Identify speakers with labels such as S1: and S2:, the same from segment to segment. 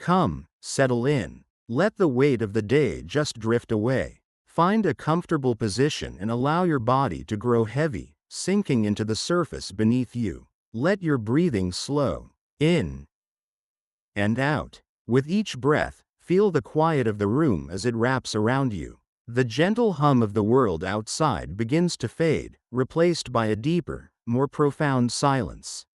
S1: Come, settle in. Let the weight of the day just drift away. Find a comfortable position and allow your body to grow heavy, sinking into the surface beneath you. Let your breathing slow in and out. With each breath, feel the quiet of the room as it wraps around you. The gentle hum of the world outside begins to fade, replaced by a deeper, more profound silence.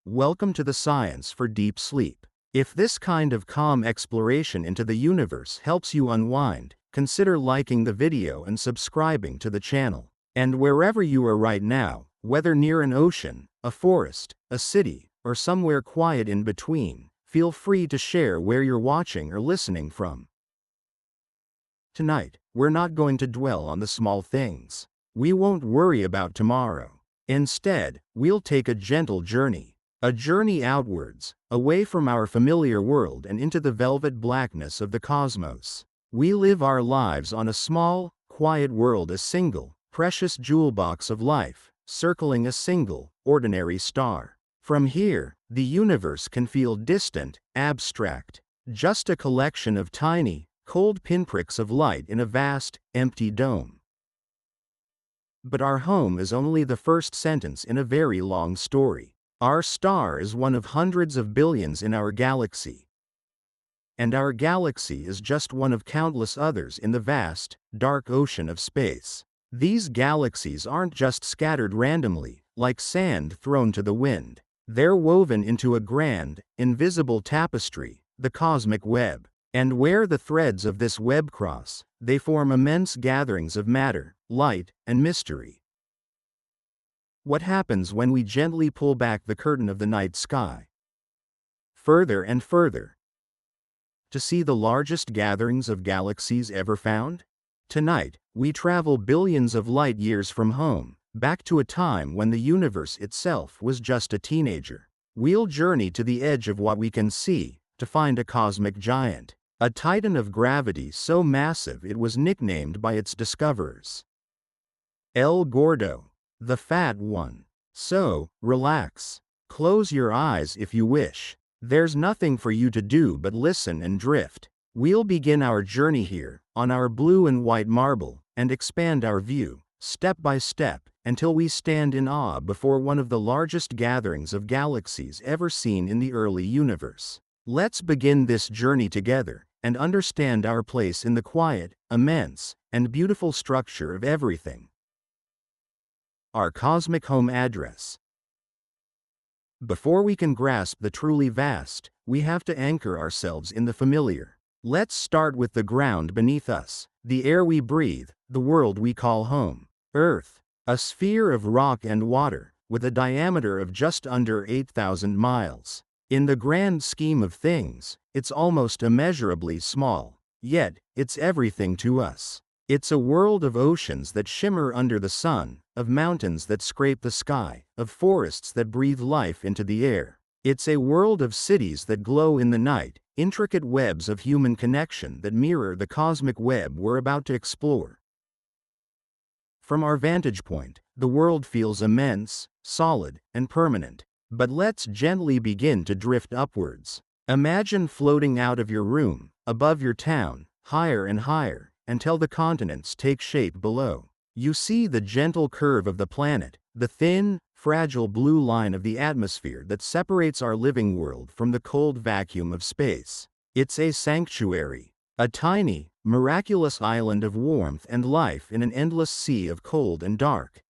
S1: Welcome to the Science for Deep Sleep. If this kind of calm exploration into the universe helps you unwind, consider liking the video and subscribing to the channel. And wherever you are right now, whether near an ocean, a forest, a city, or somewhere quiet in between, feel free to share where you're watching or listening from. Tonight, we're not going to dwell on the small things. We won't worry about tomorrow. Instead, we'll take a gentle journey. A journey outwards, away from our familiar world and into the velvet blackness of the cosmos. We live our lives on a small, quiet world, a single, precious jewel box of life, circling a single, ordinary star. From here, the universe can feel distant, abstract, just a collection of tiny, cold pinpricks of light in a vast, empty dome. But our home is only the first sentence in a very long story. Our star is one of hundreds of billions in our galaxy. And our galaxy is just one of countless others in the vast, dark ocean of space. These galaxies aren't just scattered randomly, like sand thrown to the wind. They're woven into a grand, invisible tapestry, the cosmic web. And where the threads of this web cross, they form immense gatherings of matter, light, and mystery. What happens when we gently pull back the curtain of the night sky? Further and further. To see the largest gatherings of galaxies ever found? Tonight, we travel billions of light years from home, back to a time when the universe itself was just a teenager. We'll journey to the edge of what we can see, to find a cosmic giant, a titan of gravity so massive it was nicknamed by its discoverers El Gordo, the Fat One. So, relax. Close your eyes if you wish. There's nothing for you to do but listen and drift. We'll begin our journey here, on our blue and white marble, and expand our view, step by step, until we stand in awe before one of the largest gatherings of galaxies ever seen in the early universe. Let's begin this journey together, and understand our place in the quiet, immense, and beautiful structure of everything. Our cosmic home address. Before we can grasp the truly vast, we have to anchor ourselves in the familiar. Let's start with the ground beneath us, the air we breathe, the world we call home. Earth, a sphere of rock and water, with a diameter of just under 8,000 miles. In the grand scheme of things, it's almost immeasurably small, yet, it's everything to us. It's a world of oceans that shimmer under the sun, of mountains that scrape the sky, of forests that breathe life into the air. It's a world of cities that glow in the night, intricate webs of human connection that mirror the cosmic web we're about to explore. From our vantage point, the world feels immense, solid, and permanent. But let's gently begin to drift upwards. Imagine floating out of your room, above your town, higher and higher, until the continents take shape below. You see the gentle curve of the planet, the thin, fragile blue line of the atmosphere that separates our living world from the cold vacuum of space. It's a sanctuary, a tiny, miraculous island of warmth and life in an endless sea of cold and dark.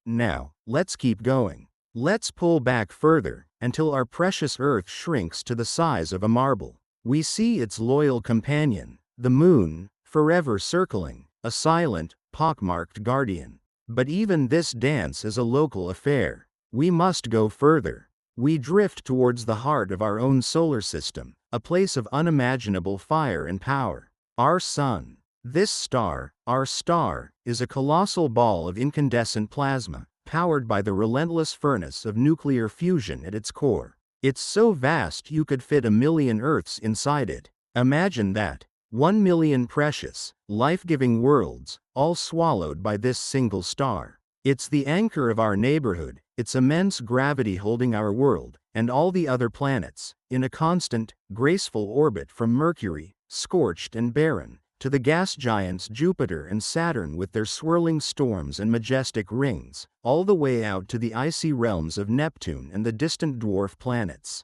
S1: Now, let's keep going. Let's pull back further, until our precious Earth shrinks to the size of a marble. We see its loyal companion, the moon, forever circling, a silent, pockmarked guardian. But even this dance is a local affair. We must go further. We drift towards the heart of our own solar system, a place of unimaginable fire and power. Our sun. This star, our star, is a colossal ball of incandescent plasma, powered by the relentless furnace of nuclear fusion at its core. It's so vast you could fit 1,000,000 Earths inside it. Imagine that. 1,000,000 precious, life-giving worlds, all swallowed by this single star. It's the anchor of our neighborhood, its immense gravity holding our world, and all the other planets, in a constant, graceful orbit from Mercury, scorched and barren, to the gas giants Jupiter and Saturn with their swirling storms and majestic rings, all the way out to the icy realms of Neptune and the distant dwarf planets.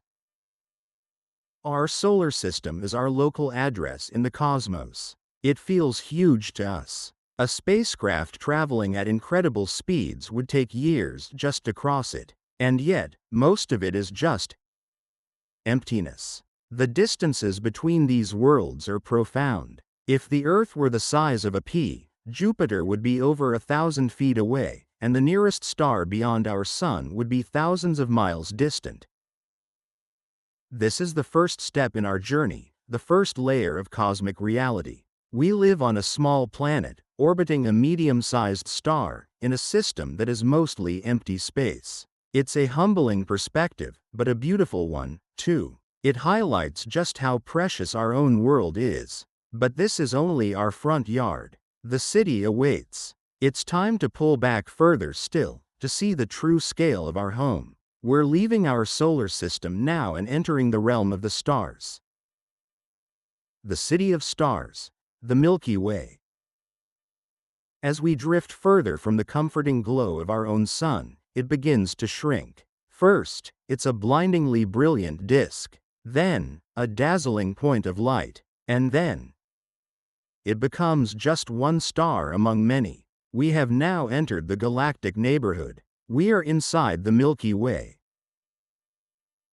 S1: Our solar system is our local address in the cosmos. It feels huge to us. A spacecraft traveling at incredible speeds would take years just to cross it, and yet, most of it is just emptiness. The distances between these worlds are profound. If the Earth were the size of a pea, Jupiter would be over 1,000 feet away, and the nearest star beyond our Sun would be thousands of miles distant. This is the first step in our journey, the first layer of cosmic reality. We live on a small planet, orbiting a medium-sized star, in a system that is mostly empty space. It's a humbling perspective, but a beautiful one, too. It highlights just how precious our own world is. But this is only our front yard. The city awaits. It's time to pull back further still, to see the true scale of our home. We're leaving our solar system now and entering the realm of the stars. The city of stars, the Milky Way. As we drift further from the comforting glow of our own sun, it begins to shrink. First, it's a blindingly brilliant disk. Then, a dazzling point of light. And then, it becomes just one star among many. We have now entered the galactic neighborhood. We are inside the Milky Way.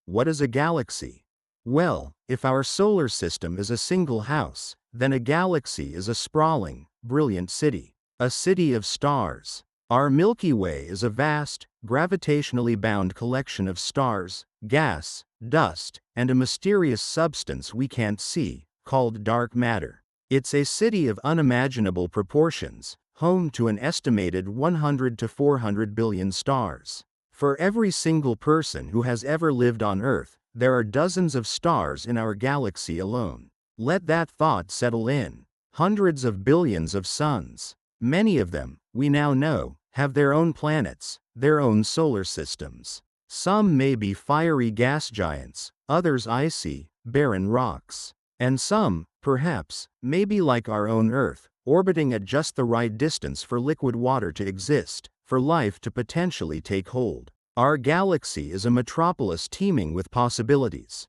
S1: What is a galaxy? Well, if our solar system is a single house, then a galaxy is a sprawling, brilliant city. A city of stars. Our Milky Way is a vast, gravitationally bound collection of stars, gas, dust, and a mysterious substance we can't see, called dark matter. It's a city of unimaginable proportions, home to an estimated 100 to 400 billion stars. For every single person who has ever lived on Earth, there are dozens of stars in our galaxy alone. Let that thought settle in. Hundreds of billions of suns. Many of them, we now know, have their own planets, their own solar systems. Some may be fiery gas giants, others icy, barren rocks. And some, perhaps, may be like our own Earth, orbiting at just the right distance for liquid water to exist, for life to potentially take hold. Our galaxy is a metropolis teeming with possibilities.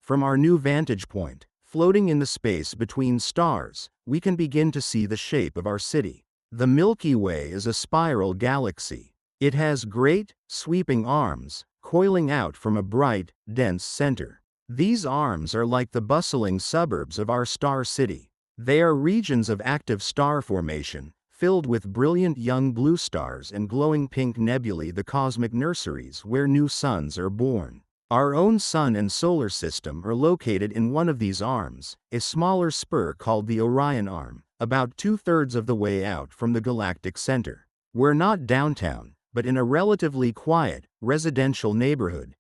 S1: From our new vantage point, floating in the space between stars, we can begin to see the shape of our city. The Milky Way is a spiral galaxy. It has great, sweeping arms, coiling out from a bright, dense center. These arms are like the bustling suburbs of our star city. They are regions of active star formation, filled with brilliant young blue stars and glowing pink nebulae, the cosmic nurseries where new suns are born. Our own sun and solar system are located in one of these arms, a smaller spur called the Orion Arm, about 2/3 of the way out from the galactic center. We're not downtown, but in a relatively quiet, residential neighborhood.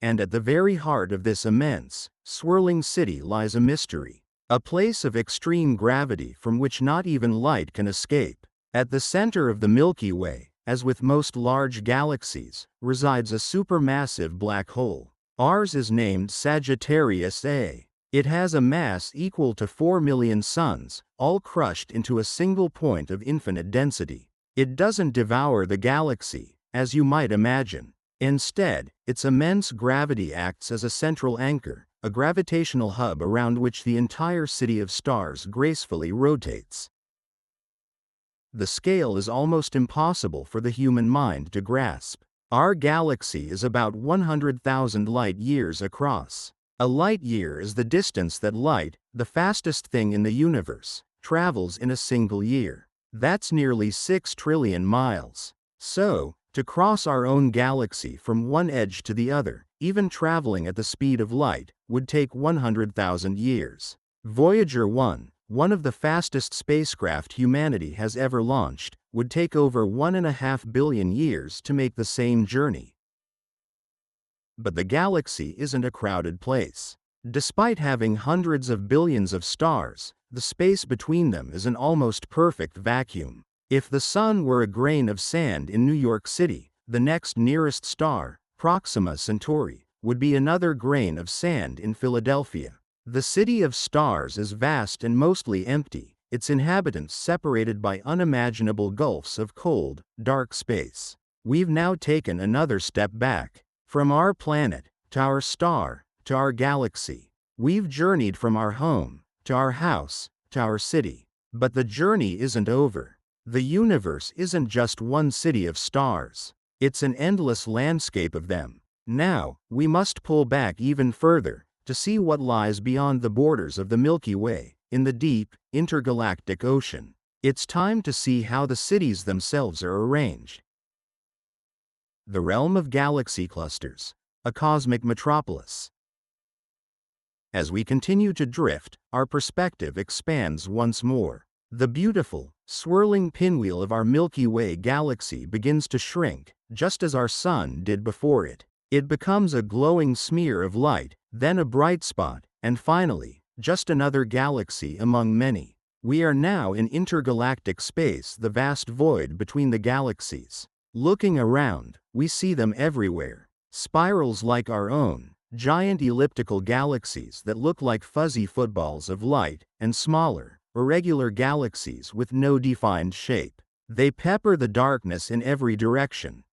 S1: And at the very heart of this immense, swirling city lies a mystery. A place of extreme gravity from which not even light can escape. At the center of the Milky Way, as with most large galaxies, resides a supermassive black hole. Ours is named Sagittarius A. It has a mass equal to 4 million suns, all crushed into a single point of infinite density. It doesn't devour the galaxy, as you might imagine. Instead, its immense gravity acts as a central anchor, a gravitational hub around which the entire city of stars gracefully rotates. The scale is almost impossible for the human mind to grasp. Our galaxy is about 100,000 light-years across. A light-year is the distance that light, the fastest thing in the universe, travels in a single year. That's nearly 6 trillion miles. So, to cross our own galaxy from one edge to the other, even traveling at the speed of light, would take 100,000 years. Voyager 1, one of the fastest spacecraft humanity has ever launched, would take over 1.5 billion years to make the same journey. But the galaxy isn't a crowded place. Despite having hundreds of billions of stars, the space between them is an almost perfect vacuum. If the Sun were a grain of sand in New York City, the next nearest star, Proxima Centauri, would be another grain of sand in Philadelphia. The city of stars is vast and mostly empty, its inhabitants separated by unimaginable gulfs of cold, dark space. We've now taken another step back. From our planet, to our star, to our galaxy. We've journeyed from our home, to our house, to our city. But the journey isn't over. The universe isn't just one city of stars. It's an endless landscape of them. Now, we must pull back even further, to see what lies beyond the borders of the Milky Way, in the deep, intergalactic ocean. It's time to see how the cities themselves are arranged. The realm of galaxy clusters, a cosmic metropolis. As we continue to drift, our perspective expands once more. The beautiful, swirling pinwheel of our Milky Way galaxy begins to shrink, just as our Sun did before it. It becomes a glowing smear of light, then a bright spot, and finally, just another galaxy among many. We are now in intergalactic space, the vast void between the galaxies. Looking around, we see them everywhere. Spirals like our own, giant elliptical galaxies that look like fuzzy footballs of light, and smaller, irregular galaxies with no defined shape. They pepper the darkness in every direction.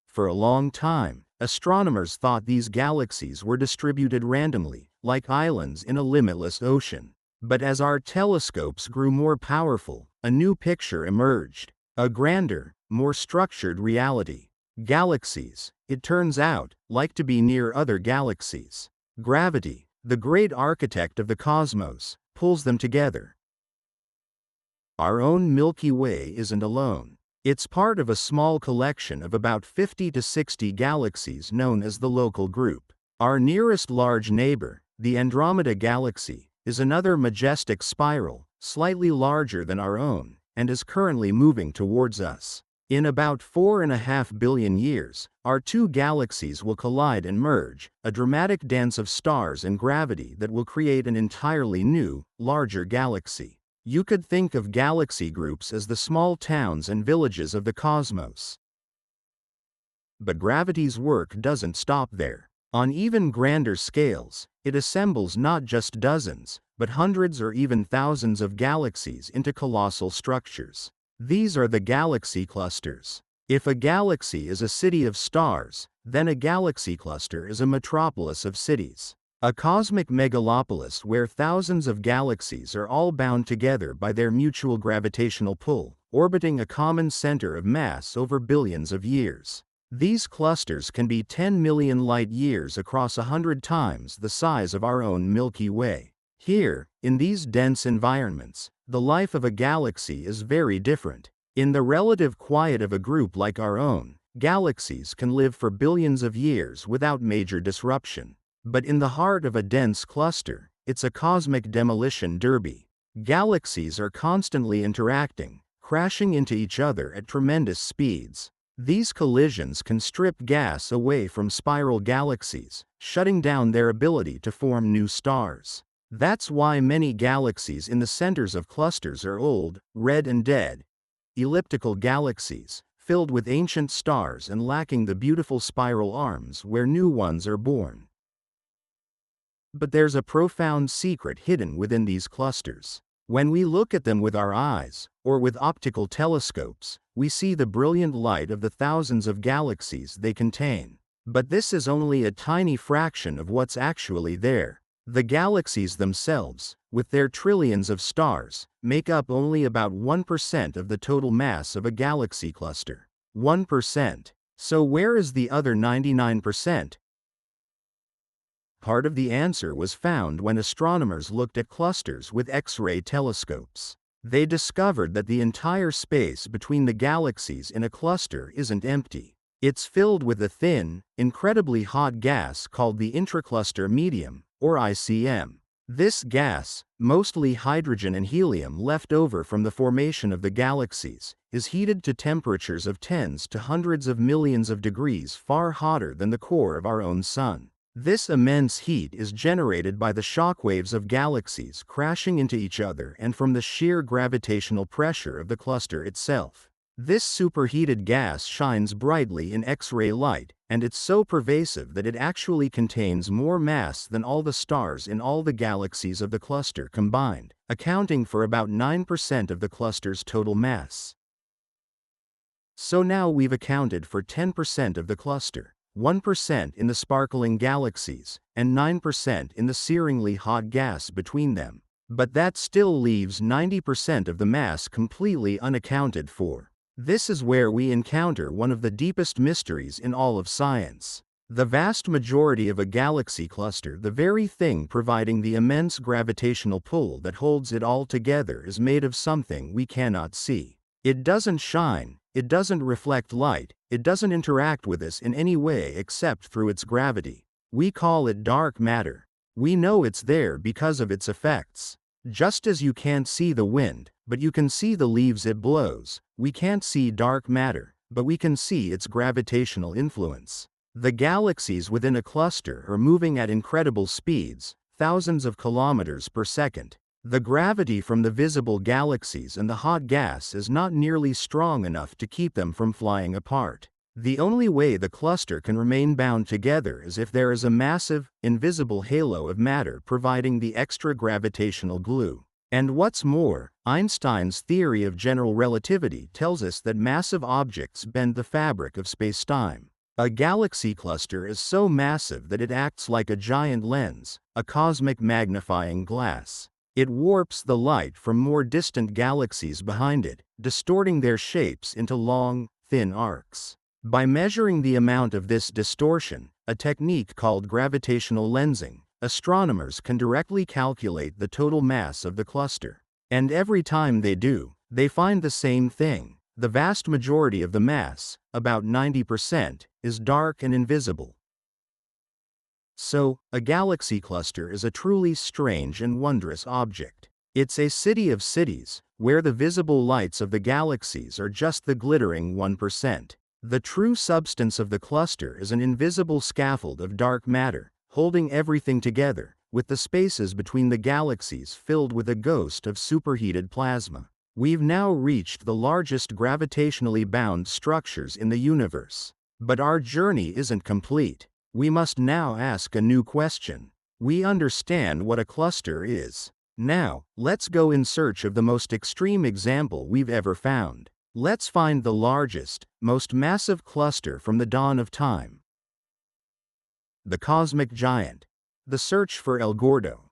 S1: For a long time, astronomers thought these galaxies were distributed randomly, like islands in a limitless ocean. But as our telescopes grew more powerful, a new picture emerged. A grander, more structured reality. Galaxies, it turns out, like to be near other galaxies. Gravity, the great architect of the cosmos, pulls them together. Our own Milky Way isn't alone. It's part of a small collection of about 50 to 60 galaxies known as the Local Group. Our nearest large neighbor, the Andromeda Galaxy, is another majestic spiral, slightly larger than our own, and is currently moving towards us. In about 4.5 billion years, our two galaxies will collide and merge, a dramatic dance of stars and gravity that will create an entirely new, larger galaxy. You could think of galaxy groups as the small towns and villages of the cosmos. But gravity's work doesn't stop there. On even grander scales, it assembles not just dozens, but hundreds or even thousands of galaxies into colossal structures. These are the galaxy clusters. If a galaxy is a city of stars, then a galaxy cluster is a metropolis of cities. A cosmic megalopolis where thousands of galaxies are all bound together by their mutual gravitational pull, orbiting a common center of mass over billions of years. These clusters can be 10 million light-years across 100 times the size of our own Milky Way. Here, in these dense environments, the life of a galaxy is very different. In the relative quiet of a group like our own, galaxies can live for billions of years without major disruption. But in the heart of a dense cluster, it's a cosmic demolition derby. Galaxies are constantly interacting, crashing into each other at tremendous speeds. These collisions can strip gas away from spiral galaxies, shutting down their ability to form new stars. That's why many galaxies in the centers of clusters are old, red and dead, elliptical galaxies, filled with ancient stars and lacking the beautiful spiral arms where new ones are born. But there's a profound secret hidden within these clusters. When we look at them with our eyes, or with optical telescopes, we see the brilliant light of the thousands of galaxies they contain. But this is only a tiny fraction of what's actually there. The galaxies themselves, with their trillions of stars, make up only about 1% of the total mass of a galaxy cluster. 1%. So where is the other 99%? Part of the answer was found when astronomers looked at clusters with X-ray telescopes. They discovered that the entire space between the galaxies in a cluster isn't empty. It's filled with a thin, incredibly hot gas called the intracluster medium, or ICM. This gas, mostly hydrogen and helium left over from the formation of the galaxies, is heated to temperatures of tens to hundreds of millions of degrees far hotter than the core of our own Sun. This immense heat is generated by the shockwaves of galaxies crashing into each other and from the sheer gravitational pressure of the cluster itself. This superheated gas shines brightly in X-ray light, and it's so pervasive that it actually contains more mass than all the stars in all the galaxies of the cluster combined, accounting for about 9% of the cluster's total mass. So now we've accounted for 10% of the cluster, 1% in the sparkling galaxies, and 9% in the searingly hot gas between them. But that still leaves 90% of the mass completely unaccounted for. This is where we encounter one of the deepest mysteries in all of science. The vast majority of a galaxy cluster, the very thing providing the immense gravitational pull that holds it all together, is made of something we cannot see. It doesn't shine, it doesn't reflect light, it doesn't interact with us in any way except through its gravity. We call it dark matter. We know it's there because of its effects. Just as you can't see the wind, but you can see the leaves it blows, we can't see dark matter, but we can see its gravitational influence. The galaxies within a cluster are moving at incredible speeds, thousands of kilometers per second. The gravity from the visible galaxies and the hot gas is not nearly strong enough to keep them from flying apart. The only way the cluster can remain bound together is if there is a massive, invisible halo of matter providing the extra gravitational glue. And what's more, Einstein's theory of general relativity tells us that massive objects bend the fabric of space-time. A galaxy cluster is so massive that it acts like a giant lens, a cosmic magnifying glass. It warps the light from more distant galaxies behind it, distorting their shapes into long, thin arcs. By measuring the amount of this distortion, a technique called gravitational lensing, astronomers can directly calculate the total mass of the cluster. And every time they do, they find the same thing. The vast majority of the mass, about 90%, is dark and invisible. So, a galaxy cluster is a truly strange and wondrous object. It's a city of cities, where the visible lights of the galaxies are just the glittering 1%. The true substance of the cluster is an invisible scaffold of dark matter, holding everything together, with the spaces between the galaxies filled with a ghost of superheated plasma. We've now reached the largest gravitationally bound structures in the universe. But our journey isn't complete. We must now ask a new question. We understand what a cluster is. Now, let's go in search of the most extreme example we've ever found. Let's find the largest, most massive cluster from the dawn of time. The cosmic giant. The search for El Gordo.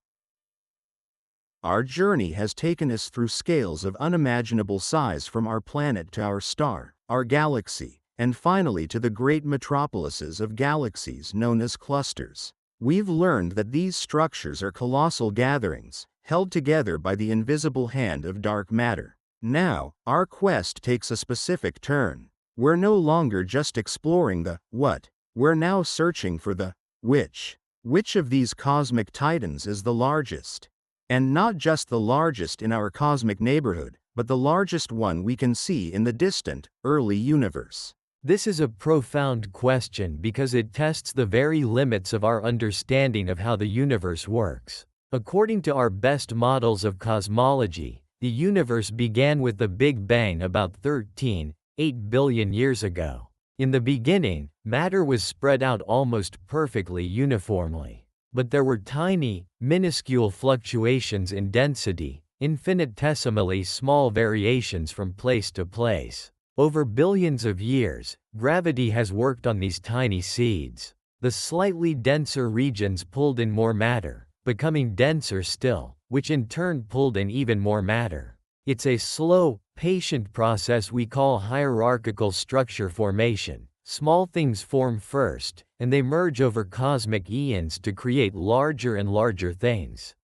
S1: Our journey has taken us through scales of unimaginable size, from our planet to our star, our galaxy, and finally to the great metropolises of galaxies known as clusters. We've learned that these structures are colossal gatherings, held together by the invisible hand of dark matter. Now, our quest takes a specific turn. We're no longer just exploring the what, we're now searching for the which. Which of these cosmic titans is the largest? And not just the largest in our cosmic neighborhood, but the largest one we can see in the distant, early universe.
S2: This is a profound question because it tests the very limits of our understanding of how the universe works. According to our best models of cosmology, the universe began with the Big Bang about 13.8 billion years ago. In the beginning, matter was spread out almost perfectly uniformly. But there were tiny, minuscule fluctuations in density, infinitesimally small variations from place to place. Over billions of years, gravity has worked on these tiny seeds. The slightly denser regions pulled in more matter, becoming denser still, which in turn pulled in even more matter. It's a slow, patient process we call hierarchical structure formation. Small things form first, and they merge over cosmic eons to create larger and larger things.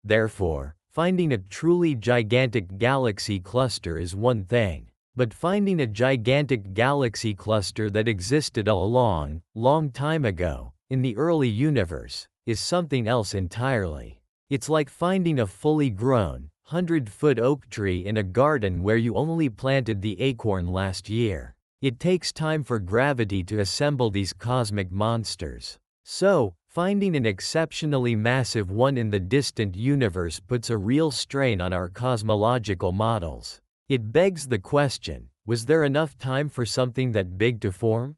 S2: Therefore, finding a truly gigantic galaxy cluster is one thing, but finding a gigantic galaxy cluster that existed a long, long time ago, in the early universe, is something else entirely. It's like finding a fully grown, 100-foot oak tree in a garden where you only planted the acorn last year. It takes time for gravity to assemble these cosmic monsters. So, finding an exceptionally massive one in the distant universe puts a real strain on our cosmological models. It begs the question, was there enough time for something that big to form?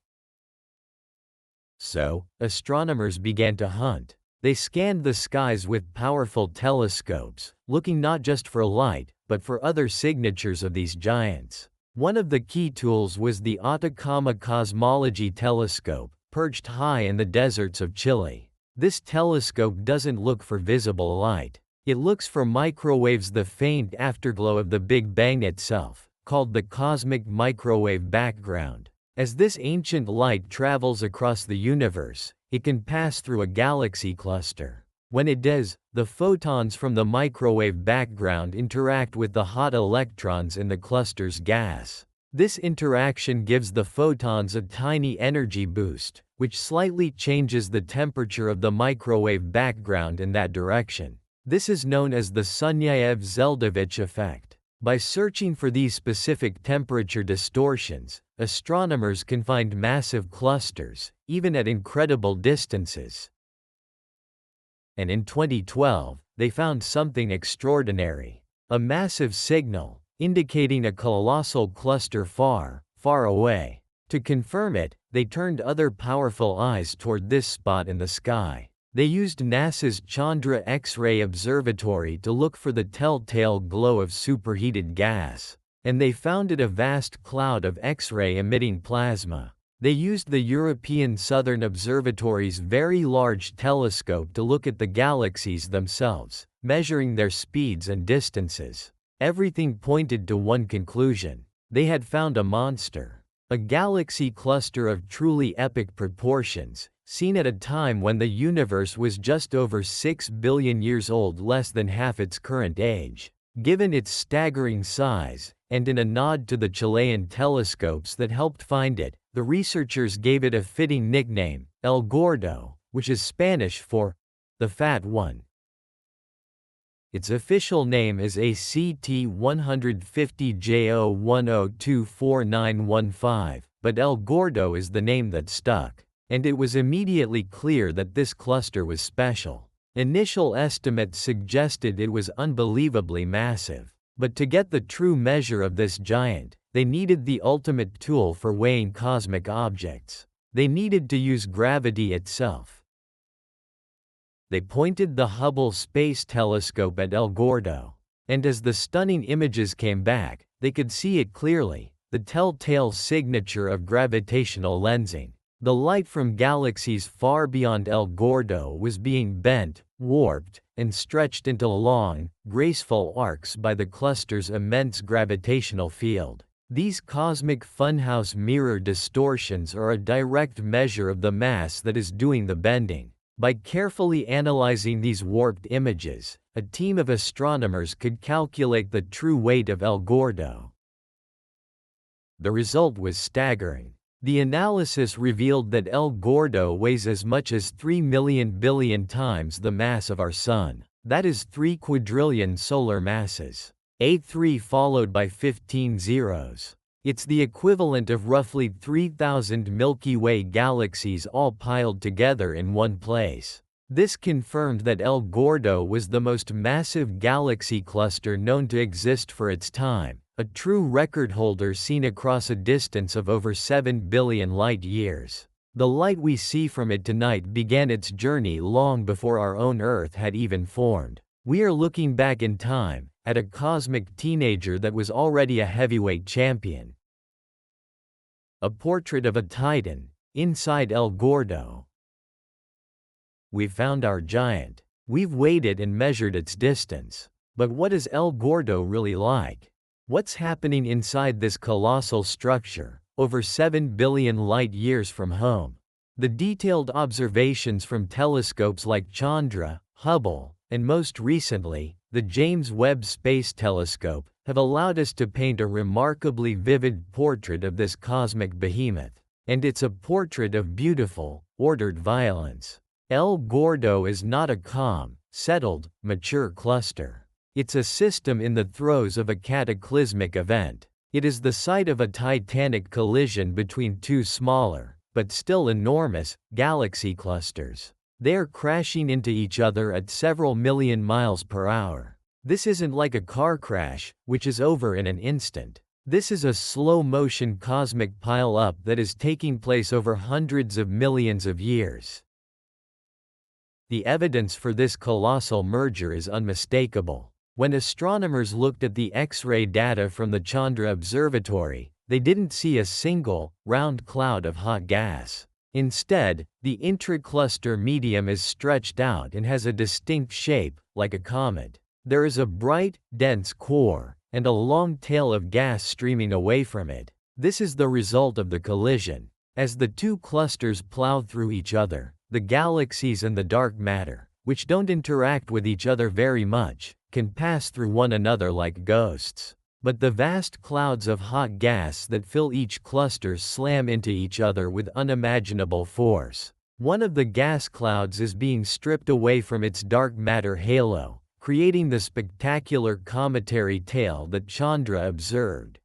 S2: So, astronomers began to hunt. They scanned the skies with powerful telescopes, looking not just for light, but for other signatures of these giants. One of the key tools was the Atacama Cosmology telescope, perched high in the deserts of Chile. This telescope doesn't look for visible light. It looks for microwaves, the faint afterglow of the Big Bang itself, called the cosmic microwave background. As this ancient light travels across the universe, it can pass through a galaxy cluster. When it does, the photons from the microwave background interact with the hot electrons in the cluster's gas. This interaction gives the photons a tiny energy boost, which slightly changes the temperature of the microwave background in that direction. This is known as the Sunyaev-Zeldovich effect. By searching for these specific temperature distortions, astronomers can find massive clusters, even at incredible distances. And in 2012, they found something extraordinary. A massive signal, indicating a colossal cluster far, far away. To confirm it, they turned other powerful eyes toward this spot in the sky. They used NASA's Chandra X-ray Observatory to look for the telltale glow of superheated gas. And they found it a vast cloud of X-ray emitting plasma. They used the European Southern Observatory's very large telescope to look at the galaxies themselves, measuring their speeds and distances. Everything pointed to one conclusion. They had found a monster. A galaxy cluster of truly epic proportions, seen at a time when the universe was just over 6 billion years old, less than half its current age. Given its staggering size, and in a nod to the Chilean telescopes that helped find it, the researchers gave it a fitting nickname, El Gordo, which is Spanish for the Fat One. Its official name is ACT 150 J01024915, but El Gordo is the name that stuck. And it was immediately clear that this cluster was special. Initial estimates suggested it was unbelievably massive. But to get the true measure of this giant, they needed the ultimate tool for weighing cosmic objects. They needed to use gravity itself. They pointed the Hubble Space Telescope at El Gordo. And as the stunning images came back, they could see it clearly, the telltale signature of gravitational lensing. The light from galaxies far beyond El Gordo was being bent, warped, and stretched into long, graceful arcs by the cluster's immense gravitational field. These cosmic funhouse mirror distortions are a direct measure of the mass that is doing the bending. By carefully analyzing these warped images, a team of astronomers could calculate the true weight of El Gordo. The result was staggering. The analysis revealed that El Gordo weighs as much as 3 million billion times the mass of our Sun. That is 3 quadrillion solar masses. A3 followed by 15 zeros. It's the equivalent of roughly 3,000 Milky Way galaxies all piled together in one place. This confirmed that El Gordo was the most massive galaxy cluster known to exist for its time, a true record holder seen across a distance of over 7 billion light-years. The light we see from it tonight began its journey long before our own Earth had even formed. We are looking back in time, at a cosmic teenager that was already a heavyweight champion. A portrait of a titan, inside El Gordo. We've found our giant. We've weighed it and measured its distance. But what is El Gordo really like? What's happening inside this colossal structure, over 7 billion light-years from home? The detailed observations from telescopes like Chandra, Hubble, and most recently, the James Webb Space Telescope, have allowed us to paint a remarkably vivid portrait of this cosmic behemoth. And it's a portrait of beautiful, ordered violence. El Gordo is not a calm, settled, mature cluster. It's a system in the throes of a cataclysmic event. It is the site of a titanic collision between two smaller, but still enormous, galaxy clusters. They are crashing into each other at several million miles per hour. This isn't like a car crash, which is over in an instant. This is a slow-motion cosmic pile-up that is taking place over hundreds of millions of years. The evidence for this colossal merger is unmistakable. When astronomers looked at the X-ray data from the Chandra Observatory, they didn't see a single, round cloud of hot gas. Instead, the intracluster medium is stretched out and has a distinct shape, like a comet. There is a bright, dense core, and a long tail of gas streaming away from it. This is the result of the collision. As the two clusters plow through each other, the galaxies and the dark matter, which don't interact with each other very much, can pass through one another like ghosts. But the vast clouds of hot gas that fill each cluster slam into each other with unimaginable force. One of the gas clouds is being stripped away from its dark matter halo, creating the spectacular cometary tail that Chandra observed.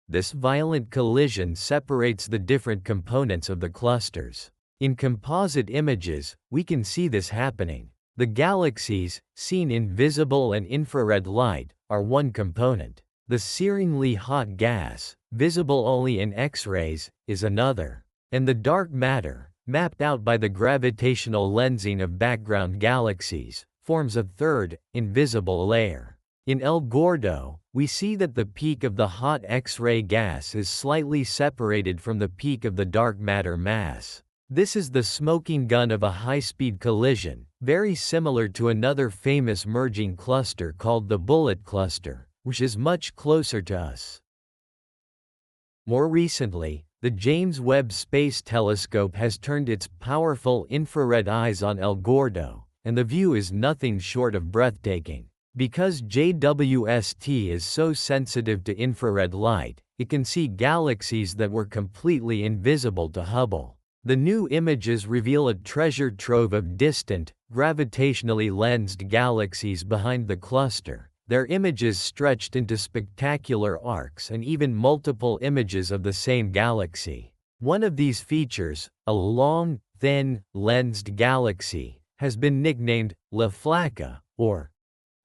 S2: This violent collision separates the different components of the clusters. In composite images, we can see this happening. The galaxies, seen in visible and infrared light, are one component. The searingly hot gas, visible only in X-rays, is another. And the dark matter, mapped out by the gravitational lensing of background galaxies, forms a third, invisible layer. In El Gordo, we see that the peak of the hot X-ray gas is slightly separated from the peak of the dark matter mass. This is the smoking gun of a high-speed collision, very similar to another famous merging cluster called the bullet cluster, which is much closer to us. More recently, the James Webb Space Telescope has turned its powerful infrared eyes on El Gordo, and the view is nothing short of breathtaking. Because JWST is so sensitive to infrared light, it can see galaxies that were completely invisible to Hubble. The new images reveal a treasure trove of distant, gravitationally lensed galaxies behind the cluster, their images stretched into spectacular arcs and even multiple images of the same galaxy. One of these features, a long, thin, lensed galaxy, has been nicknamed La Flaca, or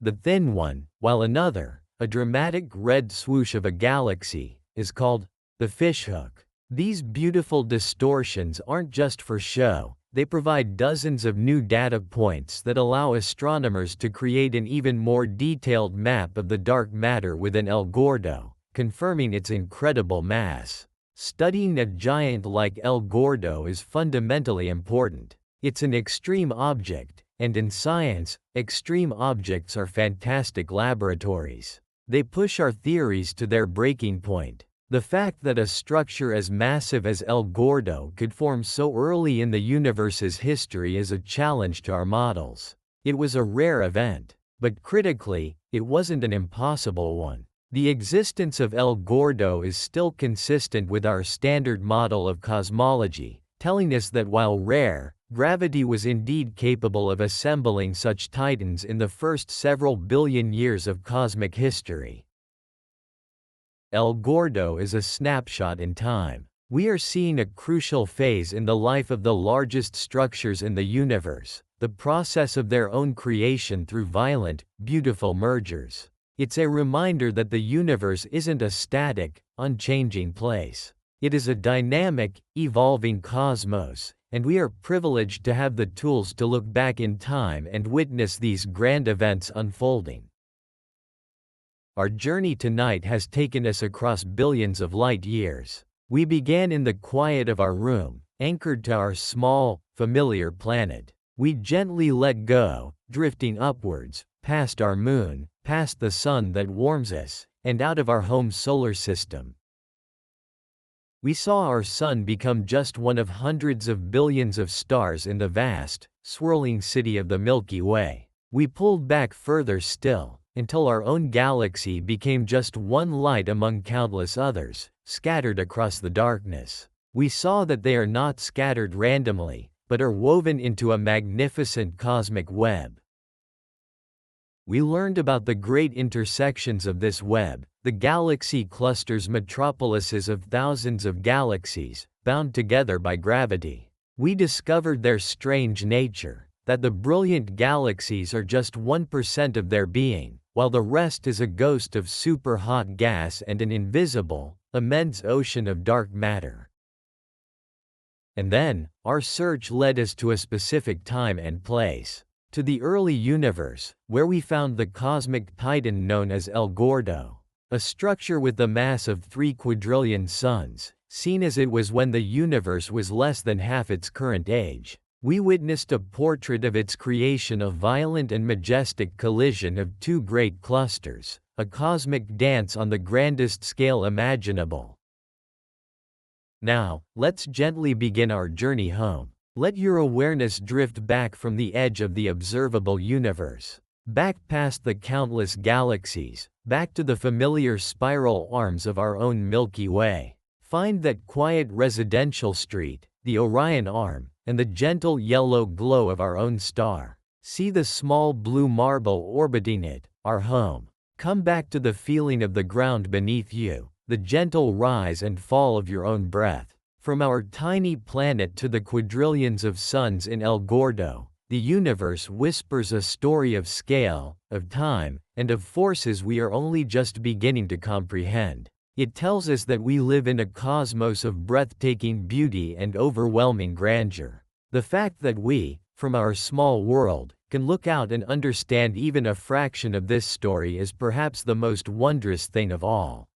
S2: the thin one, while another, a dramatic red swoosh of a galaxy, is called the fishhook. These beautiful distortions aren't just for show, they provide dozens of new data points that allow astronomers to create an even more detailed map of the dark matter within El Gordo, confirming its incredible mass. Studying a giant like El Gordo is fundamentally important. It's an extreme object, and in science, extreme objects are fantastic laboratories. They push our theories to their breaking point. The fact that a structure as massive as El Gordo could form so early in the universe's history is a challenge to our models. It was a rare event, but critically, it wasn't an impossible one. The existence of El Gordo is still consistent with our standard model of cosmology, telling us that while rare, gravity was indeed capable of assembling such titans in the first several billion years of cosmic history. El Gordo is a snapshot in time. We are seeing a crucial phase in the life of the largest structures in the universe, the process of their own creation through violent, beautiful mergers. It's a reminder that the universe isn't a static, unchanging place. It is a dynamic, evolving cosmos, and we are privileged to have the tools to look back in time and witness these grand events unfolding. Our journey tonight has taken us across billions of light years. We began in the quiet of our room, anchored to our small, familiar planet. We gently let go, drifting upwards, past our moon, past the sun that warms us, and out of our home solar system. We saw our sun become just one of hundreds of billions of stars in the vast, swirling city of the Milky Way. We pulled back further still, until our own galaxy became just one light among countless others, scattered across the darkness. We saw that they are not scattered randomly, but are woven into a magnificent cosmic web. We learned about the great intersections of this web, the galaxy clusters, metropolises of thousands of galaxies, bound together by gravity. We discovered their strange nature, that the brilliant galaxies are just 1% of their being, while the rest is a ghost of super-hot gas and an invisible, immense ocean of dark matter. And then, our search led us to a specific time and place. To the early universe, where we found the cosmic titan known as El Gordo, a structure with the mass of 3 quadrillion suns, seen as it was when the universe was less than half its current age. We witnessed a portrait of its creation, a violent and majestic collision of 2 great clusters, a cosmic dance on the grandest scale imaginable. Now, let's gently begin our journey home. Let your awareness drift back from the edge of the observable universe, back past the countless galaxies, back to the familiar spiral arms of our own Milky Way. Find that quiet residential street, the Orion Arm, and the gentle yellow glow of our own star. See the small blue marble orbiting it, our home. Come back to the feeling of the ground beneath you, the gentle rise and fall of your own breath. From our tiny planet to the quadrillions of suns in El Gordo, the universe whispers a story of scale, of time, and of forces we are only just beginning to comprehend. It tells us that we live in a cosmos of breathtaking beauty and overwhelming grandeur. The fact that we, from our small world, can look out and understand even a fraction of this story is perhaps the most wondrous thing of all.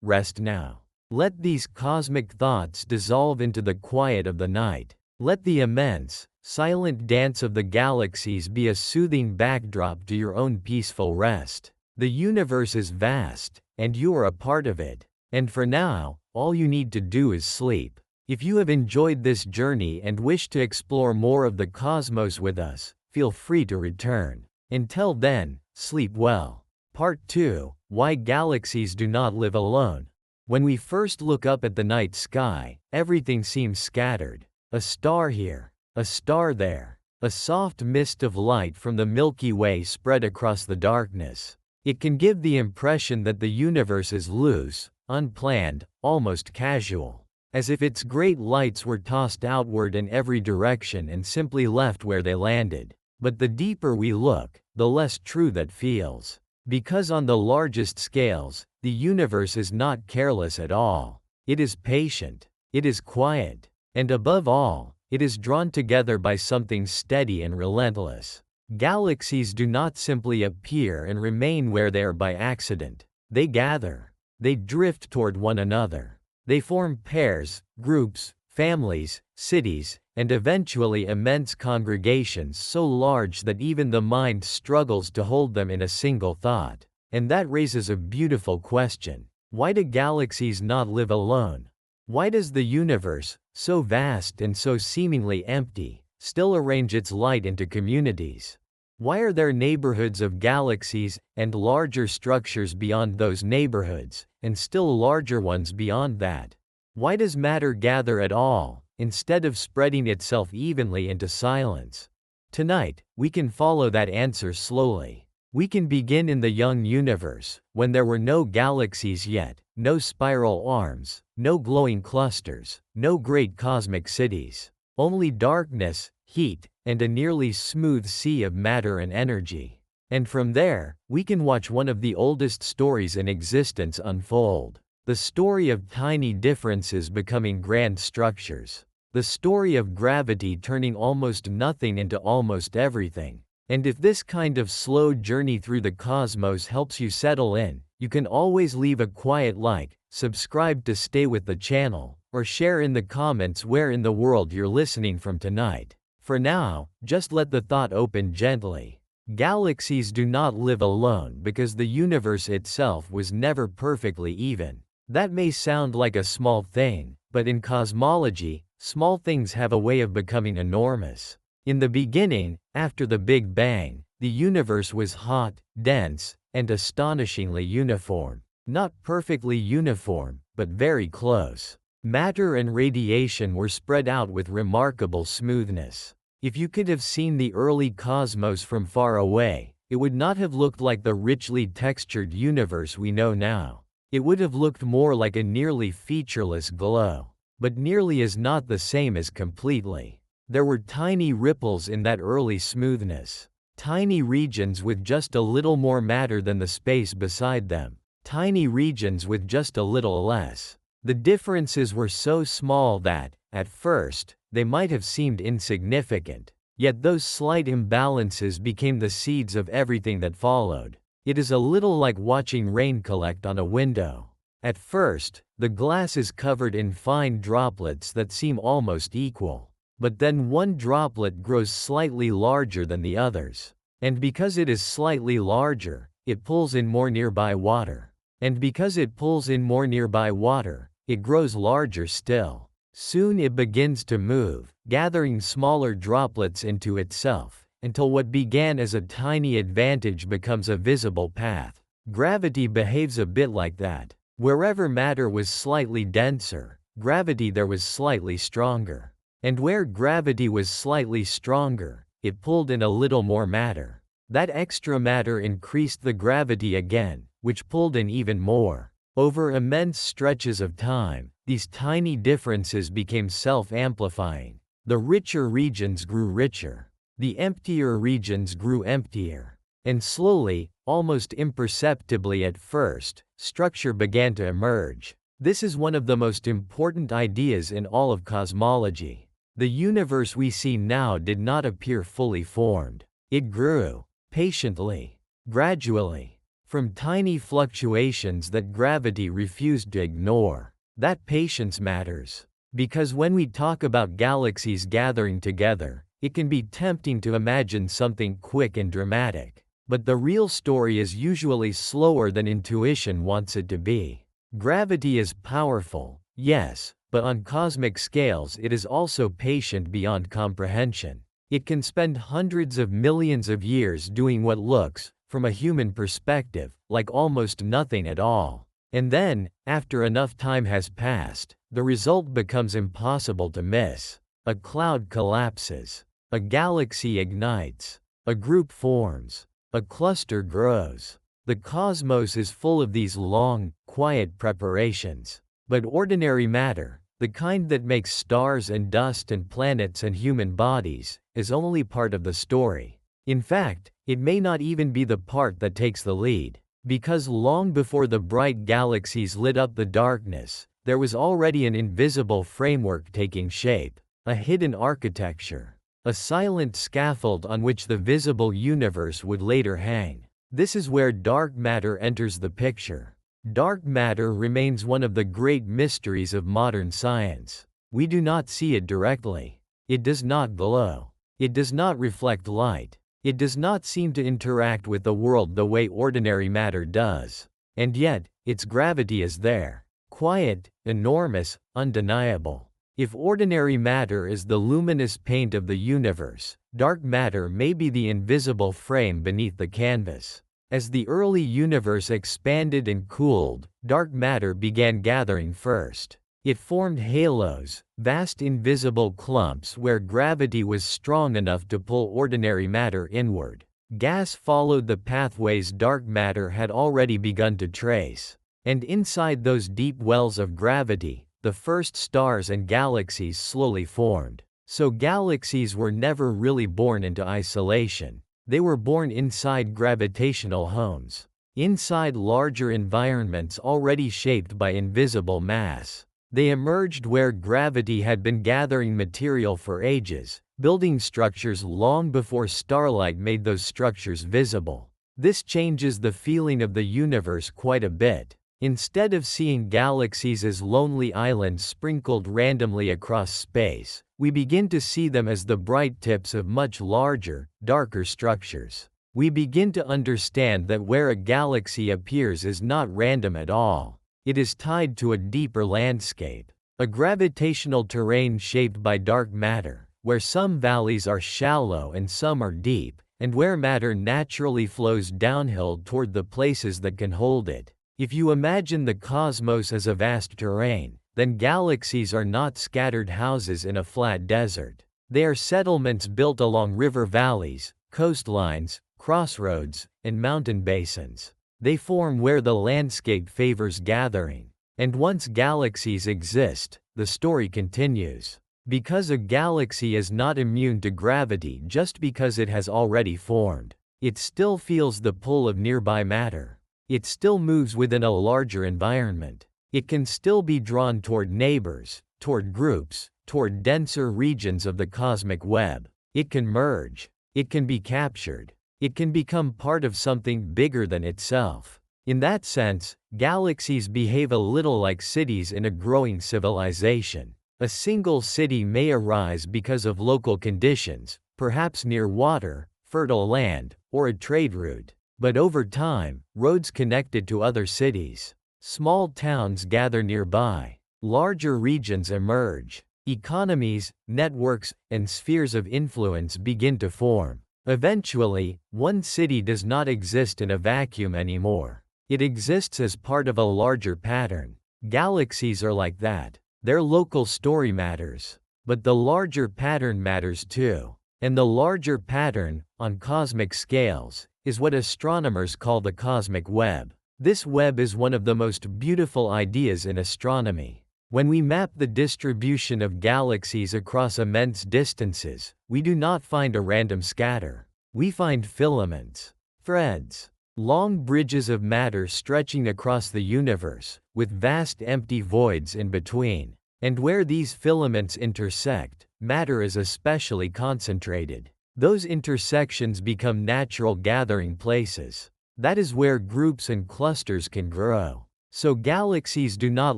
S2: Rest now. Let these cosmic thoughts dissolve into the quiet of the night. Let the immense, silent dance of the galaxies be a soothing backdrop to your own peaceful rest. The universe is vast, and you are a part of it. And for now, all you need to do is sleep. If you have enjoyed this journey and wish to explore more of the cosmos with us, feel free to return. Until then, sleep well. Part 2: Why Galaxies Do Not Live Alone. When we first look up at the night sky, everything seems scattered. A star here, a star there, a soft mist of light from the Milky Way spread across the darkness. It can give the impression that the universe is loose, unplanned, almost casual, as if its great lights were tossed outward in every direction and simply left where they landed. But the deeper we look, the less true that feels. Because on the largest scales, the universe is not careless at all. It is patient, it is quiet, and above all, it is drawn together by something steady and relentless. Galaxies do not simply appear and remain where they are by accident. They gather. They drift toward one another. They form pairs, groups, families, cities, and eventually immense congregations so large that even the mind struggles to hold them in a single thought. And that raises a beautiful question. Why do galaxies not live alone? Why does the universe, so vast and so seemingly empty, still arrange its light into communities? Why are there neighborhoods of galaxies, and larger structures beyond those neighborhoods, and still larger ones beyond that? Why does matter gather at all, instead of spreading itself evenly into silence? Tonight, we can follow that answer slowly. We can begin in the young universe, when there were no galaxies yet, no spiral arms, no glowing clusters, no great cosmic cities. Only darkness, heat, and a nearly smooth sea of matter and energy. And from there, we can watch one of the oldest stories in existence unfold. The story of tiny differences becoming grand structures. The story of gravity turning almost nothing into almost everything. And if this kind of slow journey through the cosmos helps you settle in, you can always leave a quiet like, subscribe to stay with the channel, or share in the comments where in the world you're listening from tonight. For now, just let the thought open gently. Galaxies do not live alone because the universe itself was never perfectly even. That may sound like a small thing, but in cosmology, small things have a way of becoming enormous. In the beginning, after the Big Bang, the universe was hot, dense, and astonishingly uniform. Not perfectly uniform, but very close. Matter and radiation were spread out with remarkable smoothness. If you could have seen the early cosmos from far away, it would not have looked like the richly textured universe we know now. It would have looked more like a nearly featureless glow. But nearly is not the same as completely. There were tiny ripples in that early smoothness. Tiny regions with just a little more matter than the space beside them. Tiny regions with just a little less. The differences were so small that, at first, they might have seemed insignificant. Yet those slight imbalances became the seeds of everything that followed. It is a little like watching rain collect on a window. At first, the glass is covered in fine droplets that seem almost equal. But then one droplet grows slightly larger than the others. And because it is slightly larger, it pulls in more nearby water. And because it pulls in more nearby water, it grows larger still. Soon it begins to move, gathering smaller droplets into itself, until what began as a tiny advantage becomes a visible path. Gravity behaves a bit like that. Wherever matter was slightly denser, gravity there was slightly stronger. And where gravity was slightly stronger, it pulled in a little more matter. That extra matter increased the gravity again, which pulled in even more. Over immense stretches of time, these tiny differences became self-amplifying. The richer regions grew richer. The emptier regions grew emptier. And slowly, almost imperceptibly at first, structure began to emerge. This is one of the most important ideas in all of cosmology. The universe we see now did not appear fully formed. It grew, patiently, gradually, from tiny fluctuations that gravity refused to ignore. That patience matters. Because when we talk about galaxies gathering together, it can be tempting to imagine something quick and dramatic. But the real story is usually slower than intuition wants it to be. Gravity is powerful, yes, but on cosmic scales it is also patient beyond comprehension. It can spend hundreds of millions of years doing what looks, from a human perspective, like almost nothing at all. And then, after enough time has passed, the result becomes impossible to miss. A cloud collapses. A galaxy ignites. A group forms. A cluster grows. The cosmos is full of these long, quiet preparations. But ordinary matter, the kind that makes stars and dust and planets and human bodies, is only part of the story. In fact, it may not even be the part that takes the lead. Because long before the bright galaxies lit up the darkness, there was already an invisible framework taking shape, a hidden architecture, a silent scaffold on which the visible universe would later hang. This is where dark matter enters the picture. Dark matter remains one of the great mysteries of modern science. We do not see it directly. It does not glow. It does not reflect light. It does not seem to interact with the world the way ordinary matter does. And yet, its gravity is there. Quiet, enormous, undeniable. If ordinary matter is the luminous paint of the universe, dark matter may be the invisible frame beneath the canvas. As the early universe expanded and cooled, dark matter began gathering first. It formed halos, vast invisible clumps where gravity was strong enough to pull ordinary matter inward. Gas followed the pathways dark matter had already begun to trace. And inside those deep wells of gravity, the first stars and galaxies slowly formed. So galaxies were never really born into isolation. They were born inside gravitational homes. Inside larger environments already shaped by invisible mass. They emerged where gravity had been gathering material for ages, building structures long before starlight made those structures visible. This changes the feeling of the universe quite a bit. Instead of seeing galaxies as lonely islands sprinkled randomly across space, we begin to see them as the bright tips of much larger, darker structures. We begin to understand that where a galaxy appears is not random at all. It is tied to a deeper landscape, a gravitational terrain shaped by dark matter, where some valleys are shallow and some are deep, and where matter naturally flows downhill toward the places that can hold it. If you imagine the cosmos as a vast terrain, then galaxies are not scattered houses in a flat desert. They are settlements built along river valleys, coastlines, crossroads, and mountain basins. They form where the landscape favors gathering. And once galaxies exist, the story continues. Because a galaxy is not immune to gravity just because it has already formed. It still feels the pull of nearby matter. It still moves within a larger environment. It can still be drawn toward neighbors, toward groups, toward denser regions of the cosmic web. It can merge. It can be captured. It can become part of something bigger than itself. In that sense, galaxies behave a little like cities in a growing civilization. A single city may arise because of local conditions, perhaps near water, fertile land, or a trade route. But over time, roads connect it to other cities. Small towns gather nearby. Larger regions emerge. Economies, networks, and spheres of influence begin to form. Eventually, one city does not exist in a vacuum anymore. It exists as part of a larger pattern. Galaxies are like that. Their local story matters. But the larger pattern matters too. And the larger pattern, on cosmic scales, is what astronomers call the cosmic web. This web is one of the most beautiful ideas in astronomy. When we map the distribution of galaxies across immense distances, we do not find a random scatter. We find filaments, threads, long bridges of matter stretching across the universe, with vast empty voids in between. And where these filaments intersect, matter is especially concentrated. Those intersections become natural gathering places. That is where groups and clusters can grow. So galaxies do not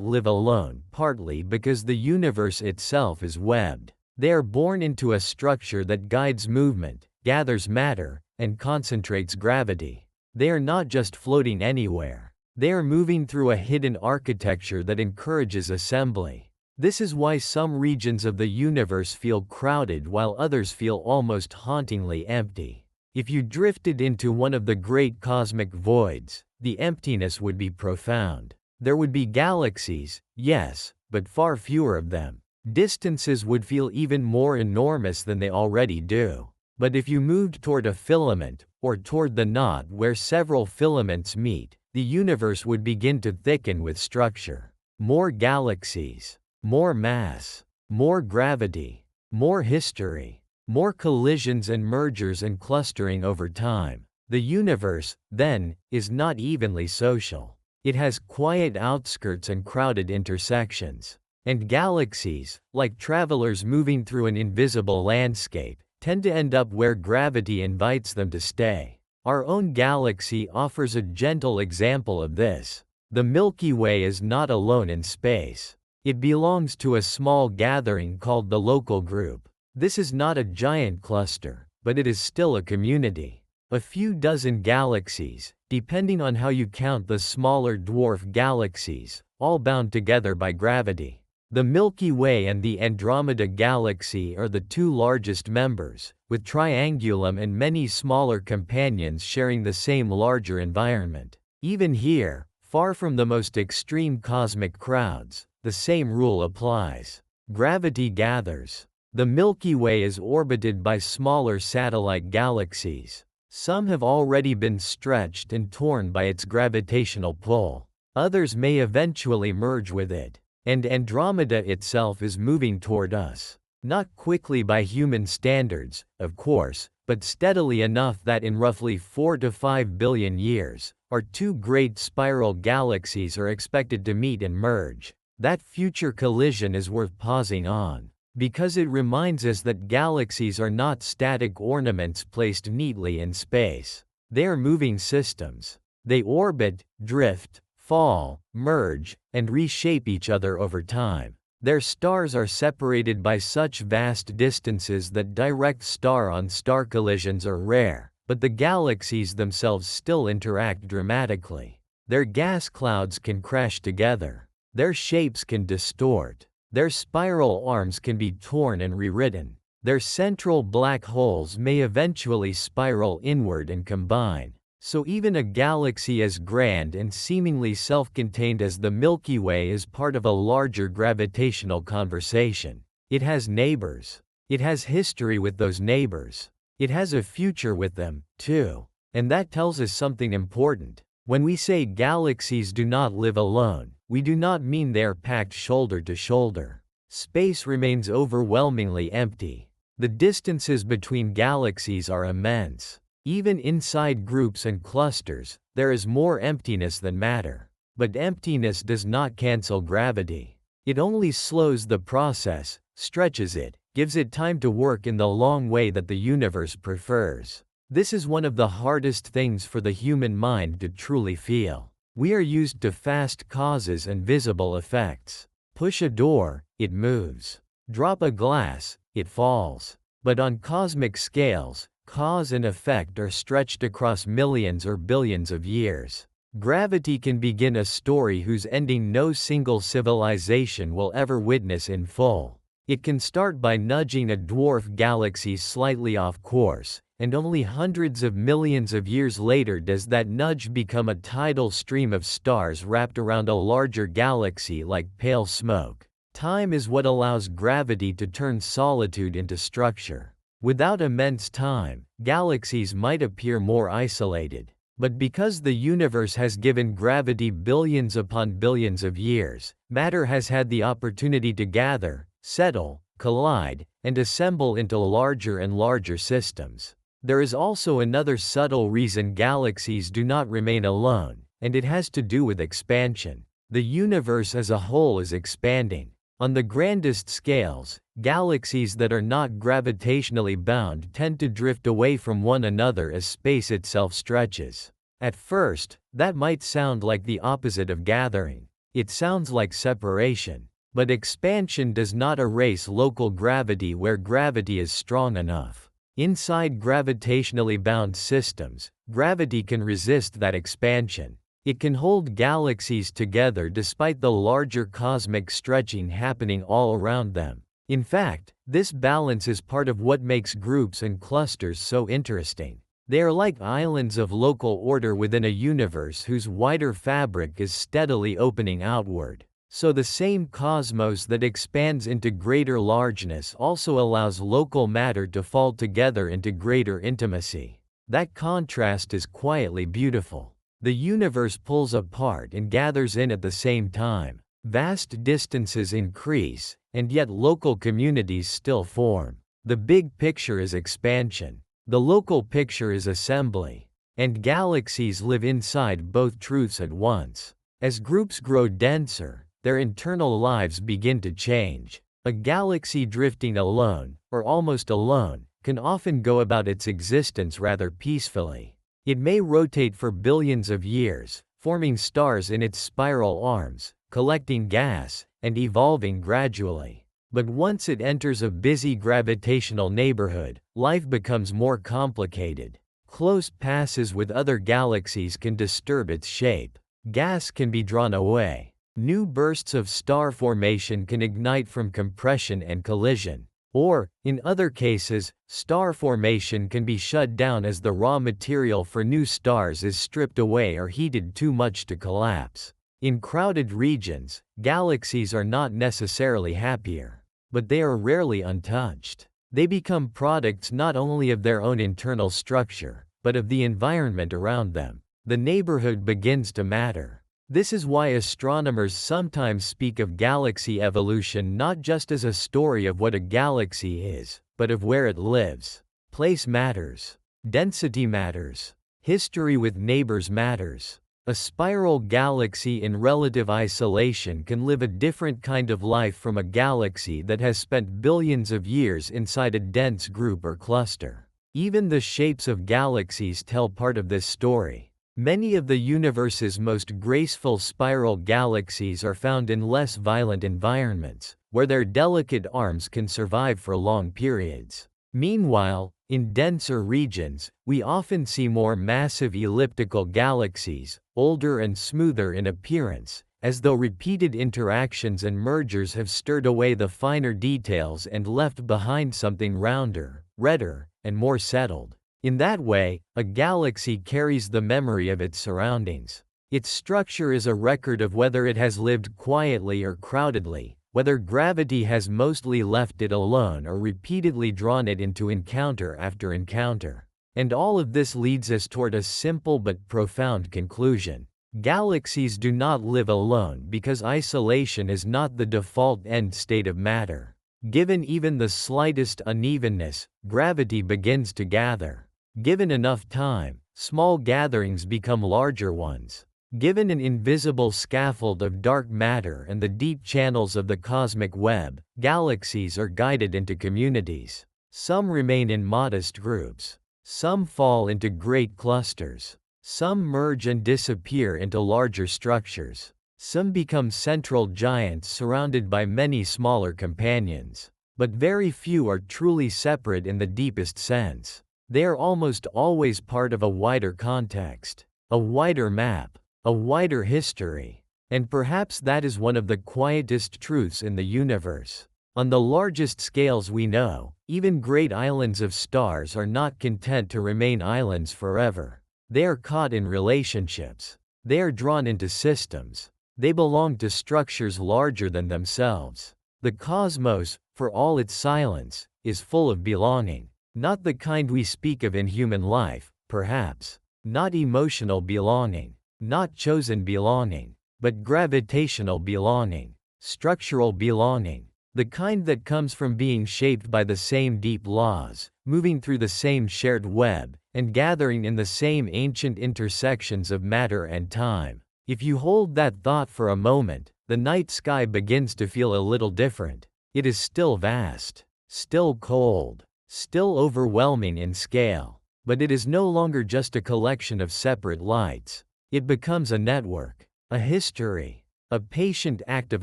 S2: live alone, partly because the universe itself is webbed. They are born into a structure that guides movement, gathers matter, and concentrates gravity. They are not just floating anywhere. They are moving through a hidden architecture that encourages assembly. This is why some regions of the universe feel crowded while others feel almost hauntingly empty. If you drifted into one of the great cosmic voids, the emptiness would be profound. There would be galaxies, yes, but far fewer of them. Distances would feel even more enormous than they already do. But if you moved toward a filament, or toward the knot where several filaments meet, the universe would begin to thicken with structure. More galaxies. More mass, more gravity, more history, more collisions and mergers and clustering over time. The universe, then, is not evenly social. It has quiet outskirts and crowded intersections. And galaxies, like travelers moving through an invisible landscape, tend to end up where gravity invites them to stay. Our own galaxy offers a gentle example of this. The Milky Way is not alone in space. It belongs to a small gathering called the local group. This is not a giant cluster, but it is still a community. A few dozen galaxies, depending on how you count the smaller dwarf galaxies, all bound together by gravity. The Milky Way and the Andromeda Galaxy are the two largest members, with Triangulum and many smaller companions sharing the same larger environment. Even here, far from the most extreme cosmic crowds, the same rule applies. Gravity gathers. The Milky Way is orbited by smaller satellite galaxies. Some have already been stretched and torn by its gravitational pull. Others may eventually merge with it. And Andromeda itself is moving toward us. Not quickly by human standards, of course, but steadily enough that in roughly 4 to 5 billion years, our two great spiral galaxies are expected to meet and merge. That future collision is worth pausing on, because it reminds us that galaxies are not static ornaments placed neatly in space. They are moving systems. They orbit, drift, fall, merge, and reshape each other over time. Their stars are separated by such vast distances that direct star-on-star collisions are rare, but the galaxies themselves still interact dramatically. Their gas clouds can crash together. Their shapes can distort. Their spiral arms can be torn and rewritten. Their central black holes may eventually spiral inward and combine. So even a galaxy as grand and seemingly self-contained as the Milky Way is part of a larger gravitational conversation. It has neighbors. It has history with those neighbors. It has a future with them, too. And that tells us something important. When we say galaxies do not live alone, we do not mean they are packed shoulder to shoulder. Space remains overwhelmingly empty. The distances between galaxies are immense. Even inside groups and clusters, there is more emptiness than matter. But emptiness does not cancel gravity. It only slows the process, stretches it, gives it time to work in the long way that the universe prefers. This is one of the hardest things for the human mind to truly feel. We are used to fast causes and visible effects. Push a door, it moves. Drop a glass, it falls. But on cosmic scales, cause and effect are stretched across millions or billions of years. Gravity can begin a story whose ending no single civilization will ever witness in full. It can start by nudging a dwarf galaxy slightly off course, and only hundreds of millions of years later does that nudge become a tidal stream of stars wrapped around a larger galaxy like pale smoke. Time is what allows gravity to turn solitude into structure. Without immense time, galaxies might appear more isolated. But because the universe has given gravity billions upon billions of years, matter has had the opportunity to gather, settle, collide, and assemble into larger and larger systems. There is also another subtle reason galaxies do not remain alone, and it has to do with expansion. The universe as a whole is expanding. On the grandest scales, galaxies that are not gravitationally bound tend to drift away from one another as space itself stretches. At first, that might sound like the opposite of gathering. It sounds like separation. But expansion does not erase local gravity where gravity is strong enough. Inside gravitationally bound systems, gravity can resist that expansion. It can hold galaxies together despite the larger cosmic stretching happening all around them. In fact, this balance is part of what makes groups and clusters so interesting. They are like islands of local order within a universe whose wider fabric is steadily opening outward. So the same cosmos that expands into greater largeness also allows local matter to fall together into greater intimacy. That contrast is quietly beautiful. The universe pulls apart and gathers in at the same time. Vast distances increase, and yet local communities still form. The big picture is expansion. The local picture is assembly. And galaxies live inside both truths at once. As groups grow denser, their internal lives begin to change. A galaxy drifting alone, or almost alone, can often go about its existence rather peacefully. It may rotate for billions of years, forming stars in its spiral arms, collecting gas, and evolving gradually. But once it enters a busy gravitational neighborhood, life becomes more complicated. Close passes with other galaxies can disturb its shape. Gas can be drawn away. New bursts of star formation can ignite from compression and collision. Or, in other cases, star formation can be shut down as the raw material for new stars is stripped away or heated too much to collapse. In crowded regions, galaxies are not necessarily happier. But they are rarely untouched. They become products not only of their own internal structure, but of the environment around them. The neighborhood begins to matter. This is why astronomers sometimes speak of galaxy evolution not just as a story of what a galaxy is, but of where it lives. Place matters. Density matters. History with neighbors matters. A spiral galaxy in relative isolation can live a different kind of life from a galaxy that has spent billions of years inside a dense group or cluster. Even the shapes of galaxies tell part of this story. Many of the universe's most graceful spiral galaxies are found in less violent environments, where their delicate arms can survive for long periods. Meanwhile, in denser regions, we often see more massive elliptical galaxies, older and smoother in appearance, as though repeated interactions and mergers have stirred away the finer details and left behind something rounder, redder, and more settled. In that way, a galaxy carries the memory of its surroundings. Its structure is a record of whether it has lived quietly or crowdedly, whether gravity has mostly left it alone or repeatedly drawn it into encounter after encounter. And all of this leads us toward a simple but profound conclusion. Galaxies do not live alone because isolation is not the default end state of matter. Given even the slightest unevenness, gravity begins to gather. Given enough time, small gatherings become larger ones. Given an invisible scaffold of dark matter and the deep channels of the cosmic web, galaxies are guided into communities. Some remain in modest groups. Some fall into great clusters. Some merge and disappear into larger structures. Some become central giants surrounded by many smaller companions. But very few are truly separate in the deepest sense. They are almost always part of a wider context, a wider map, a wider history. And perhaps that is one of the quietest truths in the universe. On the largest scales we know, even great islands of stars are not content to remain islands forever. They are caught in relationships. They are drawn into systems. They belong to structures larger than themselves. The cosmos, for all its silence, is full of belonging. Not the kind we speak of in human life, perhaps. Not emotional belonging. Not chosen belonging. But gravitational belonging. Structural belonging. The kind that comes from being shaped by the same deep laws, moving through the same shared web, and gathering in the same ancient intersections of matter and time. If you hold that thought for a moment, the night sky begins to feel a little different. It is still vast, still cold, still overwhelming in scale. But it is no longer just a collection of separate lights. It becomes a network, a history, a patient act of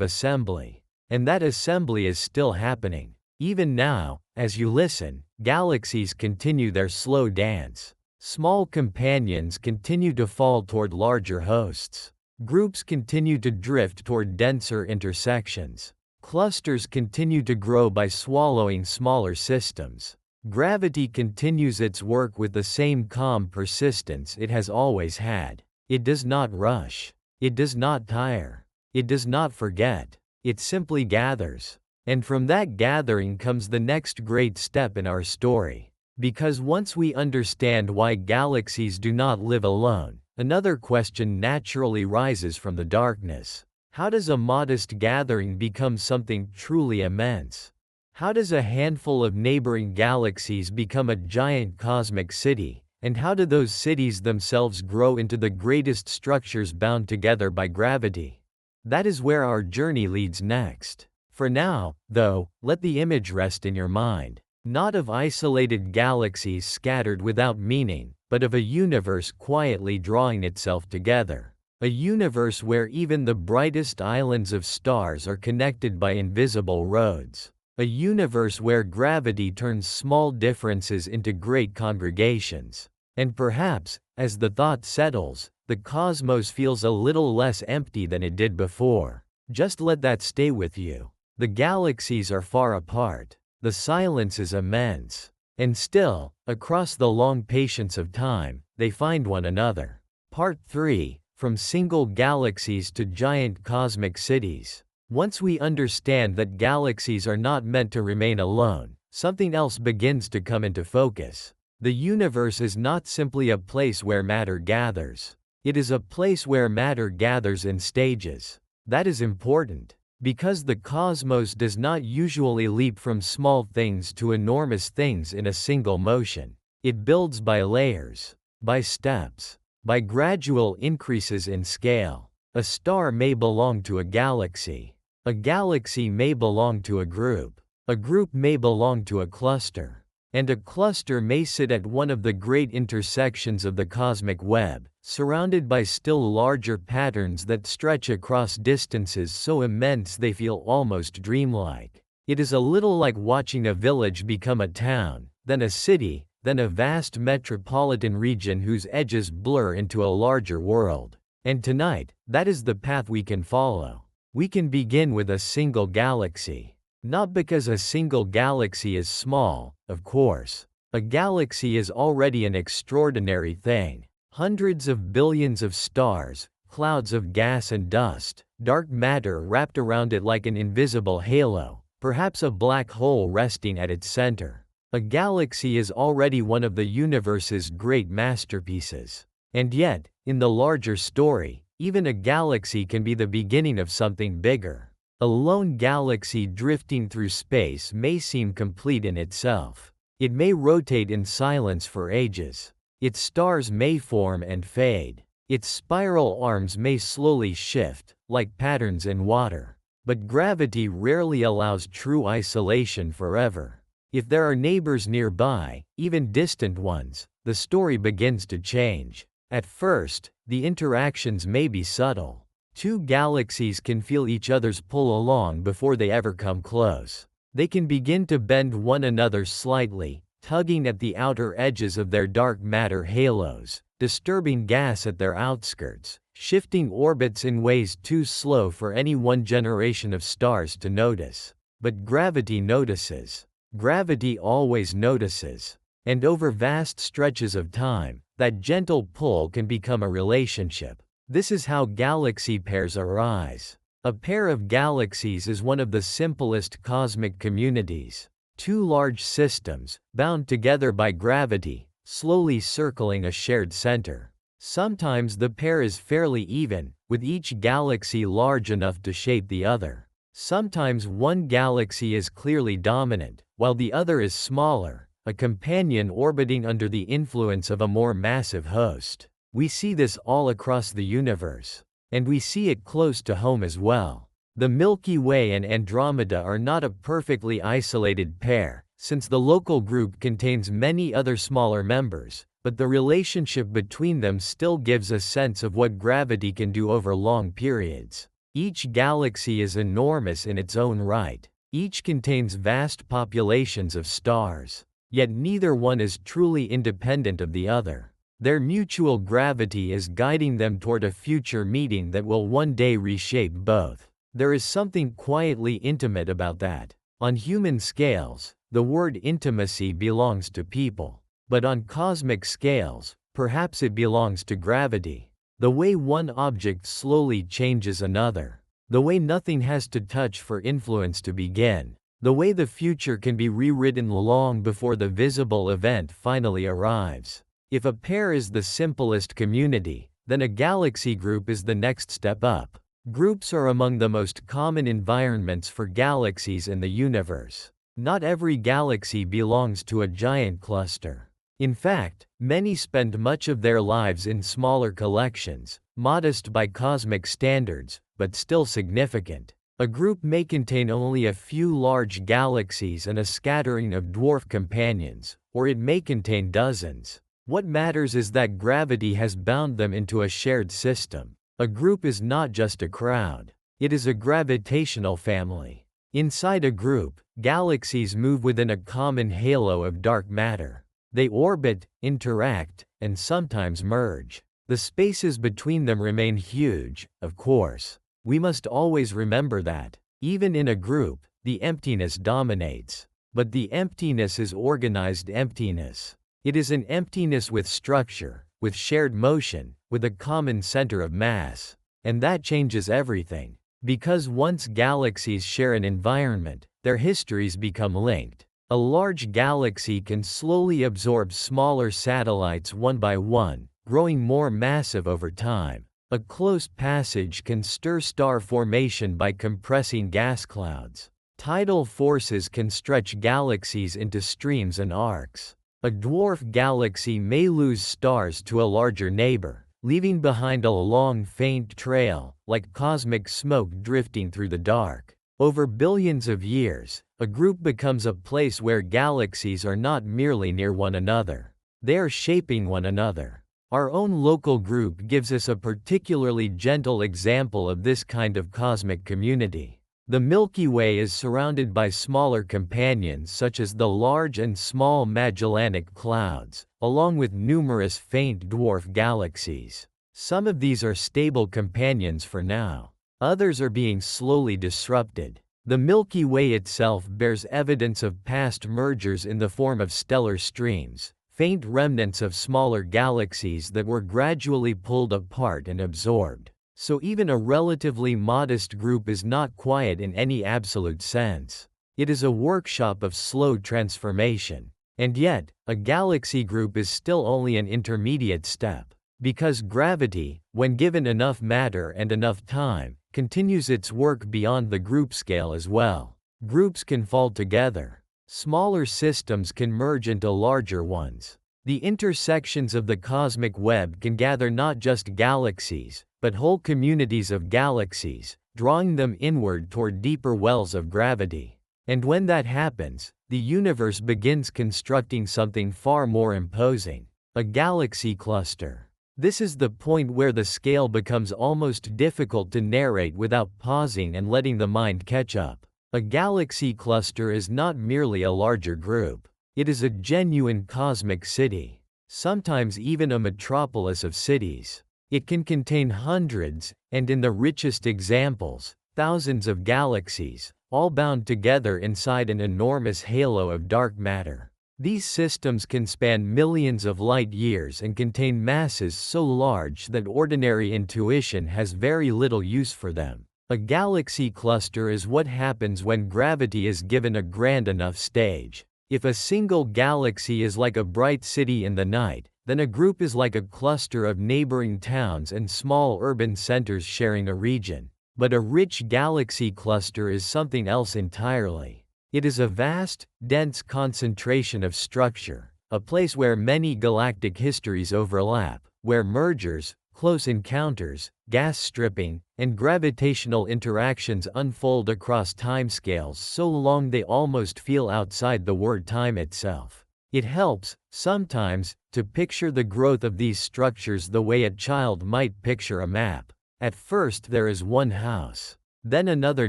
S2: assembly. And that assembly is still happening. Even now, as you listen, galaxies continue their slow dance. Small companions continue to fall toward larger hosts. Groups continue to drift toward denser intersections. Clusters continue to grow by swallowing smaller systems. Gravity continues its work with the same calm persistence it has always had. It does not rush. It does not tire. It does not forget. It simply gathers. And from that gathering comes the next great step in our story. Because once we understand why galaxies do not live alone, another question naturally rises from the darkness. How does a modest gathering become something truly immense? How does a handful of neighboring galaxies become a giant cosmic city? And how do those cities themselves grow into the greatest structures bound together by gravity? That is where our journey leads next. For now, though, let the image rest in your mind. Not of isolated galaxies scattered without meaning, but of a universe quietly drawing itself together. A universe where even the brightest islands of stars are connected by invisible roads. A universe where gravity turns small differences into great congregations. And perhaps, as the thought settles, the cosmos feels a little less empty than it did before. Just let that stay with you. The galaxies are far apart. The silence is immense. And still, across the long patience of time, they find one another. Part 3, From Single Galaxies to Giant Cosmic Cities. Once we understand that galaxies are not meant to remain alone, something else begins to come into focus. The universe is not simply a place where matter gathers. It is a place where matter gathers in stages. That is important, because the cosmos does not usually leap from small things to enormous things in a single motion. It builds by layers, by steps, by gradual increases in scale. A star may belong to a galaxy. A galaxy may belong to a group. A group may belong to a cluster. And a cluster may sit at one of the great intersections of the cosmic web, surrounded by still larger patterns that stretch across distances so immense they feel almost dreamlike. It is a little like watching a village become a town, then a city, then a vast metropolitan region whose edges blur into a larger world. And tonight, that is the path we can follow. We can begin with a single galaxy. Not because a single galaxy is small, of course. A galaxy is already an extraordinary thing. Hundreds of billions of stars, clouds of gas and dust, dark matter wrapped around it like an invisible halo, perhaps a black hole resting at its center. A galaxy is already one of the universe's great masterpieces. And yet, in the larger story, even a galaxy can be the beginning of something bigger. A lone galaxy drifting through space may seem complete in itself. It may rotate in silence for ages. Its stars may form and fade. Its spiral arms may slowly shift, like patterns in water. But gravity rarely allows true isolation forever. If there are neighbors nearby, even distant ones, the story begins to change. At first, the interactions may be subtle. Two galaxies can feel each other's pull along before they ever come close. They can begin to bend one another slightly, tugging at the outer edges of their dark matter halos, disturbing gas at their outskirts, shifting orbits in ways too slow for any one generation of stars to notice. But gravity notices. Gravity always notices. And over vast stretches of time, that gentle pull can become a relationship. This is how galaxy pairs arise. A pair of galaxies is one of the simplest cosmic communities. Two large systems, bound together by gravity, slowly circling a shared center. Sometimes the pair is fairly even, with each galaxy large enough to shape the other. Sometimes one galaxy is clearly dominant, while the other is smaller, a companion orbiting under the influence of a more massive host. We see this all across the universe. And we see it close to home as well. The Milky Way and Andromeda are not a perfectly isolated pair, since the local group contains many other smaller members, but the relationship between them still gives a sense of what gravity can do over long periods. Each galaxy is enormous in its own right. Each contains vast populations of stars. Yet neither one is truly independent of the other. Their mutual gravity is guiding them toward a future meeting that will one day reshape both. There is something quietly intimate about that. On human scales, the word intimacy belongs to people. But on cosmic scales, perhaps it belongs to gravity. The way one object slowly changes another. The way nothing has to touch for influence to begin. The way the future can be rewritten long before the visible event finally arrives. If a pair is the simplest community, then a galaxy group is the next step up. Groups are among the most common environments for galaxies in the universe. Not every galaxy belongs to a giant cluster. In fact, many spend much of their lives in smaller collections, modest by cosmic standards, but still significant. A group may contain only a few large galaxies and a scattering of dwarf companions, or it may contain dozens. What matters is that gravity has bound them into a shared system. A group is not just a crowd. It is a gravitational family. Inside a group, galaxies move within a common halo of dark matter. They orbit, interact, and sometimes merge. The spaces between them remain huge, of course. We must always remember that. Even in a group, the emptiness dominates. But the emptiness is organized emptiness. It is an emptiness with structure, with shared motion, with a common center of mass. And that changes everything. Because once galaxies share an environment, their histories become linked. A large galaxy can slowly absorb smaller satellites one by one, growing more massive over time. A close passage can stir star formation by compressing gas clouds. Tidal forces can stretch galaxies into streams and arcs. A dwarf galaxy may lose stars to a larger neighbor, leaving behind a long faint trail, like cosmic smoke drifting through the dark. Over billions of years, a group becomes a place where galaxies are not merely near one another. They are shaping one another. Our own local group gives us a particularly gentle example of this kind of cosmic community. The Milky Way is surrounded by smaller companions such as the large and small Magellanic Clouds, along with numerous faint dwarf galaxies. Some of these are stable companions for now. Others are being slowly disrupted. The Milky Way itself bears evidence of past mergers in the form of stellar streams, faint remnants of smaller galaxies that were gradually pulled apart and absorbed. So even a relatively modest group is not quiet in any absolute sense. It is a workshop of slow transformation. And yet, a galaxy group is still only an intermediate step. Because gravity, when given enough matter and enough time, continues its work beyond the group scale as well. Groups can fall together. Smaller systems can merge into larger ones. The intersections of the cosmic web can gather not just galaxies, but whole communities of galaxies, drawing them inward toward deeper wells of gravity. And when that happens, the universe begins constructing something far more imposing: a galaxy cluster. This is the point where the scale becomes almost difficult to narrate without pausing and letting the mind catch up. A galaxy cluster is not merely a larger group. It is a genuine cosmic city, sometimes even a metropolis of cities. It can contain hundreds, and in the richest examples, thousands of galaxies, all bound together inside an enormous halo of dark matter. These systems can span millions of light years and contain masses so large that ordinary intuition has very little use for them. A galaxy cluster is what happens when gravity is given a grand enough stage. If a single galaxy is like a bright city in the night, then a group is like a cluster of neighboring towns and small urban centers sharing a region. But a rich galaxy cluster is something else entirely. It is a vast, dense concentration of structure, a place where many galactic histories overlap, where mergers, close encounters, gas stripping, and gravitational interactions unfold across timescales so long they almost feel outside the word time itself. It helps, sometimes, to picture the growth of these structures the way a child might picture a map. At first there is one house, then another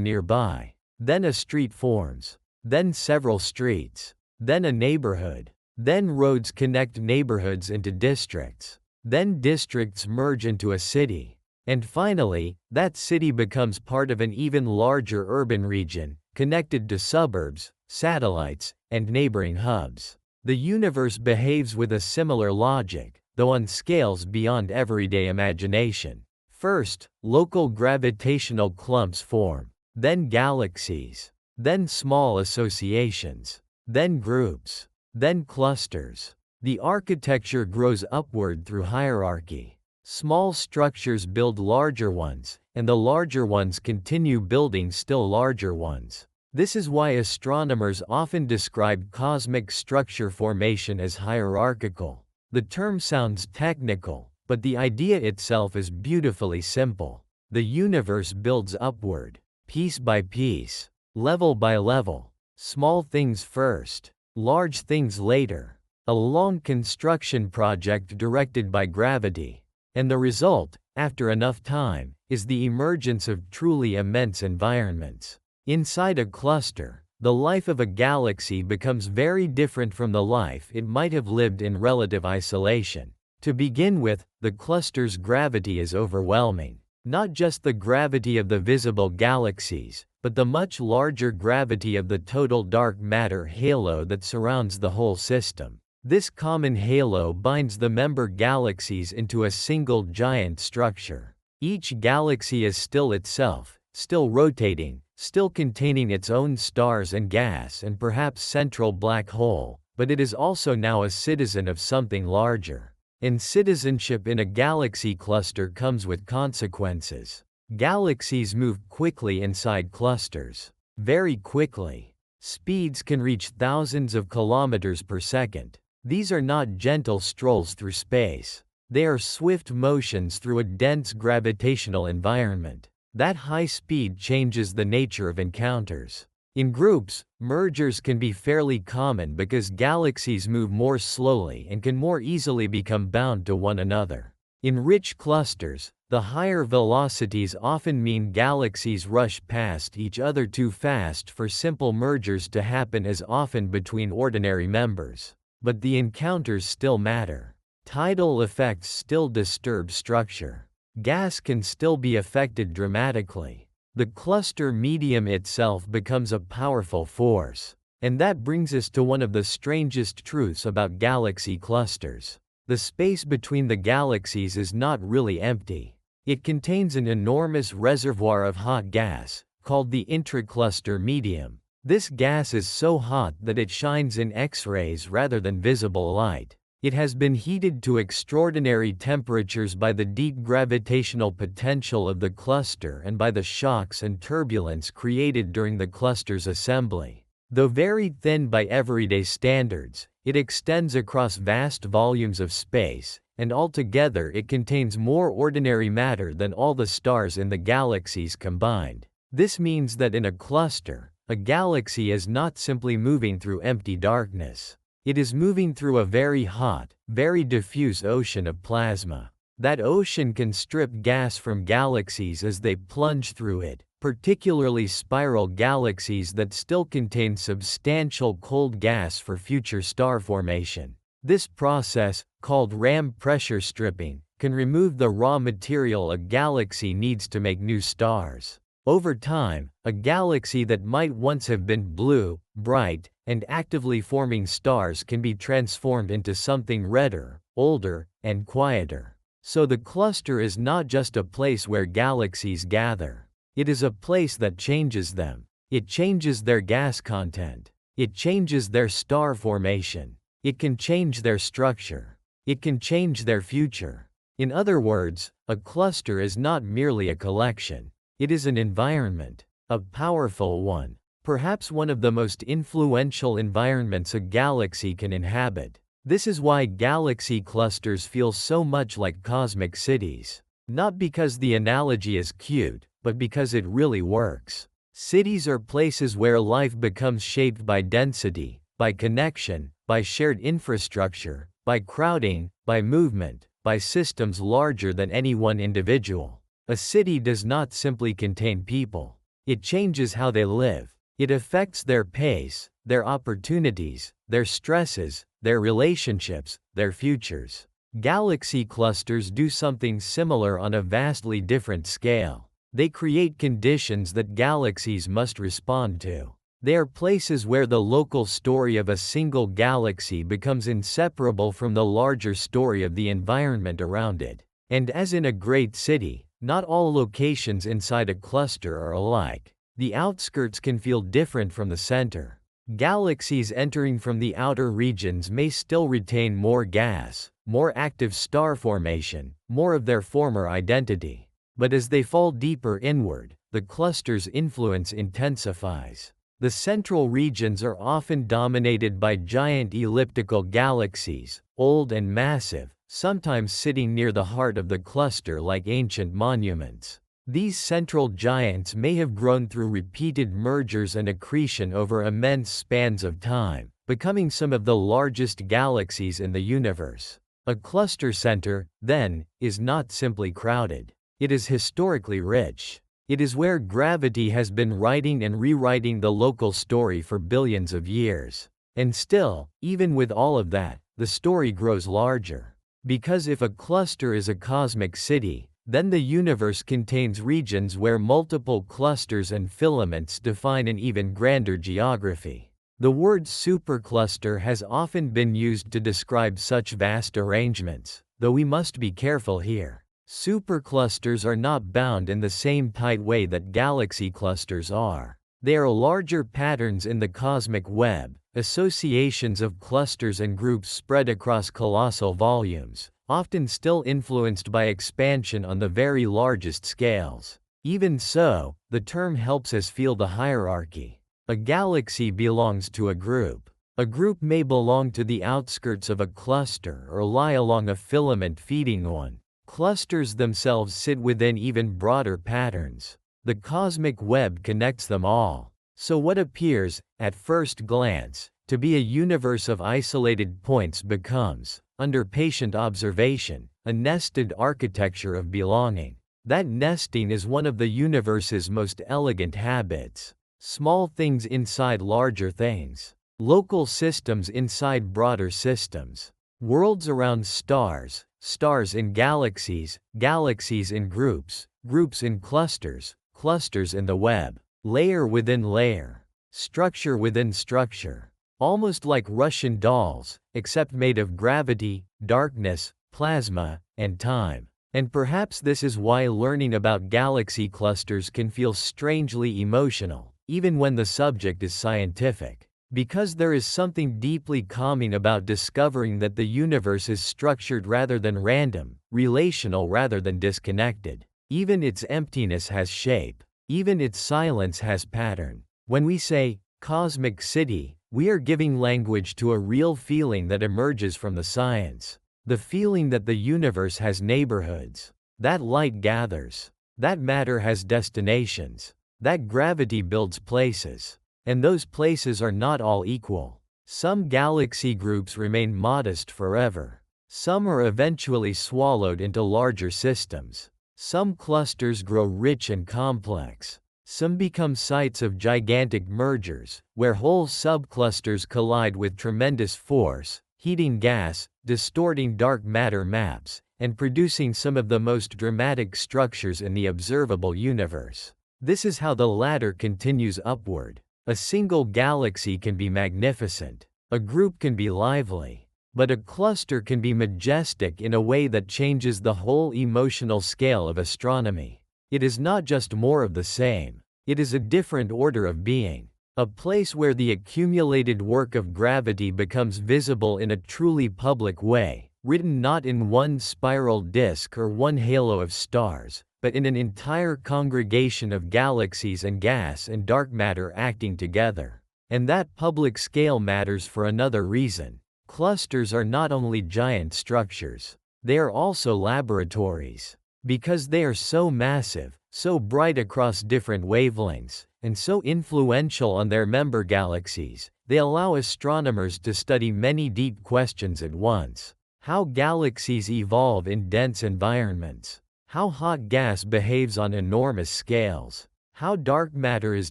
S2: nearby, then a street forms, then several streets, then a neighborhood, then roads connect neighborhoods into districts, then districts merge into a city, and finally, that city becomes part of an even larger urban region, connected to suburbs, satellites, and neighboring hubs. The universe behaves with a similar logic, though on scales beyond everyday imagination. First, local gravitational clumps form, then galaxies, then small associations, then groups, then clusters. The architecture grows upward through hierarchy. Small structures build larger ones, and the larger ones continue building still larger ones. This is why astronomers often describe cosmic structure formation as hierarchical. The term sounds technical, but the idea itself is beautifully simple. The universe builds upward, piece by piece, level by level, small things first, large things later. A long construction project directed by gravity. And the result, after enough time, is the emergence of truly immense environments. Inside a cluster, the life of a galaxy becomes very different from the life it might have lived in relative isolation. To begin with, the cluster's gravity is overwhelming. Not just the gravity of the visible galaxies, but the much larger gravity of the total dark matter halo that surrounds the whole system. This common halo binds the member galaxies into a single giant structure. Each galaxy is still itself, still rotating, still containing its own stars and gas and perhaps central black hole, but it is also now a citizen of something larger. And citizenship in a galaxy cluster comes with consequences. Galaxies move quickly inside clusters. Very quickly. Speeds can reach thousands of kilometers per second. These are not gentle strolls through space. They are swift motions through a dense gravitational environment. That high speed changes the nature of encounters. In groups, mergers can be fairly common because galaxies move more slowly and can more easily become bound to one another. In rich clusters, the higher velocities often mean galaxies rush past each other too fast for simple mergers to happen as often between ordinary members. But the encounters still matter. Tidal effects still disturb structure. Gas can still be affected dramatically. The cluster medium itself becomes a powerful force. And that brings us to one of the strangest truths about galaxy clusters. The space between the galaxies is not really empty. It contains an enormous reservoir of hot gas, called the intracluster medium. This gas is so hot that it shines in X-rays rather than visible light. It has been heated to extraordinary temperatures by the deep gravitational potential of the cluster and by the shocks and turbulence created during the cluster's assembly. Though very thin by everyday standards, it extends across vast volumes of space, and altogether it contains more ordinary matter than all the stars in the galaxies combined. This means that in a cluster, a galaxy is not simply moving through empty darkness. It is moving through a very hot, very diffuse ocean of plasma. That ocean can strip gas from galaxies as they plunge through it, particularly spiral galaxies that still contain substantial cold gas for future star formation. This process, called ram pressure stripping, can remove the raw material a galaxy needs to make new stars. Over time, a galaxy that might once have been blue, bright, and actively forming stars can be transformed into something redder, older, and quieter. So the cluster is not just a place where galaxies gather. It is a place that changes them. It changes their gas content. It changes their star formation. It can change their structure. It can change their future. In other words, a cluster is not merely a collection. It is an environment, a powerful one, perhaps one of the most influential environments a galaxy can inhabit. This is why galaxy clusters feel so much like cosmic cities. Not because the analogy is cute, but because it really works. Cities are places where life becomes shaped by density, by connection, by shared infrastructure, by crowding, by movement, by systems larger than any one individual. A city does not simply contain people. It changes how they live. It affects their pace, their opportunities, their stresses, their relationships, their futures. Galaxy clusters do something similar on a vastly different scale. They create conditions that galaxies must respond to. They are places where the local story of a single galaxy becomes inseparable from the larger story of the environment around it. And as in a great city, not all locations inside a cluster are alike. The outskirts can feel different from the center. Galaxies entering from the outer regions may still retain more gas, more active star formation, more of their former identity. But as they fall deeper inward, the cluster's influence intensifies. The central regions are often dominated by giant elliptical galaxies, old and massive, sometimes sitting near the heart of the cluster like ancient monuments. These central giants may have grown through repeated mergers and accretion over immense spans of time, becoming some of the largest galaxies in the universe. A cluster center, then, is not simply crowded. It is historically rich. It is where gravity has been writing and rewriting the local story for billions of years. And still, even with all of that, the story grows larger. Because if a cluster is a cosmic city, then the universe contains regions where multiple clusters and filaments define an even grander geography. The word supercluster has often been used to describe such vast arrangements, though we must be careful here. Superclusters are not bound in the same tight way that galaxy clusters are. They are larger patterns in the cosmic web, associations of clusters and groups spread across colossal volumes, often still influenced by expansion on the very largest scales. Even so, the term helps us feel the hierarchy. A galaxy belongs to a group. A group may belong to the outskirts of a cluster or lie along a filament feeding one. Clusters themselves sit within even broader patterns. The cosmic web connects them all. So what appears, at first glance, to be a universe of isolated points becomes, under patient observation, a nested architecture of belonging. That nesting is one of the universe's most elegant habits. Small things inside larger things. Local systems inside broader systems. Worlds around stars, stars in galaxies, galaxies in groups, groups in clusters, clusters in the web. Layer within layer. Structure within structure. Almost like Russian dolls, except made of gravity, darkness, plasma, and time. And perhaps this is why learning about galaxy clusters can feel strangely emotional. even when the subject is scientific. Because there is something deeply calming about discovering that the universe is structured rather than random, relational rather than disconnected. Even its emptiness has shape. Even its silence has pattern. When we say, cosmic city, we are giving language to a real feeling that emerges from the science. The feeling that the universe has neighborhoods. That light gathers. That matter has destinations. That gravity builds places. And those places are not all equal. Some galaxy groups remain modest forever. Some are eventually swallowed into larger systems. Some clusters grow rich and complex. Some become sites of gigantic mergers, where whole subclusters collide with tremendous force, heating gas, distorting dark matter maps, and producing some of the most dramatic structures in the observable universe. This is how the ladder continues upward. A single galaxy can be magnificent. A group can be lively. But a cluster can be majestic in a way that changes the whole emotional scale of astronomy. It is not just more of the same. It is a different order of being. A place where the accumulated work of gravity becomes visible in a truly public way, written not in one spiral disk or one halo of stars, but in an entire congregation of galaxies and gas and dark matter acting together. And that public scale matters for another reason. Clusters are not only giant structures, they are also laboratories. Because they are so massive, so bright across different wavelengths, and so influential on their member galaxies, they allow astronomers to study many deep questions at once. How galaxies evolve in dense environments. How hot gas behaves on enormous scales. How dark matter is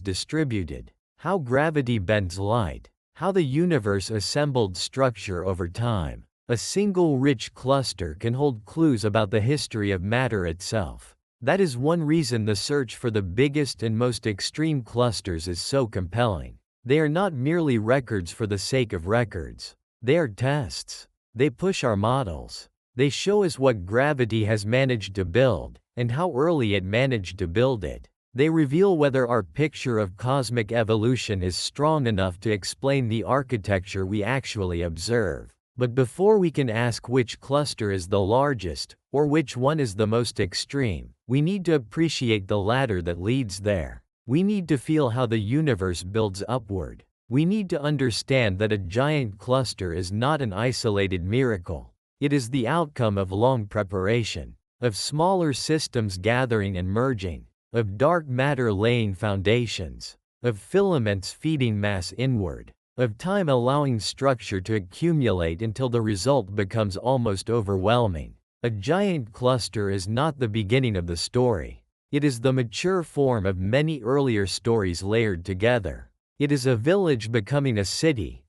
S2: distributed. How gravity bends light. How the universe assembled structure over time. A single rich cluster can hold clues about the history of matter itself. That is one reason the search for the biggest and most extreme clusters is so compelling. They are not merely records for the sake of records. They are tests. They push our models. They show us what gravity has managed to build, and how early it managed to build it. They reveal whether our picture of cosmic evolution is strong enough to explain the architecture we actually observe. But before we can ask which cluster is the largest, or which one is the most extreme, we need to appreciate the ladder that leads there. We need to feel how the universe builds upward. We need to understand that a giant cluster is not an isolated miracle. It is the outcome of long preparation, of smaller systems gathering and merging, of dark matter laying foundations, of filaments feeding mass inward, of time allowing structure to accumulate until the result becomes almost overwhelming. A giant cluster is not the beginning of the story. It is the mature form of many earlier stories layered together. It is a village becoming a city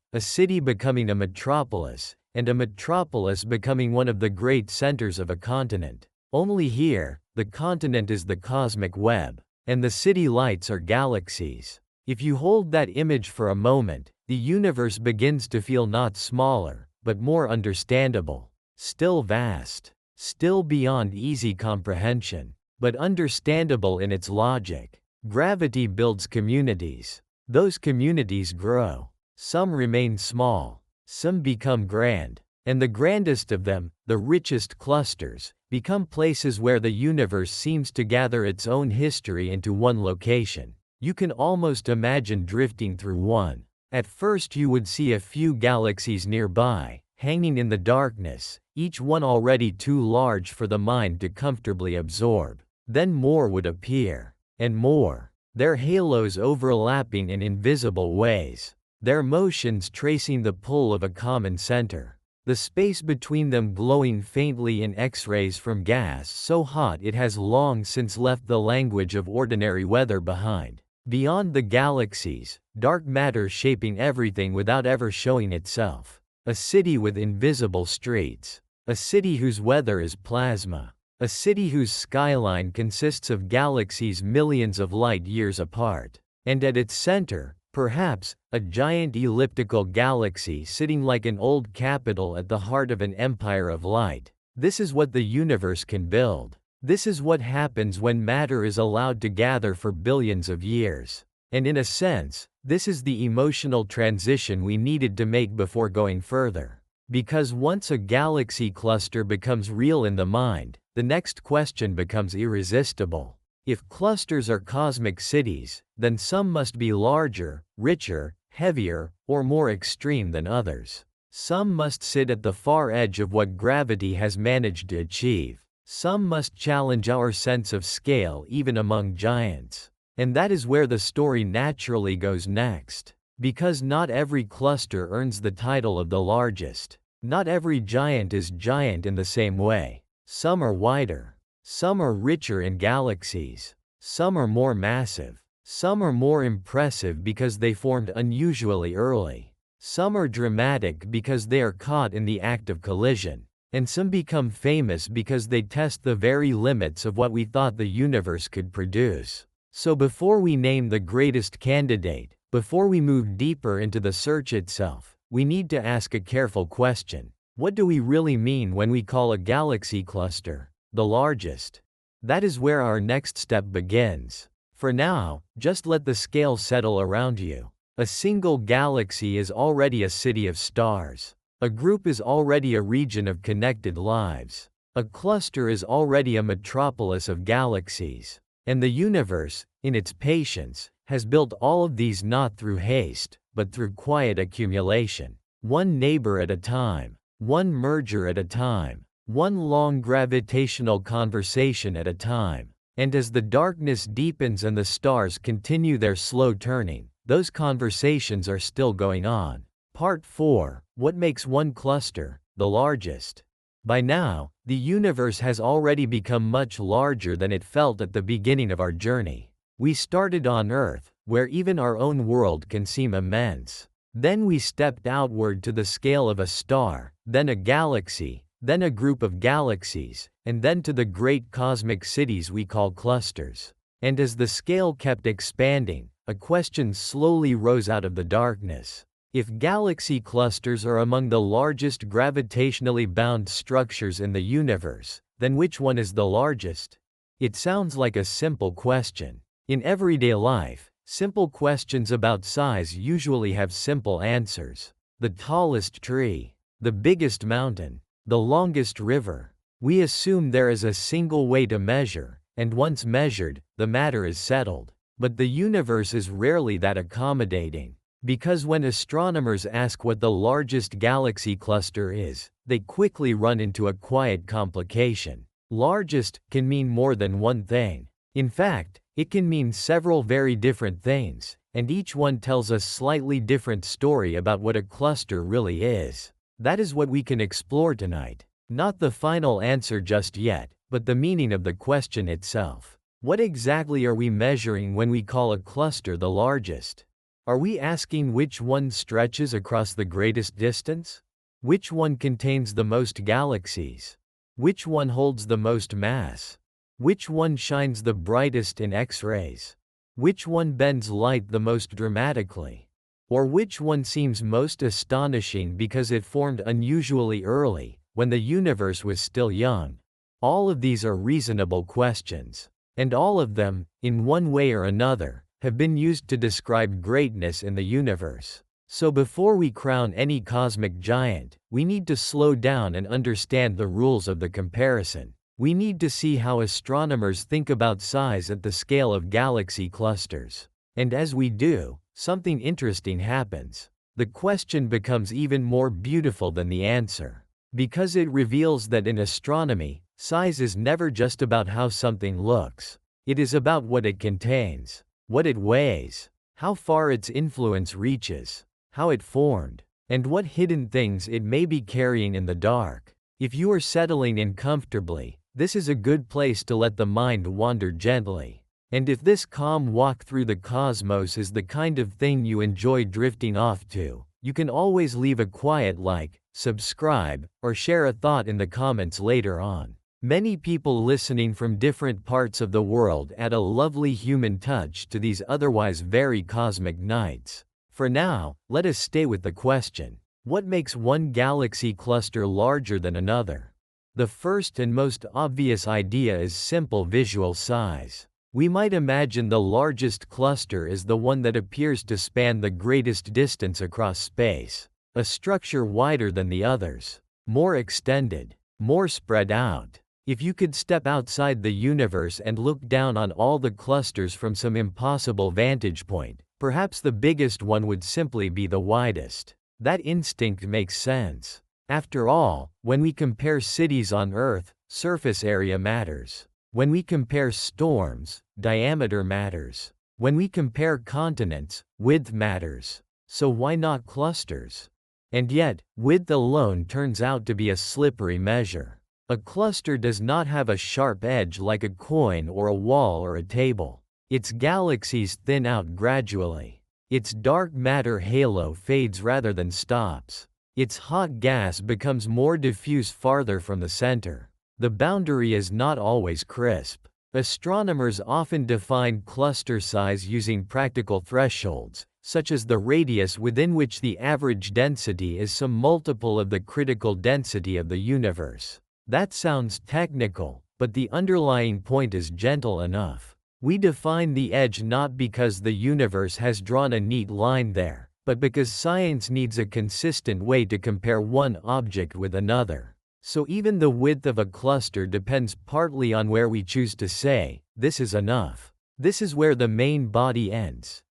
S2: becoming a metropolis, and a metropolis becoming one of the great centers of a continent. Only here, the continent is the cosmic web, and the city lights are galaxies. If you hold that image for a moment, the universe begins to feel not smaller, but more understandable. Still vast. Still beyond easy comprehension, but understandable in its logic. Gravity builds communities. Those communities grow. Some remain small. Some become grand. And the grandest of them, the richest clusters, become places where the universe seems to gather its own history into one location. You can almost imagine drifting through one. At first you would see a few galaxies nearby, hanging in the darkness, each one already too large for the mind to comfortably absorb. Then more would appear. And more. Their halos overlapping in invisible ways. Their motions tracing the pull of a common center. The space between them glowing faintly in X-rays from gas so hot it has long since left the language of ordinary weather behind. Beyond the galaxies, dark matter shaping everything without ever showing itself. A city with invisible streets. A city whose weather is plasma. A city whose skyline consists of galaxies millions of light years apart. And at its center, perhaps, a giant elliptical galaxy sitting like an old capital at the heart of an empire of light. This is what the universe can build. This is what happens when matter is allowed to gather for billions of years. And in a sense, this is the emotional transition we needed to make before going further. Because once a galaxy cluster becomes real in the mind, the next question becomes irresistible. If clusters are cosmic cities, then some must be larger, richer, heavier, or more extreme than others. Some must sit at the far edge of what gravity has managed to achieve. Some must challenge our sense of scale even among giants. And that is where the story naturally goes next. Because not every cluster earns the title of the largest. Not every giant is giant in the same way. Some are wider. Some are richer in galaxies. Some are more massive. Some are more impressive because they formed unusually early. Some are dramatic because they are caught in the act of collision. And some become famous because they test the very limits of what we thought the universe could produce. So before we name the greatest candidate, before we move deeper into the search itself, we need to ask a careful question. What do we really mean when we call a galaxy cluster the largest? That is where our next step begins. For now, just let the scale settle around you. A single galaxy is already a city of stars. A group is already a region of connected lives. A cluster is already a metropolis of galaxies. And the universe, in its patience, has built all of these not through haste, but through quiet accumulation. One neighbor at a time. One merger at a time. One long gravitational conversation at a time. And as the darkness deepens and the stars continue their slow turning, those conversations are still going on. Part 4. What makes one cluster the largest? By now, the universe has already become much larger than it felt at the beginning of our journey. We started on Earth, where even our own world can seem immense. Then we stepped outward to the scale of a star, then a galaxy, then a group of galaxies, and then to the great cosmic cities we call clusters. And as the scale kept expanding, a question slowly rose out of the darkness. If galaxy clusters are among the largest gravitationally bound structures in the universe, then which one is the largest? It sounds like a simple question. In everyday life, simple questions about size usually have simple answers. The tallest tree, the biggest mountain, the longest river. We assume there is a single way to measure, and once measured, the matter is settled. But the universe is rarely that accommodating. Because when astronomers ask what the largest galaxy cluster is, they quickly run into a quiet complication. Largest can mean more than one thing. In fact, it can mean several very different things, and each one tells a slightly different story about what a cluster really is. That is what we can explore tonight. Not the final answer just yet, but the meaning of the question itself. What exactly are we measuring when we call a cluster the largest? Are we asking which one stretches across the greatest distance? Which one contains the most galaxies? Which one holds the most mass? Which one shines the brightest in X-rays? Which one bends light the most dramatically? Or which one seems most astonishing because it formed unusually early, when the universe was still young? All of these are reasonable questions. And all of them, in one way or another, have been used to describe greatness in the universe. So before we crown any cosmic giant, we need to slow down and understand the rules of the comparison. We need to see how astronomers think about size at the scale of galaxy clusters. And as we do, something interesting happens. The question becomes even more beautiful than the answer. Because it reveals that in astronomy, size is never just about how something looks. It is about what it contains. What it weighs, how far its influence reaches, how it formed, and what hidden things it may be carrying in the dark. If you are settling in comfortably, this is a good place to let the mind wander gently. And if this calm walk through the cosmos is the kind of thing you enjoy drifting off to, you can always leave a quiet like, subscribe, or share a thought in the comments later on. Many people listening from different parts of the world add a lovely human touch to these otherwise very cosmic nights. For now, let us stay with the question. What makes one galaxy cluster larger than another? The first and most obvious idea is simple visual size. We might imagine the largest cluster is the one that appears to span the greatest distance across space, a structure wider than the others, more extended, more spread out. If you could step outside the universe and look down on all the clusters from some impossible vantage point, perhaps the biggest one would simply be the widest. That instinct makes sense. After all, when we compare cities on Earth, surface area matters. When we compare storms, diameter matters. When we compare continents, width matters. So why not clusters? And yet, width alone turns out to be a slippery measure. A cluster does not have a sharp edge like a coin or a wall or a table. Its galaxies thin out gradually. Its dark matter halo fades rather than stops. Its hot gas becomes more diffuse farther from the center. The boundary is not always crisp. Astronomers often define cluster size using practical thresholds, such as the radius within which the average density is some multiple of the critical density of the universe. That sounds technical, but the underlying point is gentle enough. We define the edge not because the universe has drawn a neat line there, but because science needs a consistent way to compare one object with another. So even the width of a cluster depends partly on where we choose to say, this is enough. This is where the main body ends.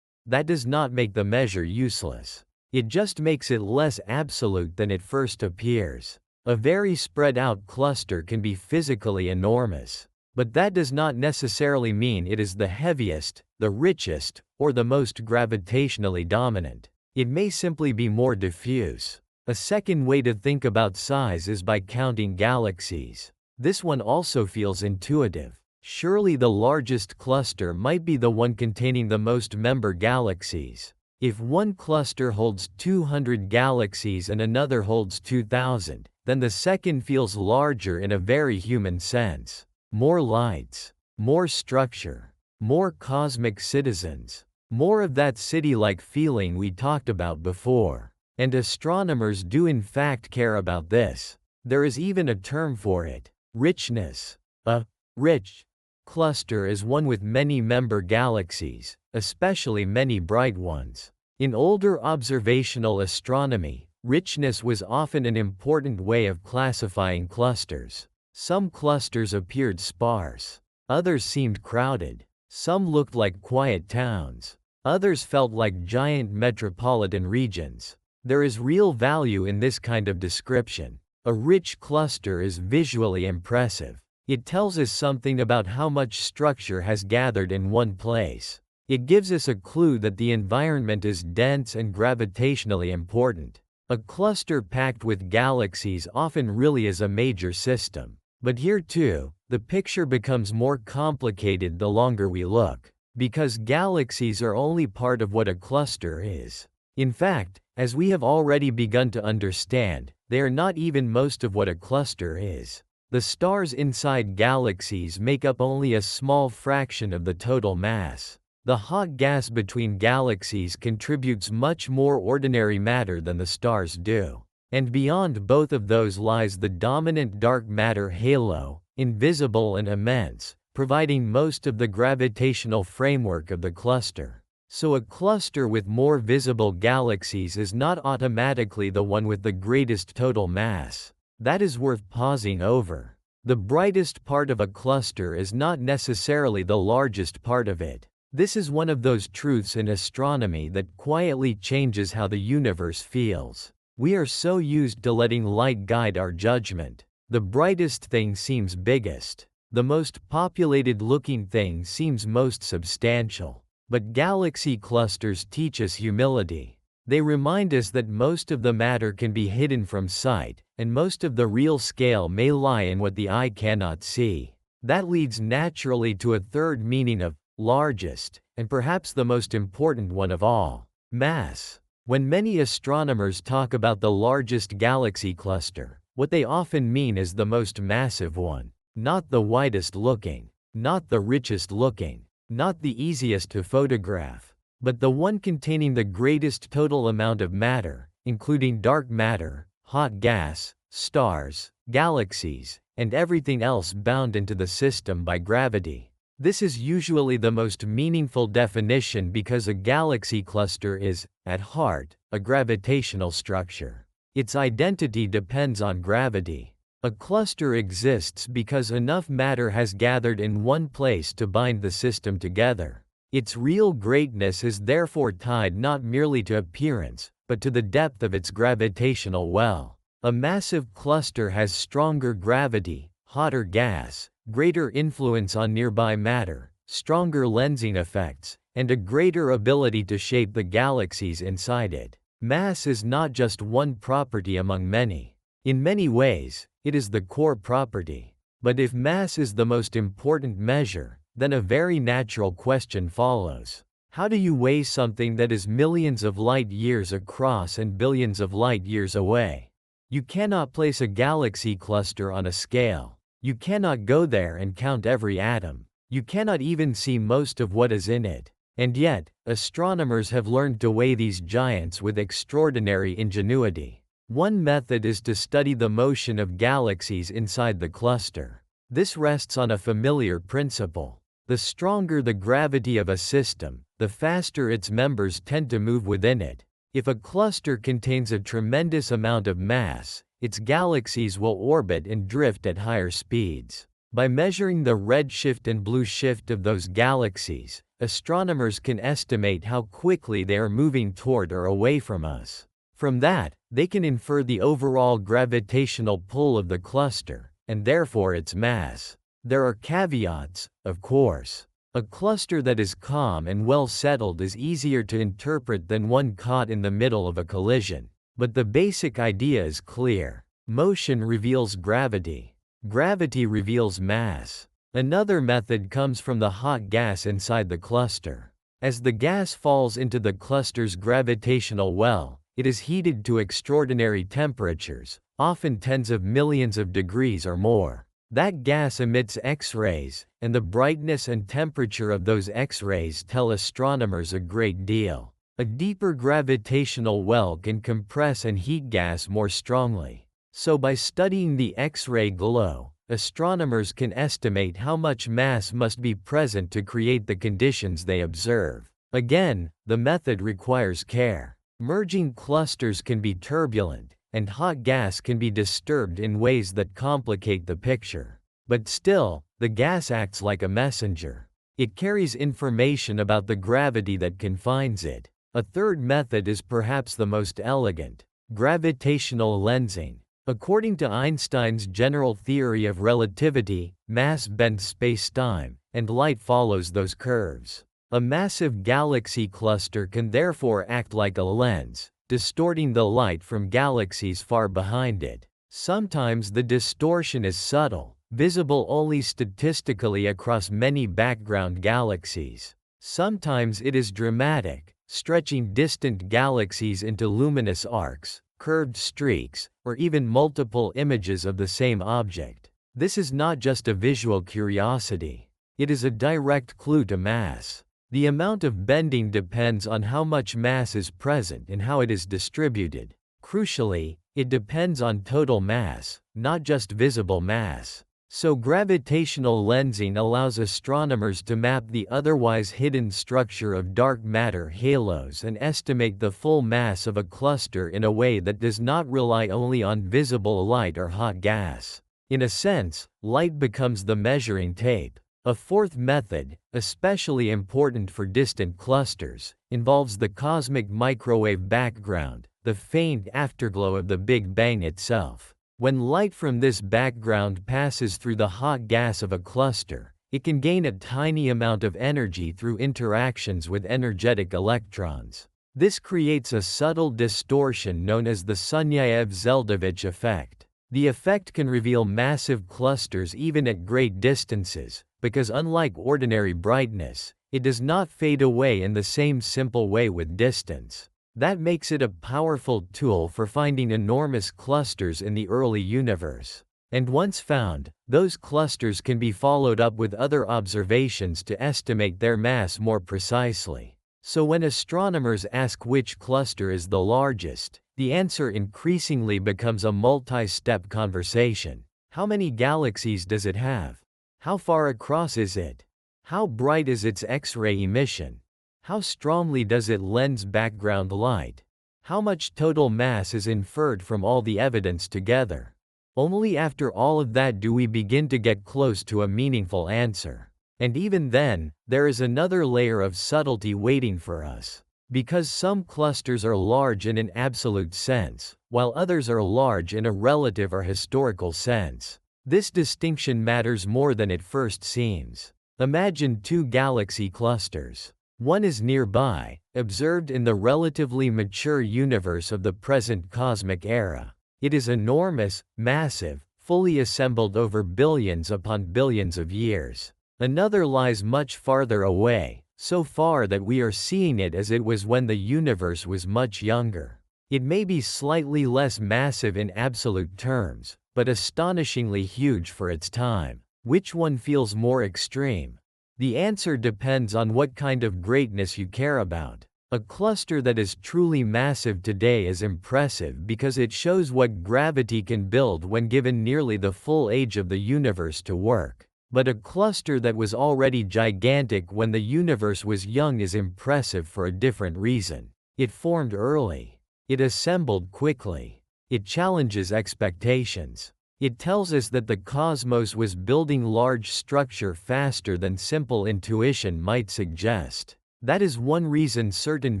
S2: That does not make the measure useless. It just makes it less absolute than it first appears. A very spread out cluster can be physically enormous. But that does not necessarily mean it is the heaviest, the richest, or the most gravitationally dominant. It may simply be more diffuse. A second way to think about size is by counting galaxies. This one also feels intuitive. Surely the largest cluster might be the one containing the most member galaxies. If one cluster holds 200 galaxies and another holds 2,000, then the second feels larger in a very human sense. More lights, more structure, more cosmic citizens, more of that city-like feeling we talked about before. And astronomers do in fact care about this. There is even a term for it: richness. A rich cluster is one with many member galaxies, especially many bright ones. In older observational astronomy, richness was often an important way of classifying clusters. Some clusters appeared sparse. Others seemed crowded. Some looked like quiet towns. Others felt like giant metropolitan regions. There is real value in this kind of description. A rich cluster is visually impressive. It tells us something about how much structure has gathered in one place. It gives us a clue that the environment is dense and gravitationally important. A cluster packed with galaxies often really is a major system. But here too, the picture becomes more complicated the longer we look, because galaxies are only part of what a cluster is. In fact, as we have already begun to understand, they are not even most of what a cluster is. The stars inside galaxies make up only a small fraction of the total mass. The hot gas between galaxies contributes much more ordinary matter than the stars do. And beyond both of those lies the dominant dark matter halo, invisible and immense, providing most of the gravitational framework of the cluster. So a cluster with more visible galaxies is not automatically the one with the greatest total mass. That is worth pausing over. The brightest part of a cluster is not necessarily the largest part of it. This is one of those truths in astronomy that quietly changes how the universe feels. We are so used to letting light guide our judgment. The brightest thing seems biggest. The most populated looking thing seems most substantial. But galaxy clusters teach us humility. They remind us that most of the matter can be hidden from sight, and most of the real scale may lie in what the eye cannot see. That leads naturally to a third meaning of largest, and perhaps the most important one of all: mass. When many astronomers talk about the largest galaxy cluster, what they often mean is the most massive one. Not the widest looking, not the richest looking, not the easiest to photograph, but the one containing the greatest total amount of matter, including dark matter, hot gas, stars, galaxies, and everything else bound into the system by gravity. This is usually the most meaningful definition because a galaxy cluster is, at heart, a gravitational structure. Its identity depends on gravity. A cluster exists because enough matter has gathered in one place to bind the system together. Its real greatness is therefore tied not merely to appearance, but to the depth of its gravitational well. A massive cluster has stronger gravity, hotter gas, greater influence on nearby matter, stronger lensing effects, and a greater ability to shape the galaxies inside it. Mass is not just one property among many. In many ways, it is the core property. But if mass is the most important measure, then a very natural question follows. How do you weigh something that is millions of light years across and billions of light years away? You cannot place a galaxy cluster on a scale. You cannot go there and count every atom. You cannot even see most of what is in it. And yet, astronomers have learned to weigh these giants with extraordinary ingenuity. One method is to study the motion of galaxies inside the cluster. This rests on a familiar principle. The stronger the gravity of a system, the faster its members tend to move within it. If a cluster contains a tremendous amount of mass, its galaxies will orbit and drift at higher speeds. By measuring the redshift and blue shift of those galaxies, astronomers can estimate how quickly they are moving toward or away from us. From that, they can infer the overall gravitational pull of the cluster, and therefore its mass. There are caveats, of course. A cluster that is calm and well settled is easier to interpret than one caught in the middle of a collision. But the basic idea is clear. Motion reveals gravity. Gravity reveals mass. Another method comes from the hot gas inside the cluster. As the gas falls into the cluster's gravitational well, it is heated to extraordinary temperatures, often tens of millions of degrees or more. That gas emits X-rays, and the brightness and temperature of those X-rays tell astronomers a great deal. A deeper gravitational well can compress and heat gas more strongly. So by studying the X-ray glow, astronomers can estimate how much mass must be present to create the conditions they observe. Again, the method requires care. Merging clusters can be turbulent, and hot gas can be disturbed in ways that complicate the picture. But still, the gas acts like a messenger. It carries information about the gravity that confines it. A third method is perhaps the most elegant: gravitational lensing. According to Einstein's general theory of relativity, mass bends space-time, and light follows those curves. A massive galaxy cluster can therefore act like a lens, distorting the light from galaxies far behind it. Sometimes the distortion is subtle, visible only statistically across many background galaxies. Sometimes it is dramatic, stretching distant galaxies into luminous arcs, curved streaks, or even multiple images of the same object. This is not just a visual curiosity. It is a direct clue to mass. The amount of bending depends on how much mass is present and how it is distributed. Crucially, it depends on total mass, not just visible mass. So gravitational lensing allows astronomers to map the otherwise hidden structure of dark matter halos and estimate the full mass of a cluster in a way that does not rely only on visible light or hot gas. In a sense, light becomes the measuring tape. A fourth method, especially important for distant clusters, involves the cosmic microwave background, the faint afterglow of the Big Bang itself. When light from this background passes through the hot gas of a cluster, it can gain a tiny amount of energy through interactions with energetic electrons. This creates a subtle distortion known as the Sunyaev-Zeldovich effect. The effect can reveal massive clusters even at great distances, because unlike ordinary brightness, it does not fade away in the same simple way with distance. That makes it a powerful tool for finding enormous clusters in the early universe. And once found, those clusters can be followed up with other observations to estimate their mass more precisely. So when astronomers ask which cluster is the largest, the answer increasingly becomes a multi-step conversation. How many galaxies does it have? How far across is it? How bright is its X-ray emission? How strongly does it lens background light? How much total mass is inferred from all the evidence together? Only after all of that do we begin to get close to a meaningful answer. And even then, there is another layer of subtlety waiting for us. Because some clusters are large in an absolute sense, while others are large in a relative or historical sense. This distinction matters more than it first seems. Imagine two galaxy clusters. One is nearby, observed in the relatively mature universe of the present cosmic era. It is enormous, massive, fully assembled over billions upon billions of years. Another lies much farther away, so far that we are seeing it as it was when the universe was much younger. It may be slightly less massive in absolute terms, but astonishingly huge for its time. Which one feels more extreme? The answer depends on what kind of greatness you care about. A cluster that is truly massive today is impressive because it shows what gravity can build when given nearly the full age of the universe to work. But a cluster that was already gigantic when the universe was young is impressive for a different reason. It formed early. It assembled quickly. It challenges expectations. It tells us that the cosmos was building large structure faster than simple intuition might suggest. That is one reason certain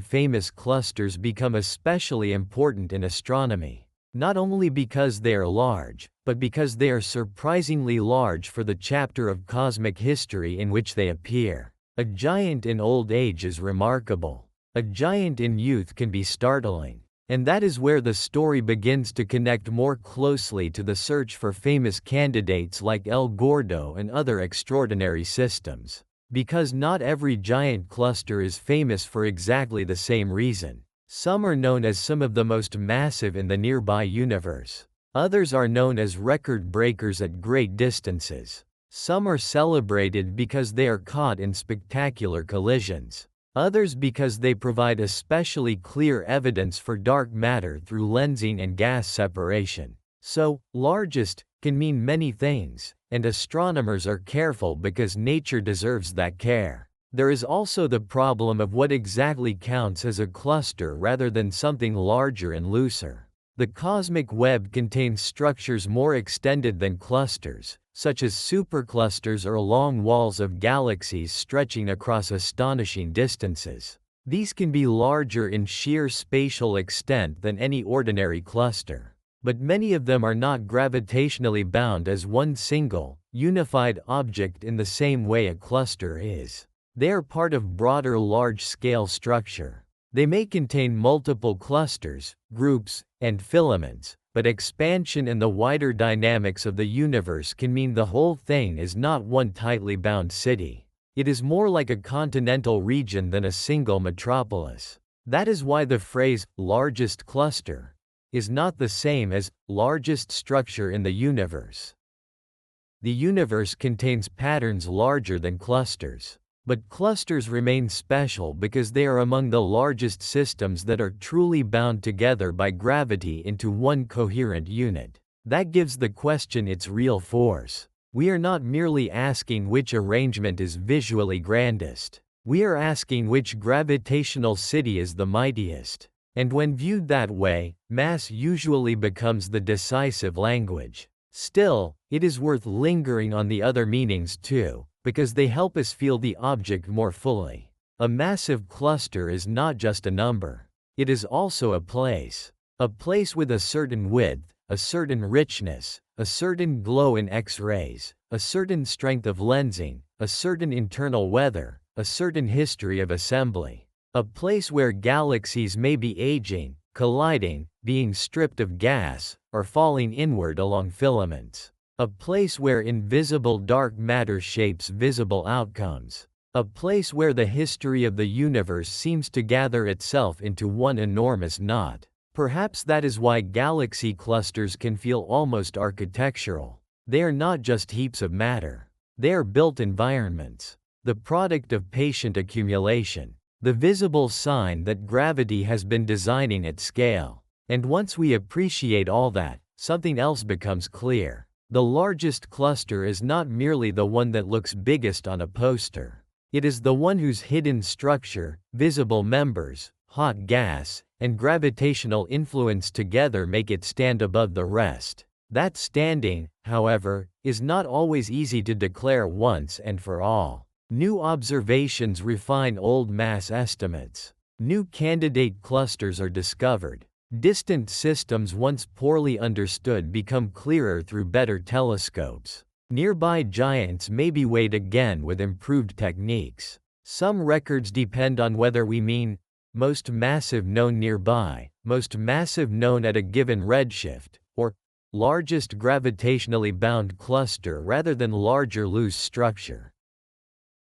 S2: famous clusters become especially important in astronomy. Not only because they are large, but because they are surprisingly large for the chapter of cosmic history in which they appear. A giant in old age is remarkable. A giant in youth can be startling. And that is where the story begins to connect more closely to the search for famous candidates like El Gordo and other extraordinary systems. Because not every giant cluster is famous for exactly the same reason. Some are known as some of the most massive in the nearby universe. Others are known as record breakers at great distances. Some are celebrated because they are caught in spectacular collisions. Others because they provide especially clear evidence for dark matter through lensing and gas separation. So, largest can mean many things, and astronomers are careful because nature deserves that care. There is also the problem of what exactly counts as a cluster rather than something larger and looser. The cosmic web contains structures more extended than clusters, such as superclusters or long walls of galaxies stretching across astonishing distances. These can be larger in sheer spatial extent than any ordinary cluster. But many of them are not gravitationally bound as one single, unified object in the same way a cluster is. They are part of broader large-scale structure. They may contain multiple clusters, groups, and filaments, but expansion and the wider dynamics of the universe can mean the whole thing is not one tightly bound city. It is more like a continental region than a single metropolis. That is why the phrase, largest cluster, is not the same as largest structure in the universe. The universe contains patterns larger than clusters. But clusters remain special because they are among the largest systems that are truly bound together by gravity into one coherent unit. That gives the question its real force. We are not merely asking which arrangement is visually grandest. We are asking which gravitational city is the mightiest. And when viewed that way, mass usually becomes the decisive language. Still, it is worth lingering on the other meanings too, because they help us feel the object more fully. A massive cluster is not just a number. It is also a place. A place with a certain width, a certain richness, a certain glow in X-rays, a certain strength of lensing, a certain internal weather, a certain history of assembly. A place where galaxies may be aging, colliding, being stripped of gas, or falling inward along filaments. A place where invisible dark matter shapes visible outcomes. A place where the history of the universe seems to gather itself into one enormous knot. Perhaps that is why galaxy clusters can feel almost architectural. They are not just heaps of matter. They are built environments. The product of patient accumulation. The visible sign that gravity has been designing at scale. And once we appreciate all that, something else becomes clear. The largest cluster is not merely the one that looks biggest on a poster. It is the one whose hidden structure, visible members, hot gas, and gravitational influence together make it stand above the rest. That standing, however, is not always easy to declare once and for all. New observations refine old mass estimates. New candidate clusters are discovered. Distant systems once poorly understood become clearer through better telescopes. Nearby giants may be weighed again with improved techniques. Some records depend on whether we mean most massive known nearby, most massive known at a given redshift, or largest gravitationally bound cluster rather than larger loose structure.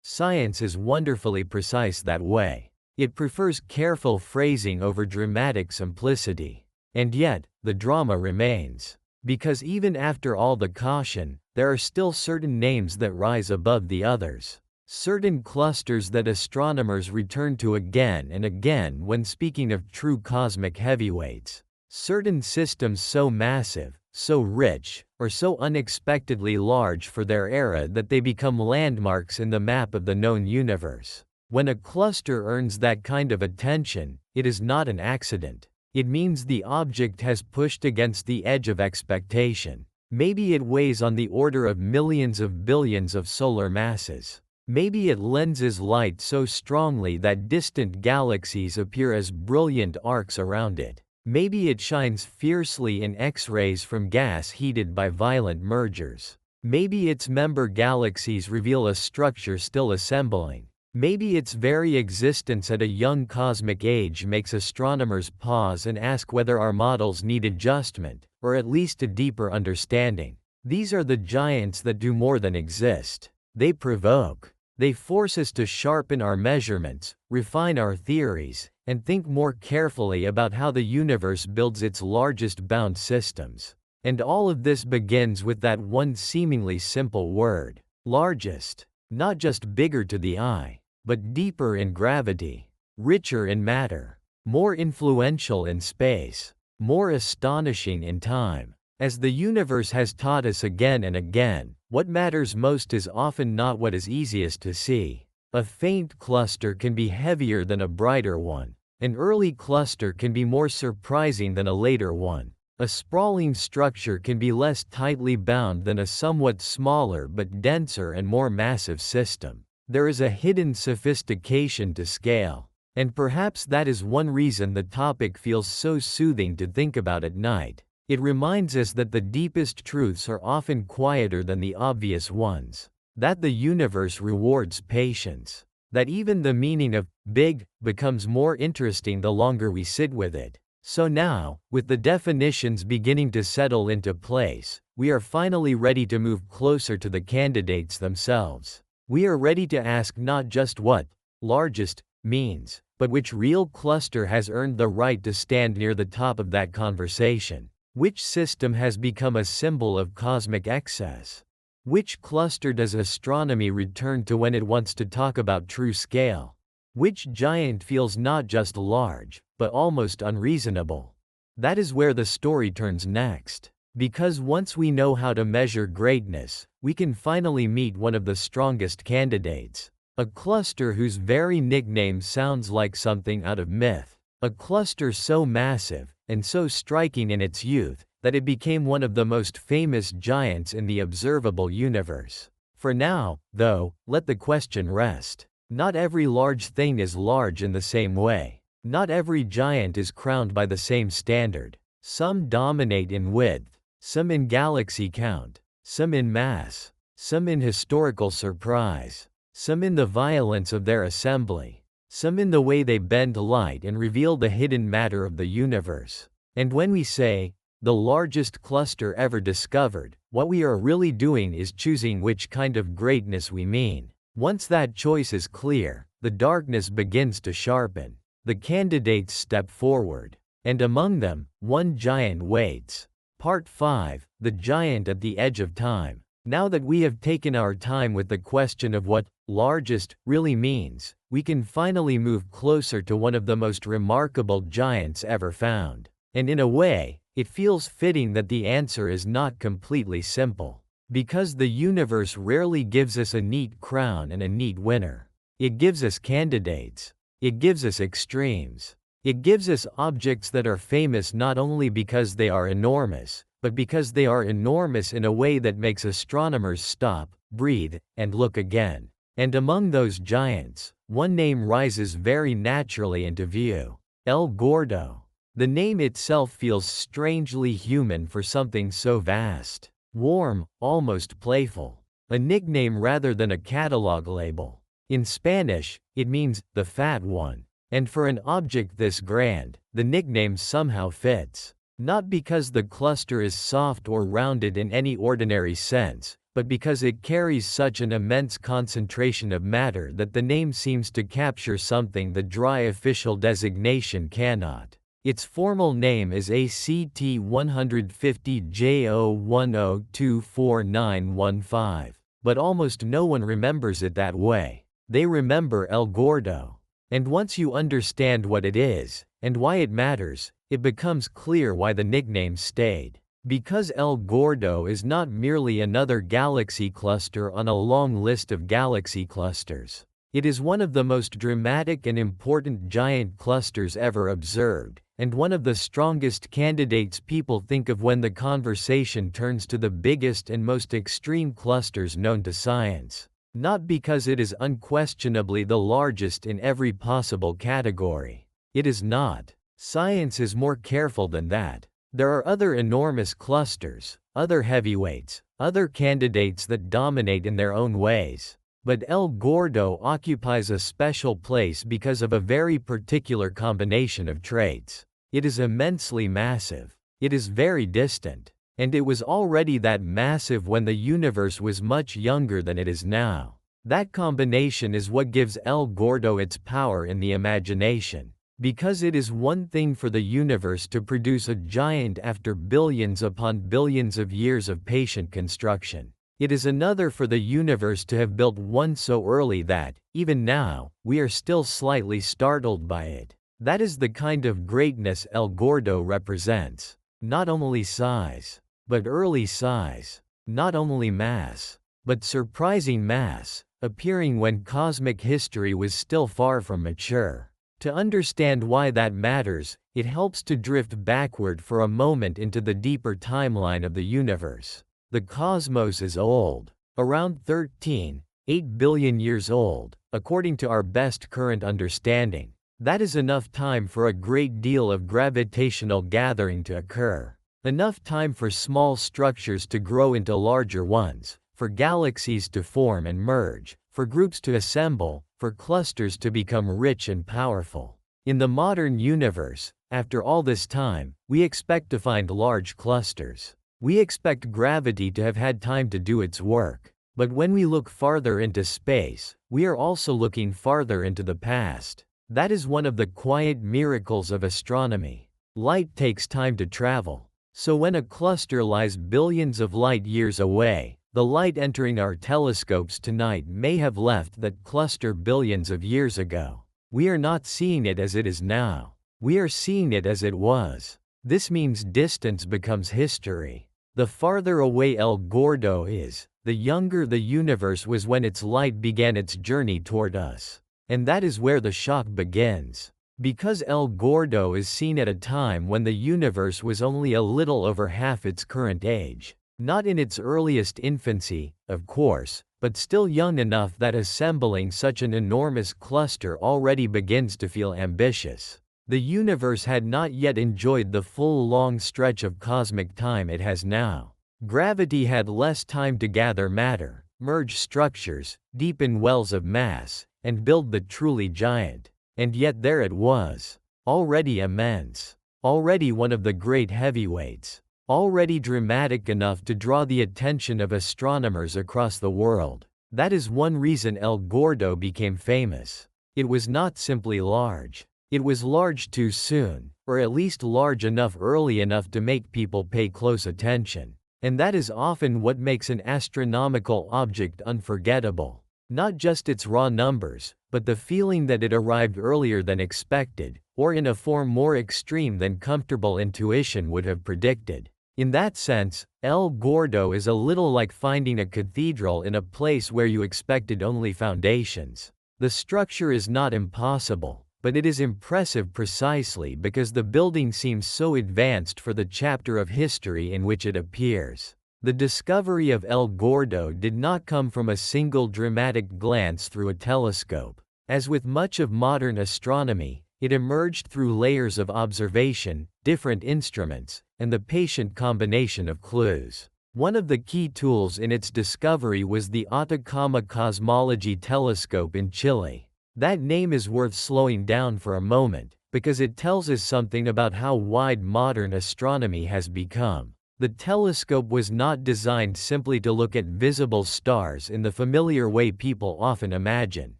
S2: Science is wonderfully precise that way. It prefers careful phrasing over dramatic simplicity. And yet, the drama remains. Because even after all the caution, there are still certain names that rise above the others. Certain clusters that astronomers return to again and again when speaking of true cosmic heavyweights. Certain systems so massive, so rich, or so unexpectedly large for their era that they become landmarks in the map of the known universe. When a cluster earns that kind of attention, it is not an accident. It means the object has pushed against the edge of expectation. Maybe it weighs on the order of millions of billions of solar masses. Maybe it lenses light so strongly that distant galaxies appear as brilliant arcs around it. Maybe it shines fiercely in X-rays from gas heated by violent mergers. Maybe its member galaxies reveal a structure still assembling. Maybe its very existence at a young cosmic age makes astronomers pause and ask whether our models need adjustment, or at least a deeper understanding. These are the giants that do more than exist. They provoke. They force us to sharpen our measurements, refine our theories, and think more carefully about how the universe builds its largest bound systems. And all of this begins with that one seemingly simple word: largest. Not just bigger to the eye, but deeper in gravity, richer in matter, more influential in space, more astonishing in time. As the universe has taught us again and again, what matters most is often not what is easiest to see. A faint cluster can be heavier than a brighter one. An early cluster can be more surprising than a later one. A sprawling structure can be less tightly bound than a somewhat smaller but denser and more massive system. There is a hidden sophistication to scale. And perhaps that is one reason the topic feels so soothing to think about at night. It reminds us that the deepest truths are often quieter than the obvious ones. That the universe rewards patience. That even the meaning of big becomes more interesting the longer we sit with it. So now, with the definitions beginning to settle into place, we are finally ready to move closer to the candidates themselves. We are ready to ask not just what largest means, but which real cluster has earned the right to stand near the top of that conversation. Which system has become a symbol of cosmic excess? Which cluster does astronomy return to when it wants to talk about true scale? Which giant feels not just large, but almost unreasonable? That is where the story turns next. Because once we know how to measure greatness, we can finally meet one of the strongest candidates. A cluster whose very nickname sounds like something out of myth. A cluster so massive, and so striking in its youth, that it became one of the most famous giants in the observable universe. For now, though, let the question rest. Not every large thing is large in the same way. Not every giant is crowned by the same standard. Some dominate in width, some in galaxy count, some in mass, some in historical surprise, some in the violence of their assembly, some in the way they bend light and reveal the hidden matter of the universe. And when we say, the largest cluster ever discovered, what we are really doing is choosing which kind of greatness we mean. Once that choice is clear, the darkness begins to sharpen. The candidates step forward. And among them, one giant waits. Part 5, The Giant at the Edge of Time. Now that we have taken our time with the question of what largest really means, we can finally move closer to one of the most remarkable giants ever found. And in a way, it feels fitting that the answer is not completely simple. Because the universe rarely gives us a neat crown and a neat winner. It gives us candidates. It gives us extremes. It gives us objects that are famous not only because they are enormous, but because they are enormous in a way that makes astronomers stop, breathe, and look again. And among those giants, one name rises very naturally into view: El Gordo. The name itself feels strangely human for something so vast. Warm, almost playful. A nickname rather than a catalog label. In Spanish, it means the fat one. And for an object this grand, the nickname somehow fits. Not because the cluster is soft or rounded in any ordinary sense, but because it carries such an immense concentration of matter that the name seems to capture something the dry official designation cannot. Its formal name is ACT 150 J01024915, but almost no one remembers it that way. They remember El Gordo. And once you understand what it is, and why it matters, it becomes clear why the nickname stayed. Because El Gordo is not merely another galaxy cluster on a long list of galaxy clusters. It is one of the most dramatic and important giant clusters ever observed, and one of the strongest candidates people think of when the conversation turns to the biggest and most extreme clusters known to science. Not because it is unquestionably the largest in every possible category. It is not. Science is more careful than that. There are other enormous clusters, other heavyweights, other candidates that dominate in their own ways. But El Gordo occupies a special place because of a very particular combination of traits. It is immensely massive. It is very distant. And it was already that massive when the universe was much younger than it is now. That combination is what gives El Gordo its power in the imagination. Because it is one thing for the universe to produce a giant after billions upon billions of years of patient construction. It is another for the universe to have built one so early that, even now, we are still slightly startled by it. That is the kind of greatness El Gordo represents. Not only size, but early size. Not only mass, but surprising mass, appearing when cosmic history was still far from mature. To understand why that matters, it helps to drift backward for a moment into the deeper timeline of the universe. The cosmos is old. Around 13.8 billion years old, according to our best current understanding. That is enough time for a great deal of gravitational gathering to occur. Enough time for small structures to grow into larger ones, for galaxies to form and merge, for groups to assemble, for clusters to become rich and powerful. In the modern universe, after all this time, we expect to find large clusters. We expect gravity to have had time to do its work. But when we look farther into space, we are also looking farther into the past. That is one of the quiet miracles of astronomy. Light takes time to travel. So when a cluster lies billions of light years away, the light entering our telescopes tonight may have left that cluster billions of years ago. We are not seeing it as it is now. We are seeing it as it was. This means distance becomes history. The farther away El Gordo is, the younger the universe was when its light began its journey toward us. And that is where the shock begins. Because El Gordo is seen at a time when the universe was only a little over half its current age. Not in its earliest infancy, of course, but still young enough that assembling such an enormous cluster already begins to feel ambitious. The universe had not yet enjoyed the full long stretch of cosmic time it has now. Gravity had less time to gather matter, merge structures, deepen wells of mass, and build the truly giant. And yet there it was. Already immense. Already one of the great heavyweights. Already dramatic enough to draw the attention of astronomers across the world. That is one reason El Gordo became famous. It was not simply large. It was large too soon, or at least large enough early enough to make people pay close attention. And that is often what makes an astronomical object unforgettable. Not just its raw numbers, but the feeling that it arrived earlier than expected, or in a form more extreme than comfortable intuition would have predicted. In that sense, El Gordo is a little like finding a cathedral in a place where you expected only foundations. The structure is not impossible, but it is impressive precisely because the building seems so advanced for the chapter of history in which it appears. The discovery of El Gordo did not come from a single dramatic glance through a telescope. As with much of modern astronomy, it emerged through layers of observation, different instruments, and the patient combination of clues. One of the key tools in its discovery was the Atacama Cosmology telescope in Chile. That name is worth slowing down for a moment, because it tells us something about how wide modern astronomy has become. The telescope was not designed simply to look at visible stars in the familiar way people often imagine.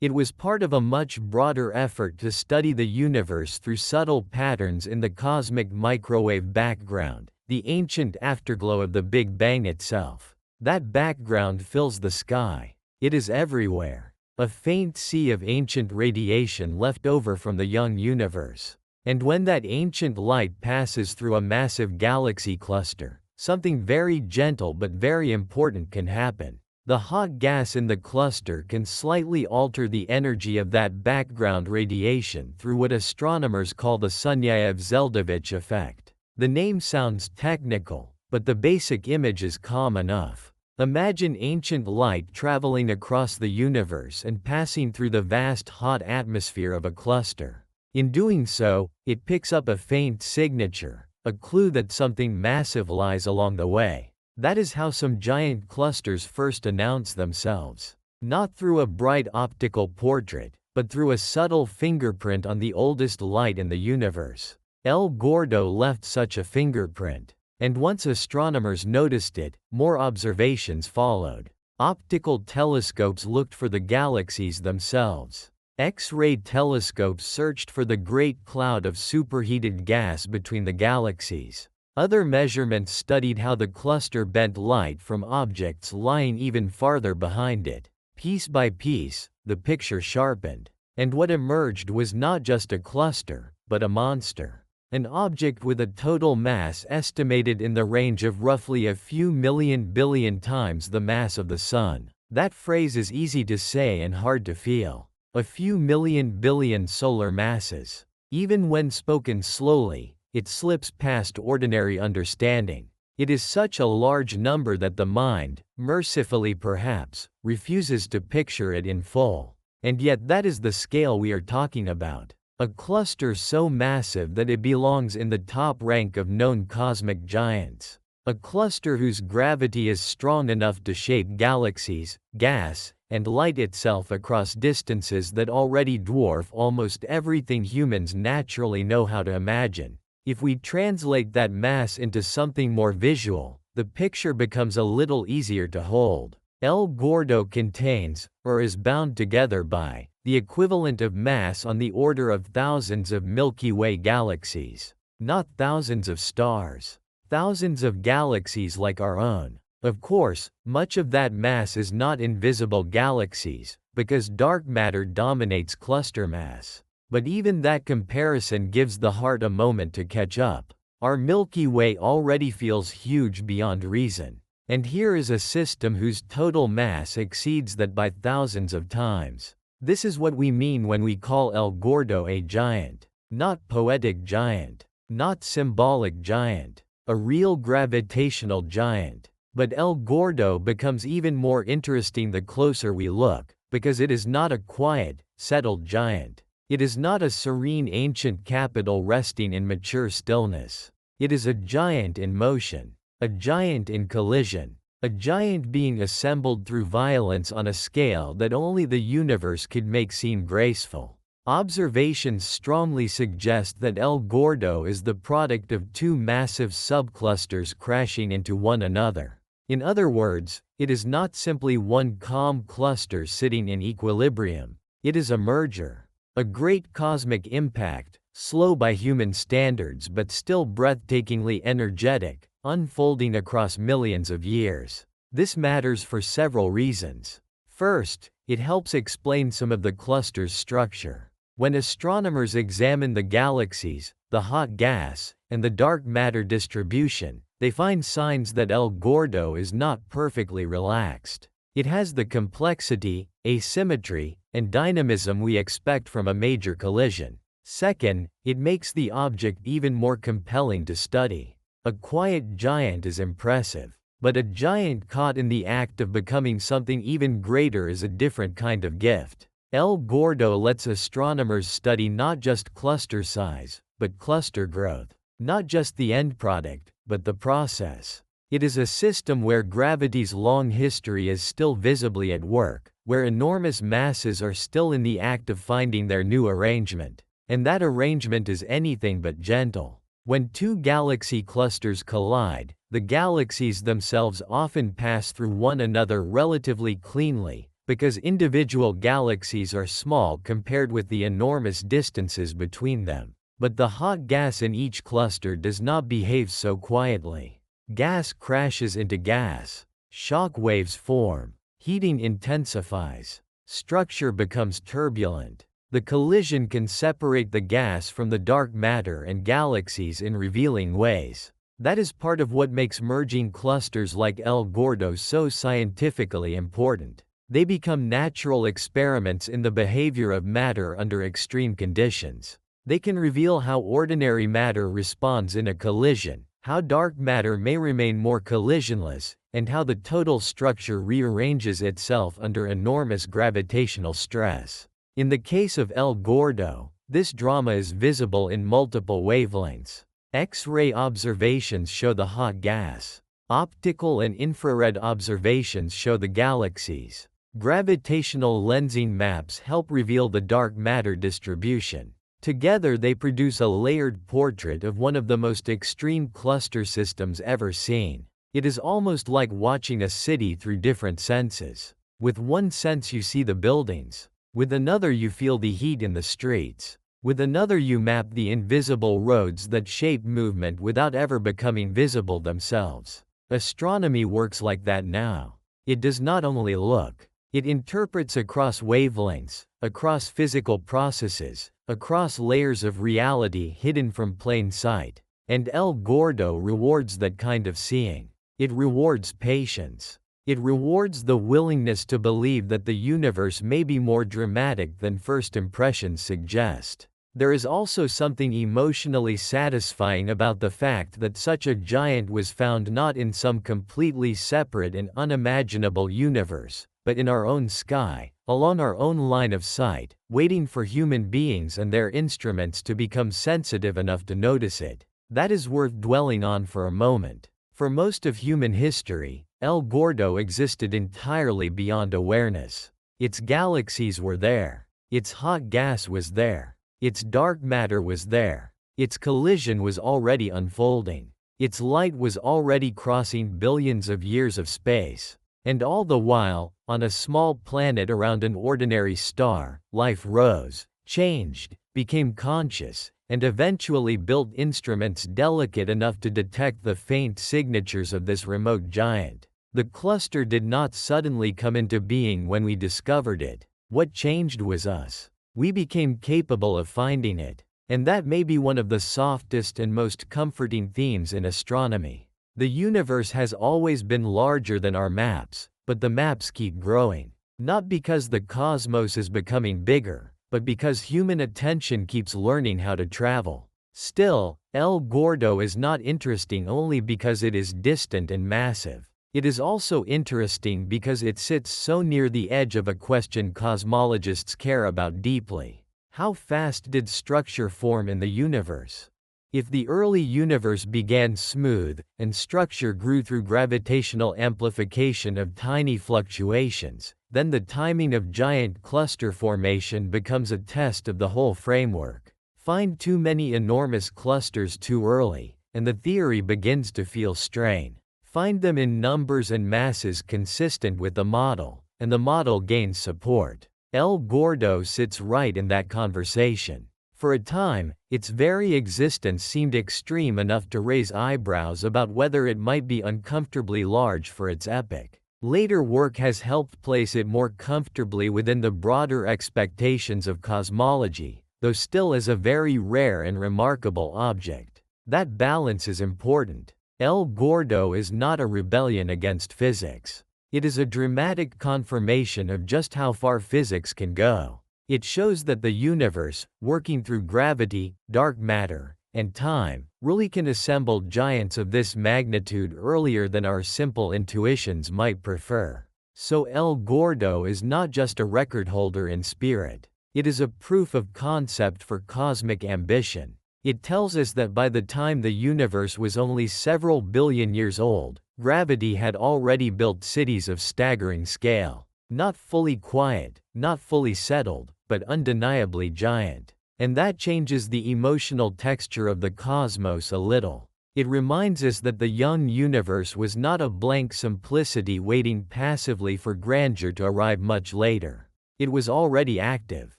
S2: It was part of a much broader effort to study the universe through subtle patterns in the cosmic microwave background, the ancient afterglow of the Big Bang itself. That background fills the sky. It is everywhere. A faint sea of ancient radiation left over from the young universe. And when that ancient light passes through a massive galaxy cluster, something very gentle but very important can happen. The hot gas in the cluster can slightly alter the energy of that background radiation through what astronomers call the Sunyaev-Zeldovich effect. The name sounds technical, but the basic image is calm enough. Imagine ancient light traveling across the universe and passing through the vast hot atmosphere of a cluster. In doing so, it picks up a faint signature, a clue that something massive lies along the way. That is how some giant clusters first announce themselves. Not through a bright optical portrait, but through a subtle fingerprint on the oldest light in the universe. El Gordo left such a fingerprint. And once astronomers noticed it, more observations followed. Optical telescopes looked for the galaxies themselves. X-ray telescopes searched for the great cloud of superheated gas between the galaxies. Other measurements studied how the cluster bent light from objects lying even farther behind it. Piece by piece, the picture sharpened. And what emerged was not just a cluster, but a monster. An object with a total mass estimated in the range of roughly a few million billion times the mass of the Sun. That phrase is easy to say and hard to feel. A few million billion solar masses. Even when spoken slowly, it slips past ordinary understanding. It is such a large number that the mind, mercifully perhaps, refuses to picture it in full. And yet that is the scale we are talking about. A cluster so massive that it belongs in the top rank of known cosmic giants. A cluster whose gravity is strong enough to shape galaxies, gas, and light itself across distances that already dwarf almost everything humans naturally know how to imagine. If we translate that mass into something more visual, the picture becomes a little easier to hold. El Gordo contains, or is bound together by, the equivalent of mass on the order of thousands of Milky Way galaxies. Not thousands of stars. Thousands of galaxies like our own. Of course, much of that mass is not invisible galaxies, because dark matter dominates cluster mass. But even that comparison gives the heart a moment to catch up. Our Milky Way already feels huge beyond reason. And here is a system whose total mass exceeds that by thousands of times. This is what we mean when we call El Gordo a giant. Not poetic giant. Not symbolic giant. A real gravitational giant. But El Gordo becomes even more interesting the closer we look, because it is not a quiet, settled giant. It is not a serene ancient capital resting in mature stillness. It is a giant in motion. A giant in collision. A giant being assembled through violence on a scale that only the universe could make seem graceful. Observations strongly suggest that El Gordo is the product of two massive subclusters crashing into one another. In other words, it is not simply one calm cluster sitting in equilibrium. It is a merger. A great cosmic impact, slow by human standards but still breathtakingly energetic, unfolding across millions of years. This matters for several reasons. First, it helps explain some of the cluster's structure. When astronomers examine the galaxies, the hot gas, and the dark matter distribution, they find signs that El Gordo is not perfectly relaxed. It has the complexity, asymmetry, and dynamism we expect from a major collision. Second, it makes the object even more compelling to study. A quiet giant is impressive, but a giant caught in the act of becoming something even greater is a different kind of gift. El Gordo lets astronomers study not just cluster size, but cluster growth. Not just the end product, but the process. It is a system where gravity's long history is still visibly at work, where enormous masses are still in the act of finding their new arrangement. And that arrangement is anything but gentle. When two galaxy clusters collide, the galaxies themselves often pass through one another relatively cleanly, because individual galaxies are small compared with the enormous distances between them. But the hot gas in each cluster does not behave so quietly. Gas crashes into gas. Shock waves form. Heating intensifies. Structure becomes turbulent. The collision can separate the gas from the dark matter and galaxies in revealing ways. That is part of what makes merging clusters like El Gordo so scientifically important. They become natural experiments in the behavior of matter under extreme conditions. They can reveal how ordinary matter responds in a collision, how dark matter may remain more collisionless, and how the total structure rearranges itself under enormous gravitational stress. In the case of El Gordo, this drama is visible in multiple wavelengths. X-ray observations show the hot gas. Optical and infrared observations show the galaxies. Gravitational lensing maps help reveal the dark matter distribution. Together they produce a layered portrait of one of the most extreme cluster systems ever seen. It is almost like watching a city through different senses. With one sense you see the buildings. With another you feel the heat in the streets. With another you map the invisible roads that shape movement without ever becoming visible themselves. Astronomy works like that now. It does not only look. It interprets across wavelengths, across physical processes, across layers of reality hidden from plain sight. And El Gordo rewards that kind of seeing. It rewards patience. It rewards the willingness to believe that the universe may be more dramatic than first impressions suggest. There is also something emotionally satisfying about the fact that such a giant was found not in some completely separate and unimaginable universe, but in our own sky, along our own line of sight, waiting for human beings and their instruments to become sensitive enough to notice it. That is worth dwelling on for a moment. For most of human history, El Gordo existed entirely beyond awareness. Its galaxies were there. Its hot gas was there. Its dark matter was there. Its collision was already unfolding. Its light was already crossing billions of years of space. And all the while, on a small planet around an ordinary star, life rose, changed, became conscious, and eventually built instruments delicate enough to detect the faint signatures of this remote giant. The cluster did not suddenly come into being when we discovered it. What changed was us. We became capable of finding it. And that may be one of the softest and most comforting themes in astronomy. The universe has always been larger than our maps, but the maps keep growing. Not because the cosmos is becoming bigger, but because human attention keeps learning how to travel. Still, El Gordo is not interesting only because it is distant and massive. It is also interesting because it sits so near the edge of a question cosmologists care about deeply. How fast did structure form in the universe? If the early universe began smooth, and structure grew through gravitational amplification of tiny fluctuations, then the timing of giant cluster formation becomes a test of the whole framework. Find too many enormous clusters too early, and the theory begins to feel strain. Find them in numbers and masses consistent with the model, and the model gains support. El Gordo sits right in that conversation. For a time, its very existence seemed extreme enough to raise eyebrows about whether it might be uncomfortably large for its epoch. Later work has helped place it more comfortably within the broader expectations of cosmology, though still as a very rare and remarkable object. That balance is important. El Gordo is not a rebellion against physics. It is a dramatic confirmation of just how far physics can go. It shows that the universe, working through gravity, dark matter, and time, really can assemble giants of this magnitude earlier than our simple intuitions might prefer. So El Gordo is not just a record holder in spirit. It is a proof of concept for cosmic ambition. It tells us that by the time the universe was only several billion years old, gravity had already built cities of staggering scale. Not fully quiet, not fully settled, but undeniably giant. And that changes the emotional texture of the cosmos a little. It reminds us that the young universe was not a blank simplicity waiting passively for grandeur to arrive much later. It was already active,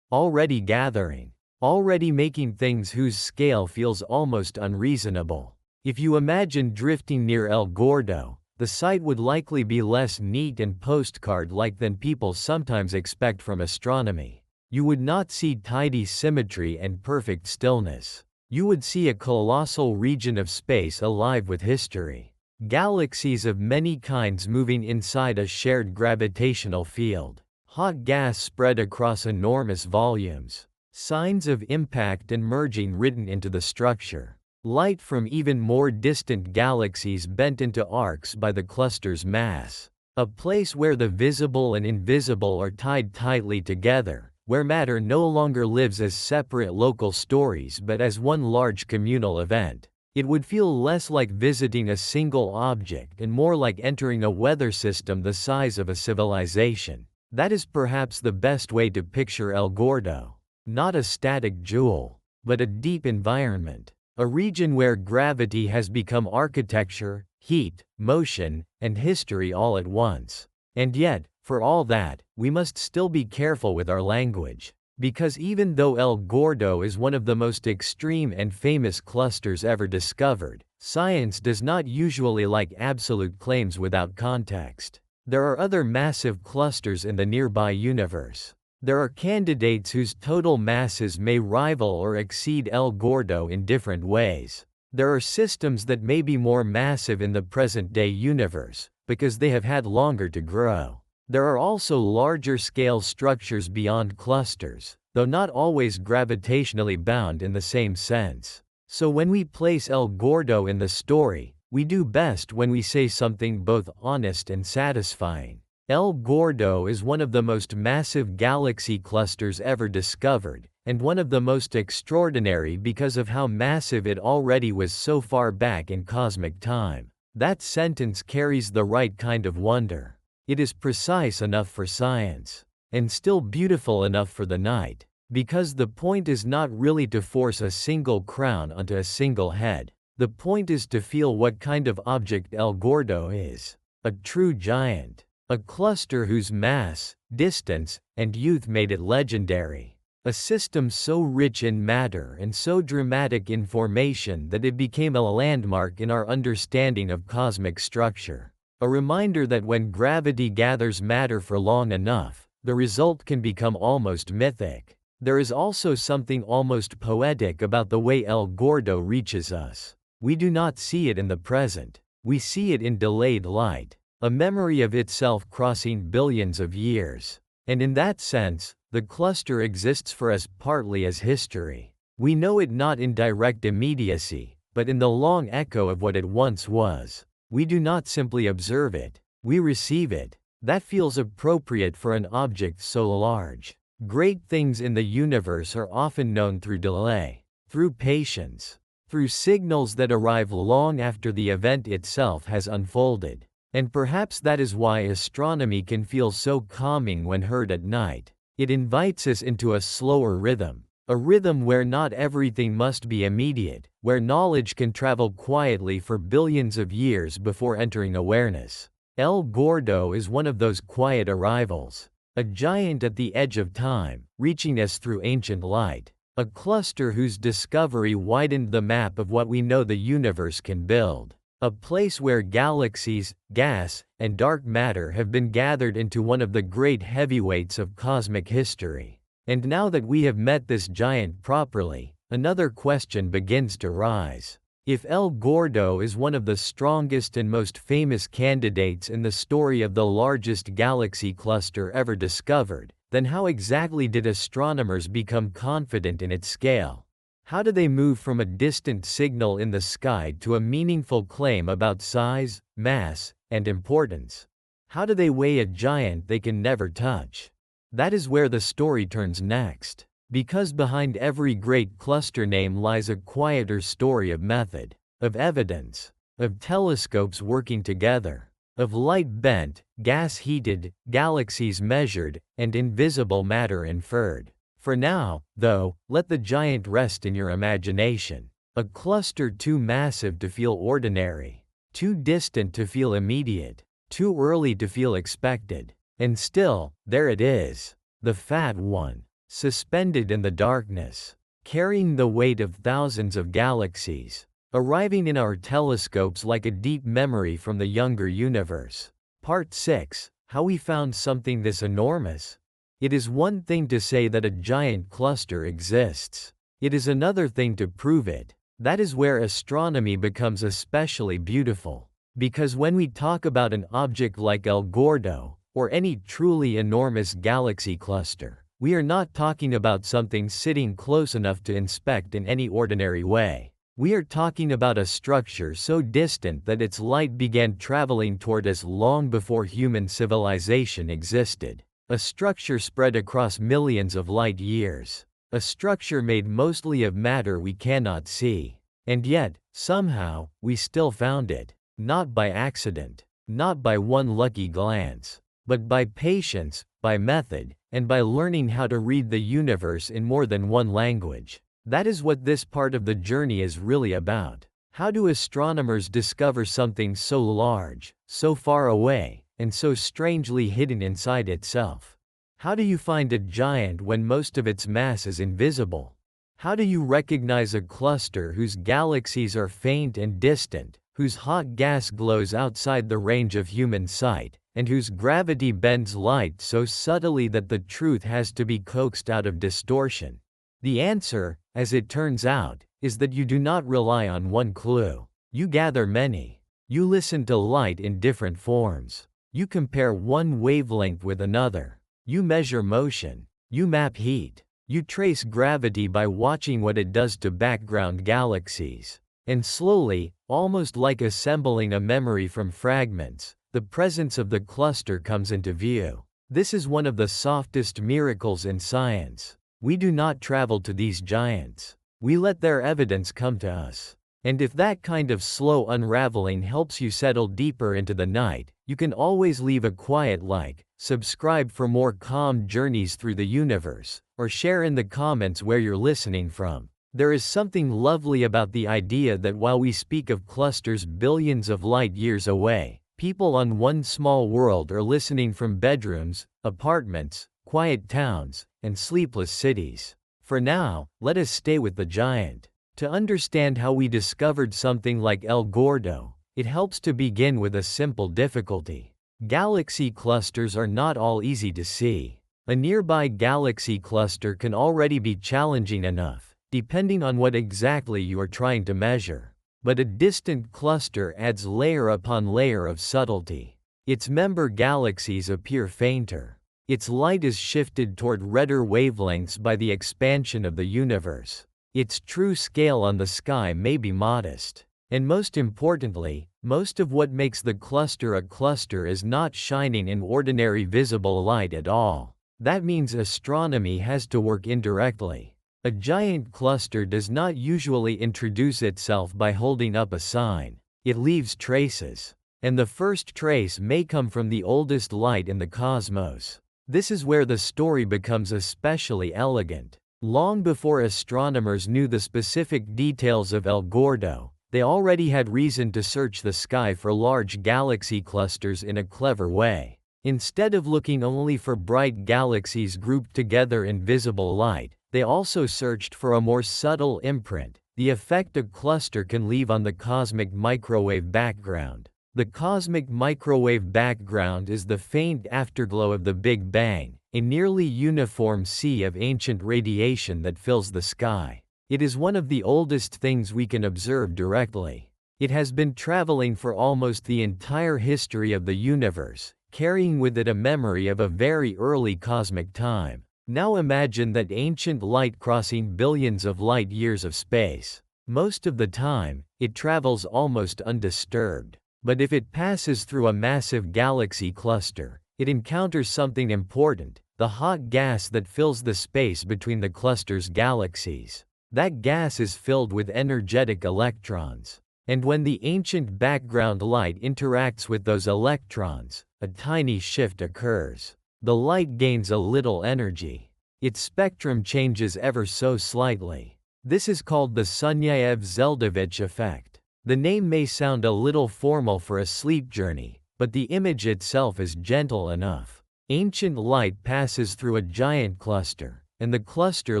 S2: already gathering, already making things whose scale feels almost unreasonable. If you imagine drifting near El Gordo, the sight would likely be less neat and postcard-like than people sometimes expect from astronomy. You would not see tidy symmetry and perfect stillness. You would see a colossal region of space alive with history. Galaxies of many kinds moving inside a shared gravitational field. Hot gas spread across enormous volumes. Signs of impact and merging written into the structure. Light from even more distant galaxies bent into arcs by the cluster's mass. A place where the visible and invisible are tied tightly together, where matter no longer lives as separate local stories but as one large communal event. It would feel less like visiting a single object and more like entering a weather system the size of a civilization. That is perhaps the best way to picture El Gordo. Not a static jewel, but a deep environment. A region where gravity has become architecture, heat, motion, and history all at once. And yet, for all that, we must still be careful with our language. Because even though El Gordo is one of the most extreme and famous clusters ever discovered, science does not usually like absolute claims without context. There are other massive clusters in the nearby universe. There are candidates whose total masses may rival or exceed El Gordo in different ways. There are systems that may be more massive in the present-day universe, because they have had longer to grow. There are also larger-scale structures beyond clusters, though not always gravitationally bound in the same sense. So when we place El Gordo in the story, we do best when we say something both honest and satisfying. El Gordo is one of the most massive galaxy clusters ever discovered, and one of the most extraordinary because of how massive it already was so far back in cosmic time. That sentence carries the right kind of wonder. It is precise enough for science, and still beautiful enough for the night, because the point is not really to force a single crown onto a single head. The point is to feel what kind of object El Gordo is. A true giant. A cluster whose mass, distance, and youth made it legendary. A system so rich in matter and so dramatic in formation that it became a landmark in our understanding of cosmic structure. A reminder that when gravity gathers matter for long enough, the result can become almost mythic. There is also something almost poetic about the way El Gordo reaches us. We do not see it in the present. We see it in delayed light. A memory of itself crossing billions of years. And in that sense, the cluster exists for us partly as history. We know it not in direct immediacy, but in the long echo of what it once was. We do not simply observe it, we receive it. That feels appropriate for an object so large. Great things in the universe are often known through delay, through patience, through signals that arrive long after the event itself has unfolded. And perhaps that is why astronomy can feel so calming when heard at night. It invites us into a slower rhythm, a rhythm where not everything must be immediate, where knowledge can travel quietly for billions of years before entering awareness. El Gordo is one of those quiet arrivals, a giant at the edge of time, reaching us through ancient light, a cluster whose discovery widened the map of what we know the universe can build. a place where galaxies, gas, and dark matter have been gathered into one of the great heavyweights of cosmic history. And now that we have met this giant properly, another question begins to rise. If El Gordo is one of the strongest and most famous candidates in the story of the largest galaxy cluster ever discovered, then how exactly did astronomers become confident in its scale? How do they move from a distant signal in the sky to a meaningful claim about size, mass, and importance? How do they weigh a giant they can never touch? That is where the story turns next. Because behind every great cluster name lies a quieter story of method, of evidence, of telescopes working together, of light bent, gas heated, galaxies measured, and invisible matter inferred. For now, though, let the giant rest in your imagination. A cluster too massive to feel ordinary, too distant to feel immediate, too early to feel expected. And still, there it is, the fat one, suspended in the darkness, carrying the weight of thousands of galaxies, arriving in our telescopes like a deep memory from the younger universe. Part 6, How we found something this enormous. It is one thing to say that a giant cluster exists. It is another thing to prove it. That is where astronomy becomes especially beautiful. Because when we talk about an object like El Gordo, or any truly enormous galaxy cluster, we are not talking about something sitting close enough to inspect in any ordinary way. We are talking about a structure so distant that its light began traveling toward us long before human civilization existed. A structure spread across millions of light years. A structure made mostly of matter we cannot see. And yet, somehow, we still found it. Not by accident, not by one lucky glance, but by patience, by method, and by learning how to read the universe in more than one language. That is what this part of the journey is really about. How do astronomers discover something so large, so far away, and so strangely hidden inside itself? How do you find a giant when most of its mass is invisible? How do you recognize a cluster whose galaxies are faint and distant, whose hot gas glows outside the range of human sight, and whose gravity bends light so subtly that the truth has to be coaxed out of distortion? The answer, as it turns out, is that you do not rely on one clue. You gather many. You listen to light in different forms. You compare one wavelength with another. You measure motion. You map heat. You trace gravity by watching what it does to background galaxies. And slowly, almost like assembling a memory from fragments, the presence of the cluster comes into view. This is one of the softest miracles in science. We do not travel to these giants. We let their evidence come to us. And if that kind of slow unraveling helps you settle deeper into the night, you can always leave a quiet like, subscribe for more calm journeys through the universe, or share in the comments where you're listening from. There is something lovely about the idea that while we speak of clusters billions of light years away, people on one small world are listening from bedrooms, apartments, quiet towns, and sleepless cities. For now, let us stay with the giant. To understand how we discovered something like El Gordo, it helps to begin with a simple difficulty. Galaxy clusters are not all easy to see. A nearby galaxy cluster can already be challenging enough, depending on what exactly you are trying to measure. But a distant cluster adds layer upon layer of subtlety. Its member galaxies appear fainter. Its light is shifted toward redder wavelengths by the expansion of the universe. Its true scale on the sky may be modest. And most importantly, most of what makes the cluster a cluster is not shining in ordinary visible light at all. That means astronomy has to work indirectly. A giant cluster does not usually introduce itself by holding up a sign. It leaves traces. And the first trace may come from the oldest light in the cosmos. This is where the story becomes especially elegant. Long before astronomers knew the specific details of El Gordo, they already had reason to search the sky for large galaxy clusters in a clever way. Instead of looking only for bright galaxies grouped together in visible light, they also searched for a more subtle imprint, the effect a cluster can leave on the cosmic microwave background. The cosmic microwave background is the faint afterglow of the Big Bang, a nearly uniform sea of ancient radiation that fills the sky. It is one of the oldest things we can observe directly. It has been traveling for almost the entire history of the universe, carrying with it a memory of a very early cosmic time. Now imagine that ancient light crossing billions of light years of space. Most of the time, it travels almost undisturbed. But if it passes through a massive galaxy cluster, it encounters something important, the hot gas that fills the space between the cluster's galaxies. That gas is filled with energetic electrons. And when the ancient background light interacts with those electrons, a tiny shift occurs. The light gains a little energy. Its spectrum changes ever so slightly. This is called the Sunyaev-Zeldovich effect. The name may sound a little formal for a sleep journey, but the image itself is gentle enough. Ancient light passes through a giant cluster, and the cluster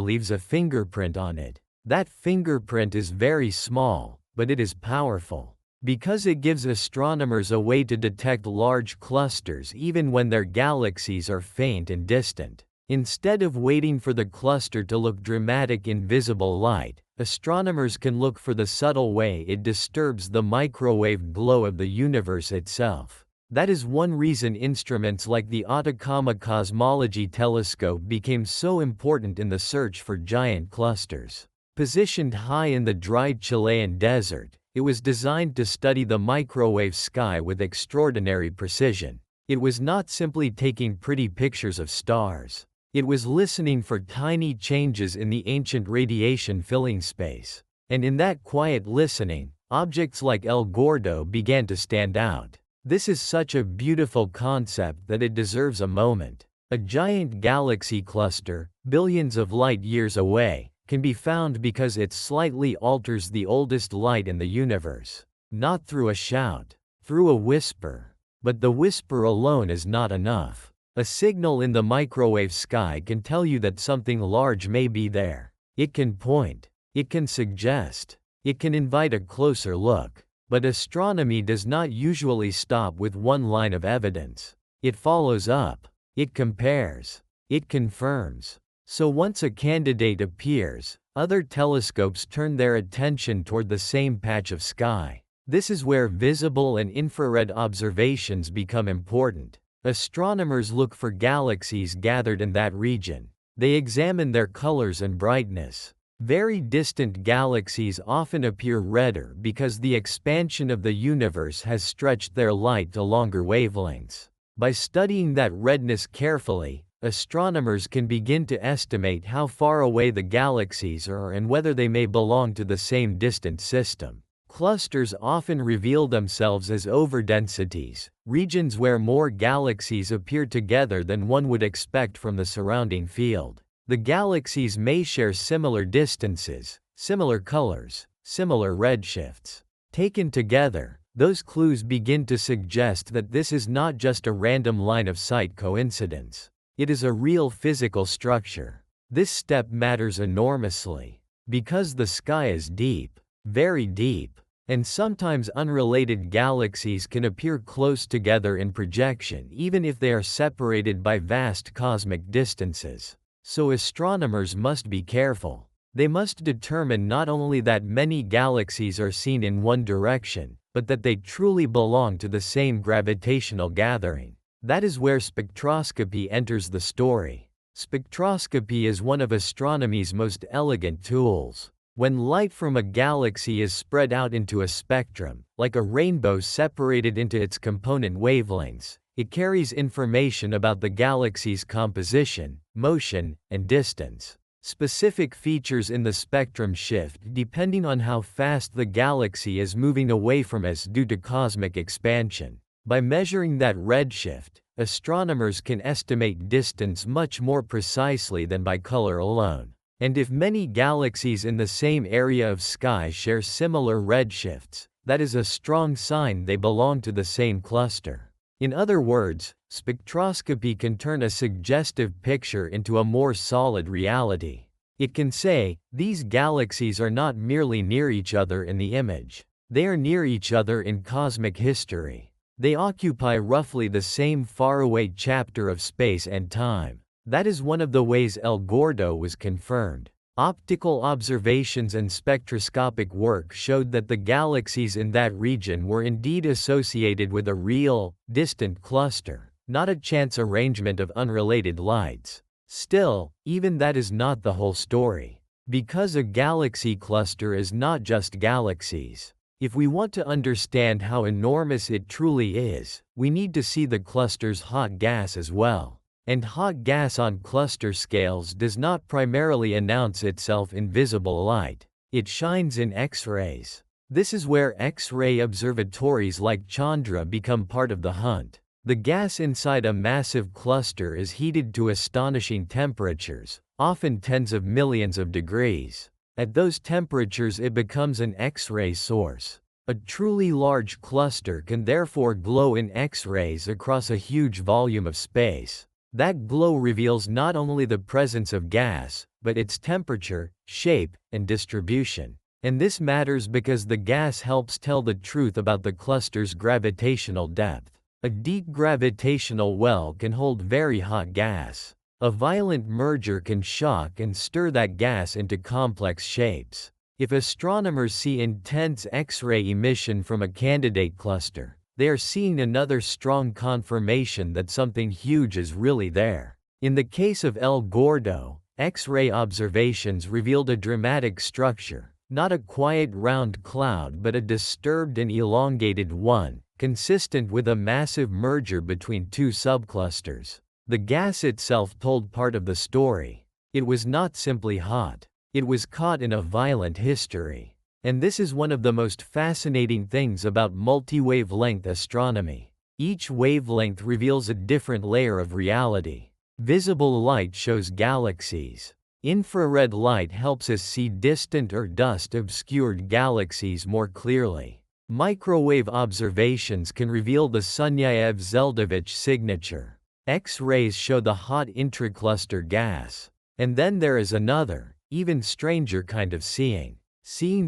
S2: leaves a fingerprint on it. That fingerprint is very small, but it is powerful. Because it gives astronomers a way to detect large clusters even when their galaxies are faint and distant. Instead of waiting for the cluster to look dramatic in visible light, astronomers can look for the subtle way it disturbs the microwave glow of the universe itself. That is one reason instruments like the Atacama Cosmology telescope became so important in the search for giant clusters. Positioned high in the dry Chilean desert, it was designed to study the microwave sky with extraordinary precision. It was not simply taking pretty pictures of stars. It was listening for tiny changes in the ancient radiation filling space. And in that quiet listening, objects like El Gordo began to stand out. This is such a beautiful concept that it deserves a moment. A giant galaxy cluster, billions of light years away, can be found because it slightly alters the oldest light in the universe. Not through a shout, through a whisper. But the whisper alone is not enough. A signal in the microwave sky can tell you that something large may be there. It can point. It can suggest. It can invite a closer look. But astronomy does not usually stop with one line of evidence. It follows up. It compares. It confirms. So once a candidate appears, other telescopes turn their attention toward the same patch of sky. This is where visible and infrared observations become important. Astronomers look for galaxies gathered in that region. They examine their colors and brightness. Very distant galaxies often appear redder because the expansion of the universe has stretched their light to longer wavelengths. By studying that redness carefully, astronomers can begin to estimate how far away the galaxies are and whether they may belong to the same distant system. Clusters often reveal themselves as overdensities, regions where more galaxies appear together than one would expect from the surrounding field. The galaxies may share similar distances, similar colors, similar redshifts. Taken together, those clues begin to suggest that this is not just a random line-of-sight coincidence. It is a real physical structure. This step matters enormously. Because the sky is deep, very deep, and sometimes unrelated galaxies can appear close together in projection even if they are separated by vast cosmic distances. So astronomers must be careful. They must determine not only that many galaxies are seen in one direction, but that they truly belong to the same gravitational gathering. That is where spectroscopy enters the story. Spectroscopy is one of astronomy's most elegant tools. When light from a galaxy is spread out into a spectrum, like a rainbow separated into its component wavelengths, it carries information about the galaxy's composition, motion, and distance. Specific features in the spectrum shift depending on how fast the galaxy is moving away from us due to cosmic expansion. By measuring that redshift, astronomers can estimate distance much more precisely than by color alone. And if many galaxies in the same area of sky share similar redshifts, that is a strong sign they belong to the same cluster. In other words, spectroscopy can turn a suggestive picture into a more solid reality. It can say, these galaxies are not merely near each other in the image. They are near each other in cosmic history. They occupy roughly the same faraway chapter of space and time. That is one of the ways El Gordo was confirmed. Optical observations and spectroscopic work showed that the galaxies in that region were indeed associated with a real, distant cluster, not a chance arrangement of unrelated lights. Still, even that is not the whole story. Because a galaxy cluster is not just galaxies. If we want to understand how enormous it truly is, we need to see the cluster's hot gas as well. And hot gas on cluster scales does not primarily announce itself in visible light. It shines in X-rays. This is where X-ray observatories like Chandra become part of the hunt. The gas inside a massive cluster is heated to astonishing temperatures, often tens of millions of degrees. At those temperatures it becomes an X-ray source. A truly large cluster can therefore glow in X-rays across a huge volume of space. That glow reveals not only the presence of gas, but its temperature, shape, and distribution. And this matters because the gas helps tell the truth about the cluster's gravitational depth. A deep gravitational well can hold very hot gas. A violent merger can shock and stir that gas into complex shapes. If astronomers see intense X-ray emission from a candidate cluster, they are seeing another strong confirmation that something huge is really there. In the case of El Gordo, X-ray observations revealed a dramatic structure, not a quiet round cloud but a disturbed and elongated one, consistent with a massive merger between two subclusters. The gas itself told part of the story. It was not simply hot. It was caught in a violent history. And this is one of the most fascinating things about multi-wavelength astronomy. Each wavelength reveals a different layer of reality. Visible light shows galaxies. Infrared light helps us see distant or dust-obscured galaxies more clearly. Microwave observations can reveal the Sunyaev-Zeldovich signature. X-rays show the hot intracluster gas. And then there is another, even stranger kind of seeing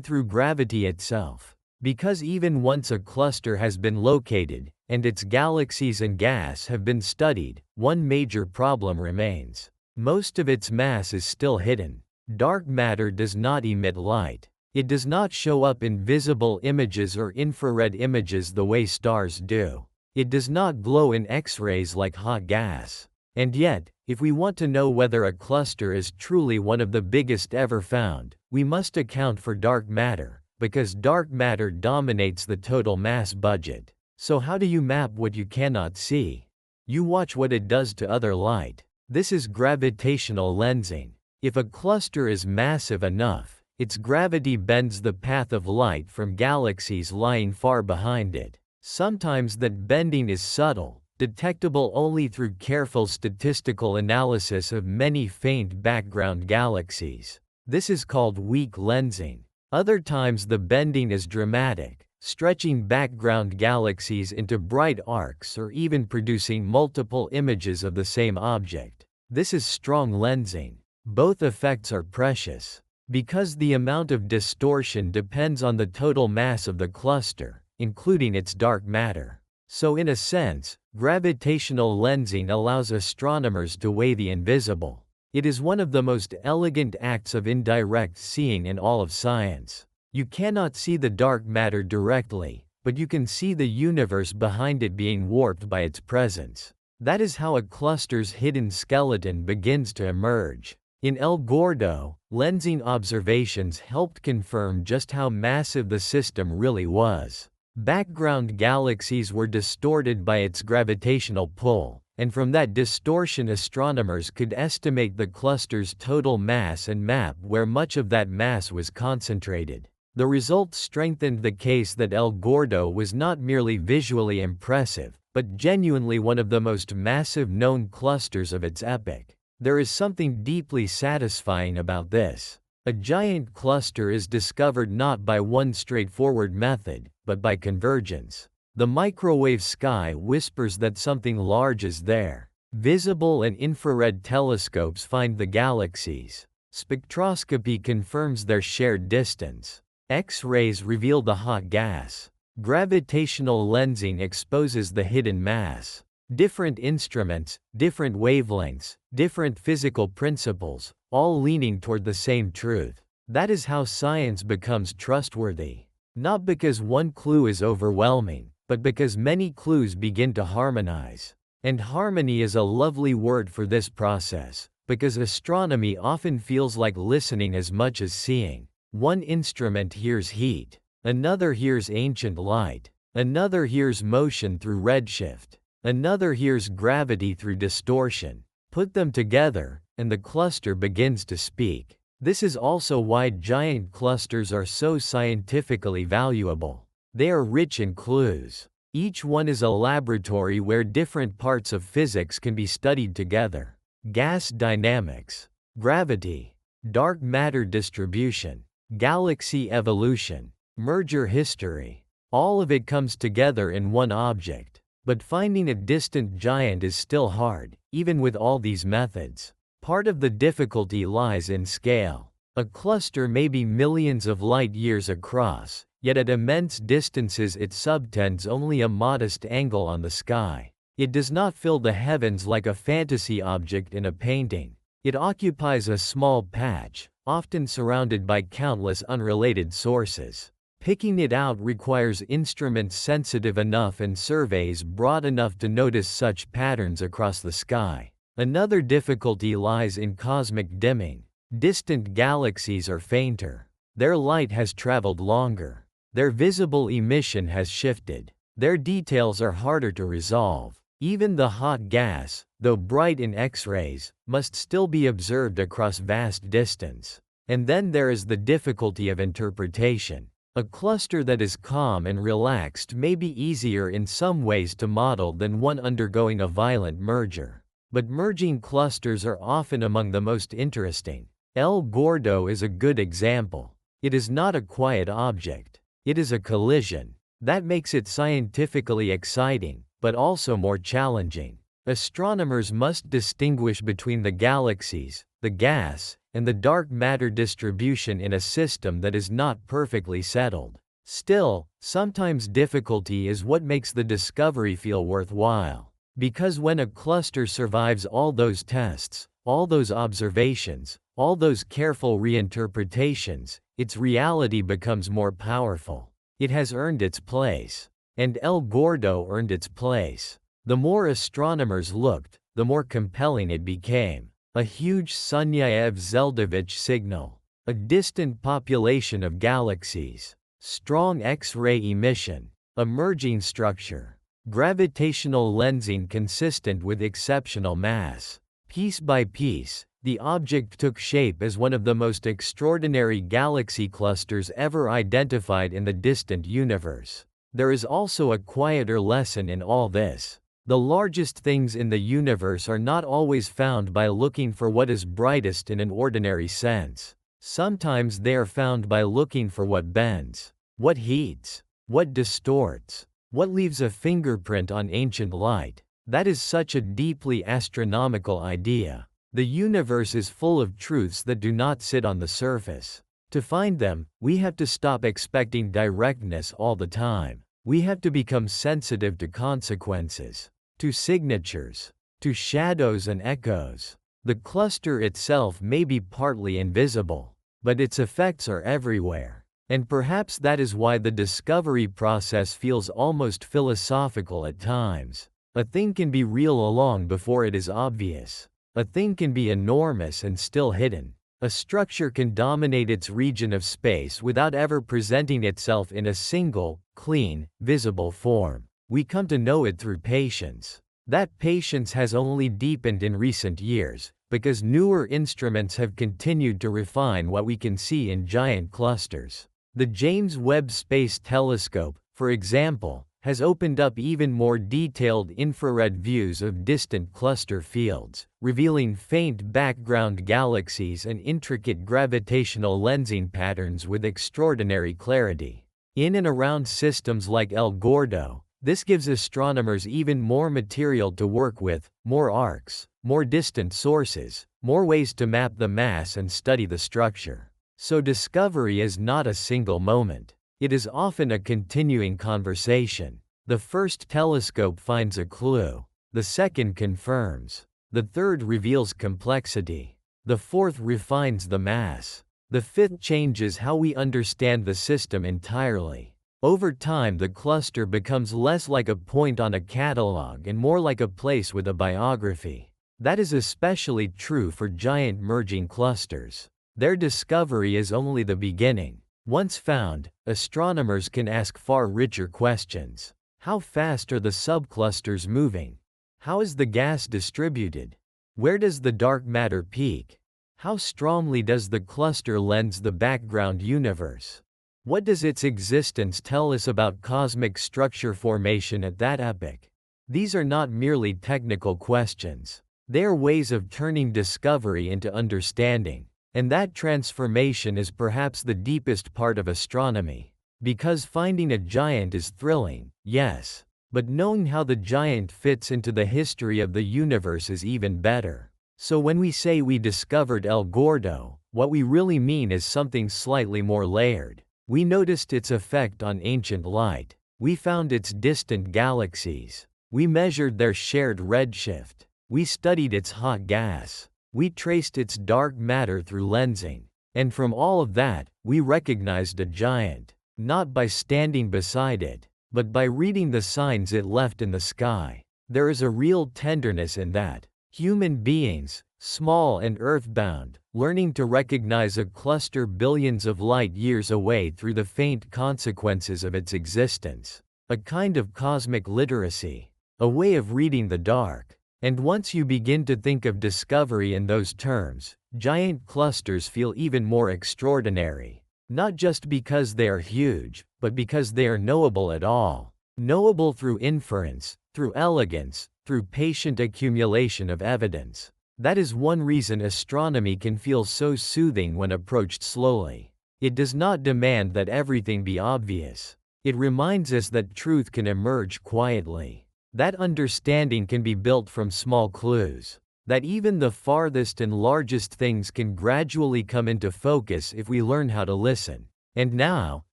S2: through gravity itself. Because even once a cluster has been located, and its galaxies and gas have been studied, one major problem remains. Most of its mass is still hidden. Dark matter does not emit light. It does not show up in visible images or infrared images the way stars do. It does not glow in X-rays like hot gas. And yet, if we want to know whether a cluster is truly one of the biggest ever found, we must account for dark matter, because dark matter dominates the total mass budget. So how do you map what you cannot see? You watch what it does to other light. This is gravitational lensing. If a cluster is massive enough, its gravity bends the path of light from galaxies lying far behind it. Sometimes that bending is subtle, detectable only through careful statistical analysis of many faint background galaxies. This is called weak lensing. Other times the bending is dramatic, stretching background galaxies into bright arcs or even producing multiple images of the same object. This is strong lensing. Both effects are precious. Because the amount of distortion depends on the total mass of the cluster, including its dark matter. So in a sense, gravitational lensing allows astronomers to weigh the invisible. It is one of the most elegant acts of indirect seeing in all of science. You cannot see the dark matter directly, but you can see the universe behind it being warped by its presence. That is how a cluster's hidden skeleton begins to emerge. In El Gordo, lensing observations helped confirm just how massive the system really was. Background galaxies were distorted by its gravitational pull, and from that distortion astronomers could estimate the cluster's total mass and map where much of that mass was concentrated. The result strengthened the case that El Gordo was not merely visually impressive, but genuinely one of the most massive known clusters of its epoch. There is something deeply satisfying about this. A giant cluster is discovered not by one straightforward method, but by convergence. The microwave sky whispers that something large is there. Visible and infrared telescopes find the galaxies. Spectroscopy confirms their shared distance. X-rays reveal the hot gas. Gravitational lensing exposes the hidden mass. Different instruments, different wavelengths, different physical principles, all leaning toward the same truth. That is how science becomes trustworthy. Not because one clue is overwhelming, but because many clues begin to harmonize. And harmony is a lovely word for this process, because astronomy often feels like listening as much as seeing. One instrument hears heat, another hears ancient light, another hears motion through redshift, another hears gravity through distortion. Put them together, and the cluster begins to speak. This is also why giant clusters are so scientifically valuable. They are rich in clues. Each one is a laboratory where different parts of physics can be studied together. Gas dynamics, gravity, dark matter distribution, galaxy evolution, merger history. All of it comes together in one object. But finding a distant giant is still hard, even with all these methods. Part of the difficulty lies in scale. A cluster may be millions of light years across, yet at immense distances it subtends only a modest angle on the sky. It does not fill the heavens like a fantasy object in a painting. It occupies a small patch, often surrounded by countless unrelated sources. Picking it out requires instruments sensitive enough and surveys broad enough to notice such patterns across the sky. Another difficulty lies in cosmic dimming. Distant galaxies are fainter. Their light has traveled longer. Their visible emission has shifted. Their details are harder to resolve. Even the hot gas, though bright in X-rays, must still be observed across vast distance. And then there is the difficulty of interpretation. A cluster that is calm and relaxed may be easier in some ways to model than one undergoing a violent merger. But merging clusters are often among the most interesting. El Gordo is a good example. It is not a quiet object. It is a collision. That makes it scientifically exciting, but also more challenging. Astronomers must distinguish between the galaxies, the gas, and the dark matter distribution in a system that is not perfectly settled. Still, sometimes difficulty is what makes the discovery feel worthwhile. Because when a cluster survives all those tests, all those observations, all those careful reinterpretations, its reality becomes more powerful. It has earned its place. And El Gordo earned its place. The more astronomers looked, the more compelling it became. A huge Sunyaev-Zeldovich signal. A distant population of galaxies. Strong X-ray emission. A merging structure. Gravitational lensing consistent with exceptional mass. Piece by piece, the object took shape as one of the most extraordinary galaxy clusters ever identified in the distant universe. There is also a quieter lesson in all this. The largest things in the universe are not always found by looking for what is brightest in an ordinary sense. Sometimes they are found by looking for what bends, what heats, what distorts, what leaves a fingerprint on ancient light. That is such a deeply astronomical idea. The universe is full of truths that do not sit on the surface. To find them, we have to stop expecting directness all the time. We have to become sensitive to consequences, to signatures, to shadows and echoes. The cluster itself may be partly invisible, but its effects are everywhere. And perhaps that is why the discovery process feels almost philosophical at times. A thing can be real long before it is obvious. A thing can be enormous and still hidden. A structure can dominate its region of space without ever presenting itself in a single, clean, visible form. We come to know it through patience. That patience has only deepened in recent years, because newer instruments have continued to refine what we can see in giant clusters. The James Webb Space Telescope, for example, has opened up even more detailed infrared views of distant cluster fields, revealing faint background galaxies and intricate gravitational lensing patterns with extraordinary clarity. In and around systems like El Gordo, This gives astronomers even more material to work with, more arcs, more distant sources, more ways to map the mass and study the structure. So discovery is not a single moment. It is often a continuing conversation. The first telescope finds a clue. The second confirms. The third reveals complexity. The fourth refines the mass. The fifth changes how we understand the system entirely. Over time, the cluster becomes less like a point on a catalog and more like a place with a biography. That is especially true for giant merging clusters. Their discovery is only the beginning. Once found, astronomers can ask far richer questions. How fast are the subclusters moving? How is the gas distributed? Where does the dark matter peak? How strongly does the cluster lens the background universe? What does its existence tell us about cosmic structure formation at that epoch? These are not merely technical questions. They are ways of turning discovery into understanding. And that transformation is perhaps the deepest part of astronomy. Because finding a giant is thrilling, yes. But knowing how the giant fits into the history of the universe is even better. So when we say we discovered El Gordo, what we really mean is something slightly more layered. We noticed its effect on ancient light. We found its distant galaxies. We measured their shared redshift. We studied its hot gas. We traced its dark matter through lensing. And from all of that, we recognized a giant. Not by standing beside it, but by reading the signs it left in the sky. There is a real tenderness in that. Human beings, small and earthbound, learning to recognize a cluster billions of light years away through the faint consequences of its existence. A kind of cosmic literacy. A way of reading the dark. And once you begin to think of discovery in those terms, giant clusters feel even more extraordinary. Not just because they are huge, but because they are knowable at all. Knowable through inference, through elegance, through patient accumulation of evidence. That is one reason astronomy can feel so soothing when approached slowly. It does not demand that everything be obvious. It reminds us that truth can emerge quietly. That understanding can be built from small clues. That even the farthest and largest things can gradually come into focus if we learn how to listen. And now,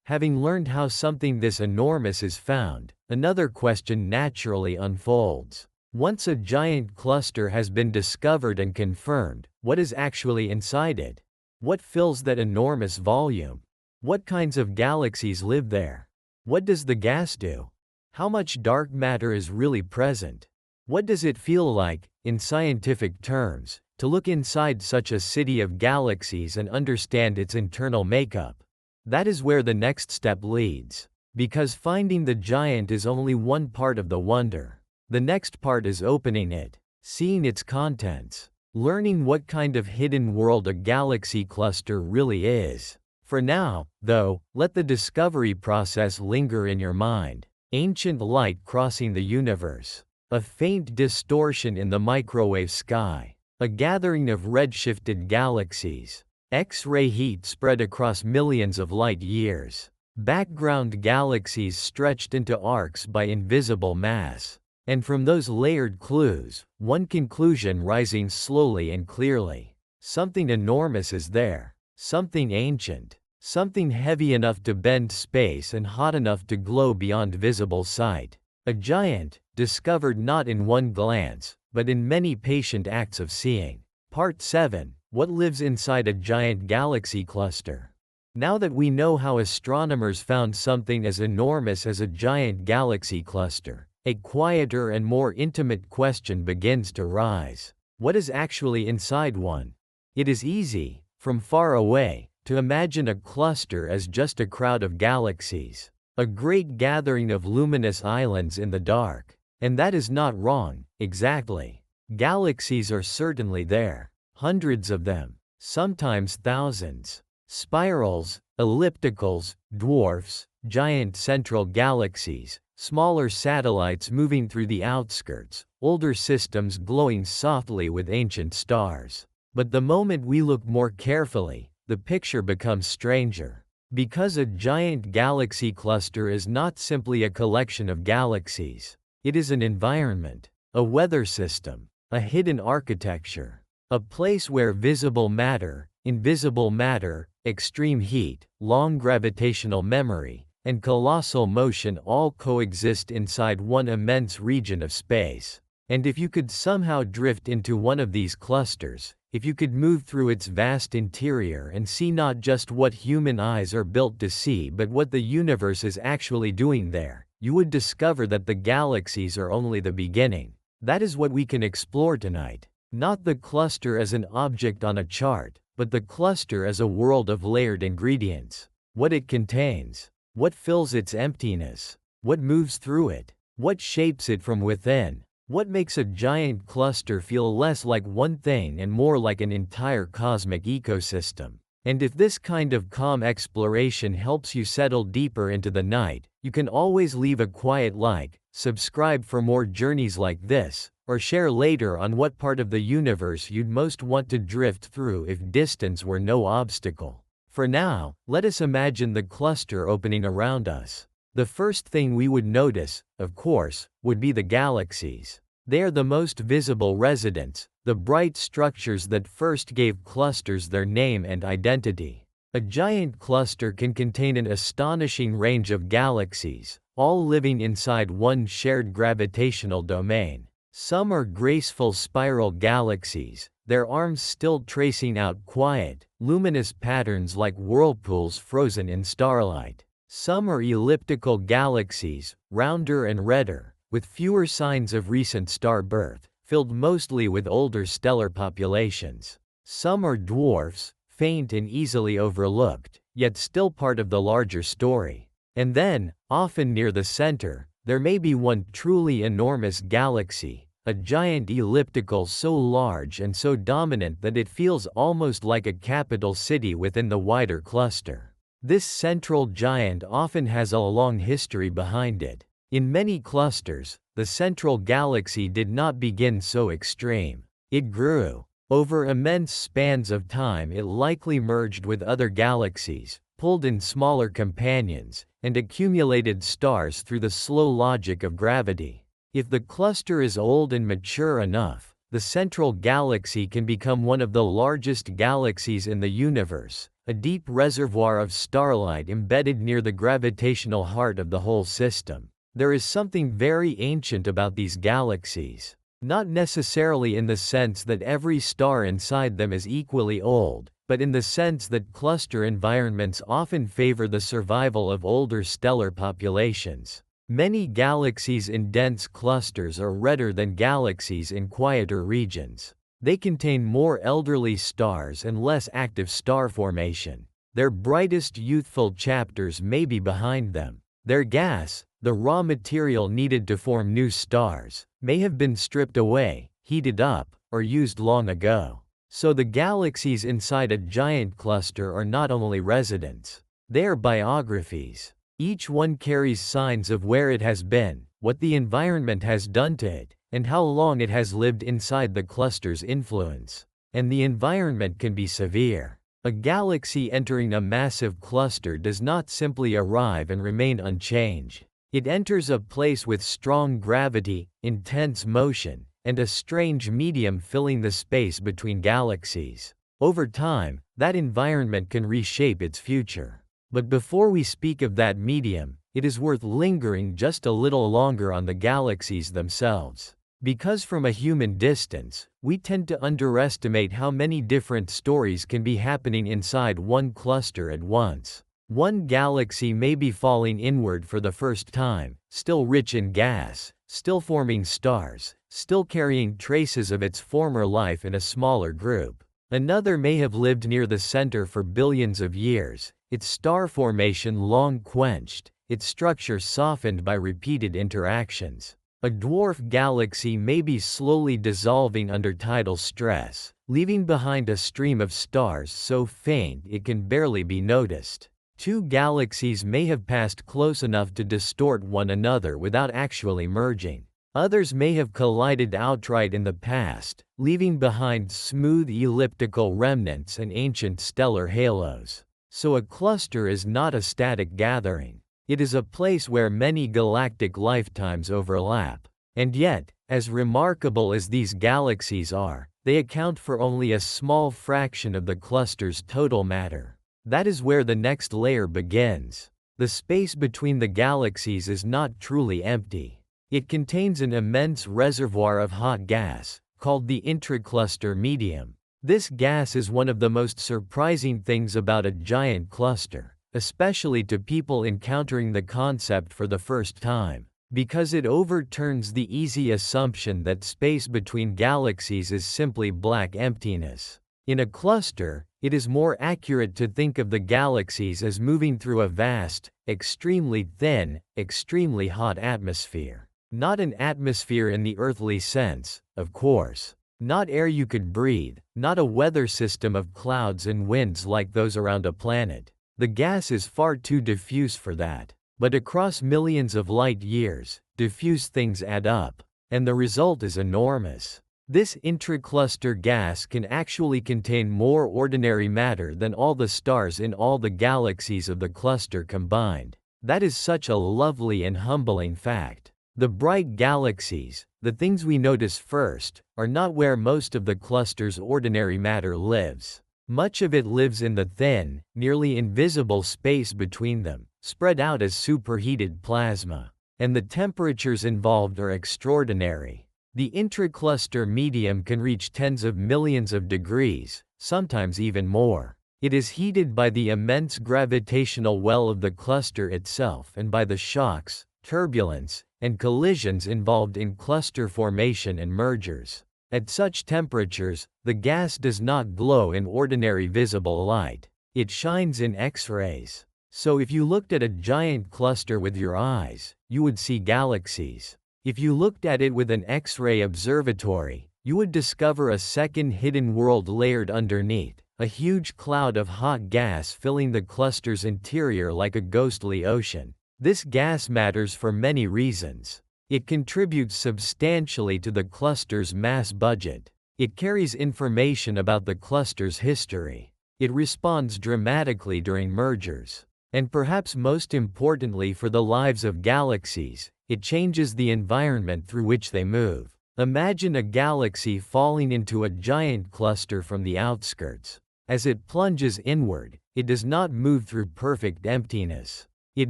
S2: having learned how something this enormous is found, another question naturally unfolds. Once a giant cluster has been discovered and confirmed, what is actually inside it? What fills that enormous volume? What kinds of galaxies live there? What does the gas do? How much dark matter is really present? What does it feel like, in scientific terms, to look inside such a city of galaxies and understand its internal makeup? That is where the next step leads. Because finding the giant is only one part of the wonder. The next part is opening it, seeing its contents, learning what kind of hidden world a galaxy cluster really is. For now, though, let the discovery process linger in your mind. Ancient light crossing the universe. A faint distortion in the microwave sky. A gathering of redshifted galaxies. X-ray heat spread across millions of light years. Background galaxies stretched into arcs by invisible mass. And from those layered clues, one conclusion rising slowly and clearly. Something enormous is there. Something ancient. Something heavy enough to bend space and hot enough to glow beyond visible sight. A giant, discovered not in one glance, but in many patient acts of seeing. Part 7. What lives inside a giant galaxy cluster? Now that we know how astronomers found something as enormous as a giant galaxy cluster, a quieter and more intimate question begins to rise. What is actually inside one? It is easy, from far away, to imagine a cluster as just a crowd of galaxies. A great gathering of luminous islands in the dark. And that is not wrong, exactly. Galaxies are certainly there. Hundreds of them. Sometimes thousands. Spirals, ellipticals, dwarfs, giant central galaxies, smaller satellites moving through the outskirts, older systems glowing softly with ancient stars. But the moment we look more carefully, the picture becomes stranger. Because a giant galaxy cluster is not simply a collection of galaxies. It is an environment, a weather system, a hidden architecture, a place where visible matter, invisible matter, extreme heat, long gravitational memory, and colossal motion all coexist inside one immense region of space. And if you could somehow drift into one of these clusters, if you could move through its vast interior and see not just what human eyes are built to see but what the universe is actually doing there, you would discover that the galaxies are only the beginning. That is what we can explore tonight. Not the cluster as an object on a chart, but the cluster as a world of layered ingredients. What it contains, what fills its emptiness, what moves through it, what shapes it from within, what makes a giant cluster feel less like one thing and more like an entire cosmic ecosystem. And if this kind of calm exploration helps you settle deeper into the night, you can always leave a quiet like, subscribe for more journeys like this, or share later on what part of the universe you'd most want to drift through if distance were no obstacle. For now, let us imagine the cluster opening around us. The first thing we would notice, of course, would be the galaxies. They are the most visible residents, the bright structures that first gave clusters their name and identity. A giant cluster can contain an astonishing range of galaxies, all living inside one shared gravitational domain. Some are graceful spiral galaxies, their arms still tracing out quiet, luminous patterns like whirlpools frozen in starlight. Some are elliptical galaxies, rounder and redder, with fewer signs of recent star birth, filled mostly with older stellar populations. Some are dwarfs, faint and easily overlooked, yet still part of the larger story. And then, often near the center, there may be one truly enormous galaxy, a giant elliptical so large and so dominant that it feels almost like a capital city within the wider cluster. This central giant often has a long history behind it. In many clusters, the central galaxy did not begin so extreme. It grew. Over immense spans of time it likely merged with other galaxies, pulled in smaller companions, and accumulated stars through the slow logic of gravity. If the cluster is old and mature enough, the central galaxy can become one of the largest galaxies in the universe, a deep reservoir of starlight embedded near the gravitational heart of the whole system. There is something very ancient about these galaxies. Not necessarily in the sense that every star inside them is equally old, but in the sense that cluster environments often favor the survival of older stellar populations. Many galaxies in dense clusters are redder than galaxies in quieter regions. They contain more elderly stars and less active star formation. Their brightest youthful chapters may be behind them. Their gas, the raw material needed to form new stars, may have been stripped away, heated up, or used long ago. So the galaxies inside a giant cluster are not only residents. They are biographies. Each one carries signs of where it has been, what the environment has done to it, and how long it has lived inside the cluster's influence. And the environment can be severe. A galaxy entering a massive cluster does not simply arrive and remain unchanged. It enters a place with strong gravity, intense motion, and a strange medium filling the space between galaxies. Over time, that environment can reshape its future. But before we speak of that medium, it is worth lingering just a little longer on the galaxies themselves. Because from a human distance, we tend to underestimate how many different stories can be happening inside one cluster at once. One galaxy may be falling inward for the first time, still rich in gas, still forming stars, still carrying traces of its former life in a smaller group. Another may have lived near the center for billions of years, its star formation long quenched, its structure softened by repeated interactions. A dwarf galaxy may be slowly dissolving under tidal stress, leaving behind a stream of stars so faint it can barely be noticed. Two galaxies may have passed close enough to distort one another without actually merging. Others may have collided outright in the past, leaving behind smooth elliptical remnants and ancient stellar halos. So a cluster is not a static gathering. It is a place where many galactic lifetimes overlap. And yet, as remarkable as these galaxies are, they account for only a small fraction of the cluster's total matter. That is where the next layer begins. The space between the galaxies is not truly empty. It contains an immense reservoir of hot gas, called the intracluster medium. This gas is one of the most surprising things about a giant cluster, especially to people encountering the concept for the first time, because it overturns the easy assumption that space between galaxies is simply black emptiness. In a cluster, it is more accurate to think of the galaxies as moving through a vast, extremely thin, extremely hot atmosphere. Not an atmosphere in the earthly sense, of course. Not air you could breathe, not a weather system of clouds and winds like those around a planet. The gas is far too diffuse for that. But across millions of light years, diffuse things add up, and the result is enormous. This intracluster gas can actually contain more ordinary matter than all the stars in all the galaxies of the cluster combined. That is such a lovely and humbling fact. The bright galaxies, the things we notice first, are not where most of the cluster's ordinary matter lives. Much of it lives in the thin, nearly invisible space between them, spread out as superheated plasma. And the temperatures involved are extraordinary. The intracluster medium can reach tens of millions of degrees, sometimes even more. It is heated by the immense gravitational well of the cluster itself and by the shocks, turbulence, and collisions involved in cluster formation and mergers. At such temperatures, the gas does not glow in ordinary visible light. It shines in X-rays. So if you looked at a giant cluster with your eyes, you would see galaxies. If you looked at it with an X-ray observatory, you would discover a second hidden world layered underneath, a huge cloud of hot gas filling the cluster's interior like a ghostly ocean. This gas matters for many reasons. It contributes substantially to the cluster's mass budget. It carries information about the cluster's history. It responds dramatically during mergers. And perhaps most importantly for the lives of galaxies, it changes the environment through which they move. Imagine a galaxy falling into a giant cluster from the outskirts. As it plunges inward, it does not move through perfect emptiness. It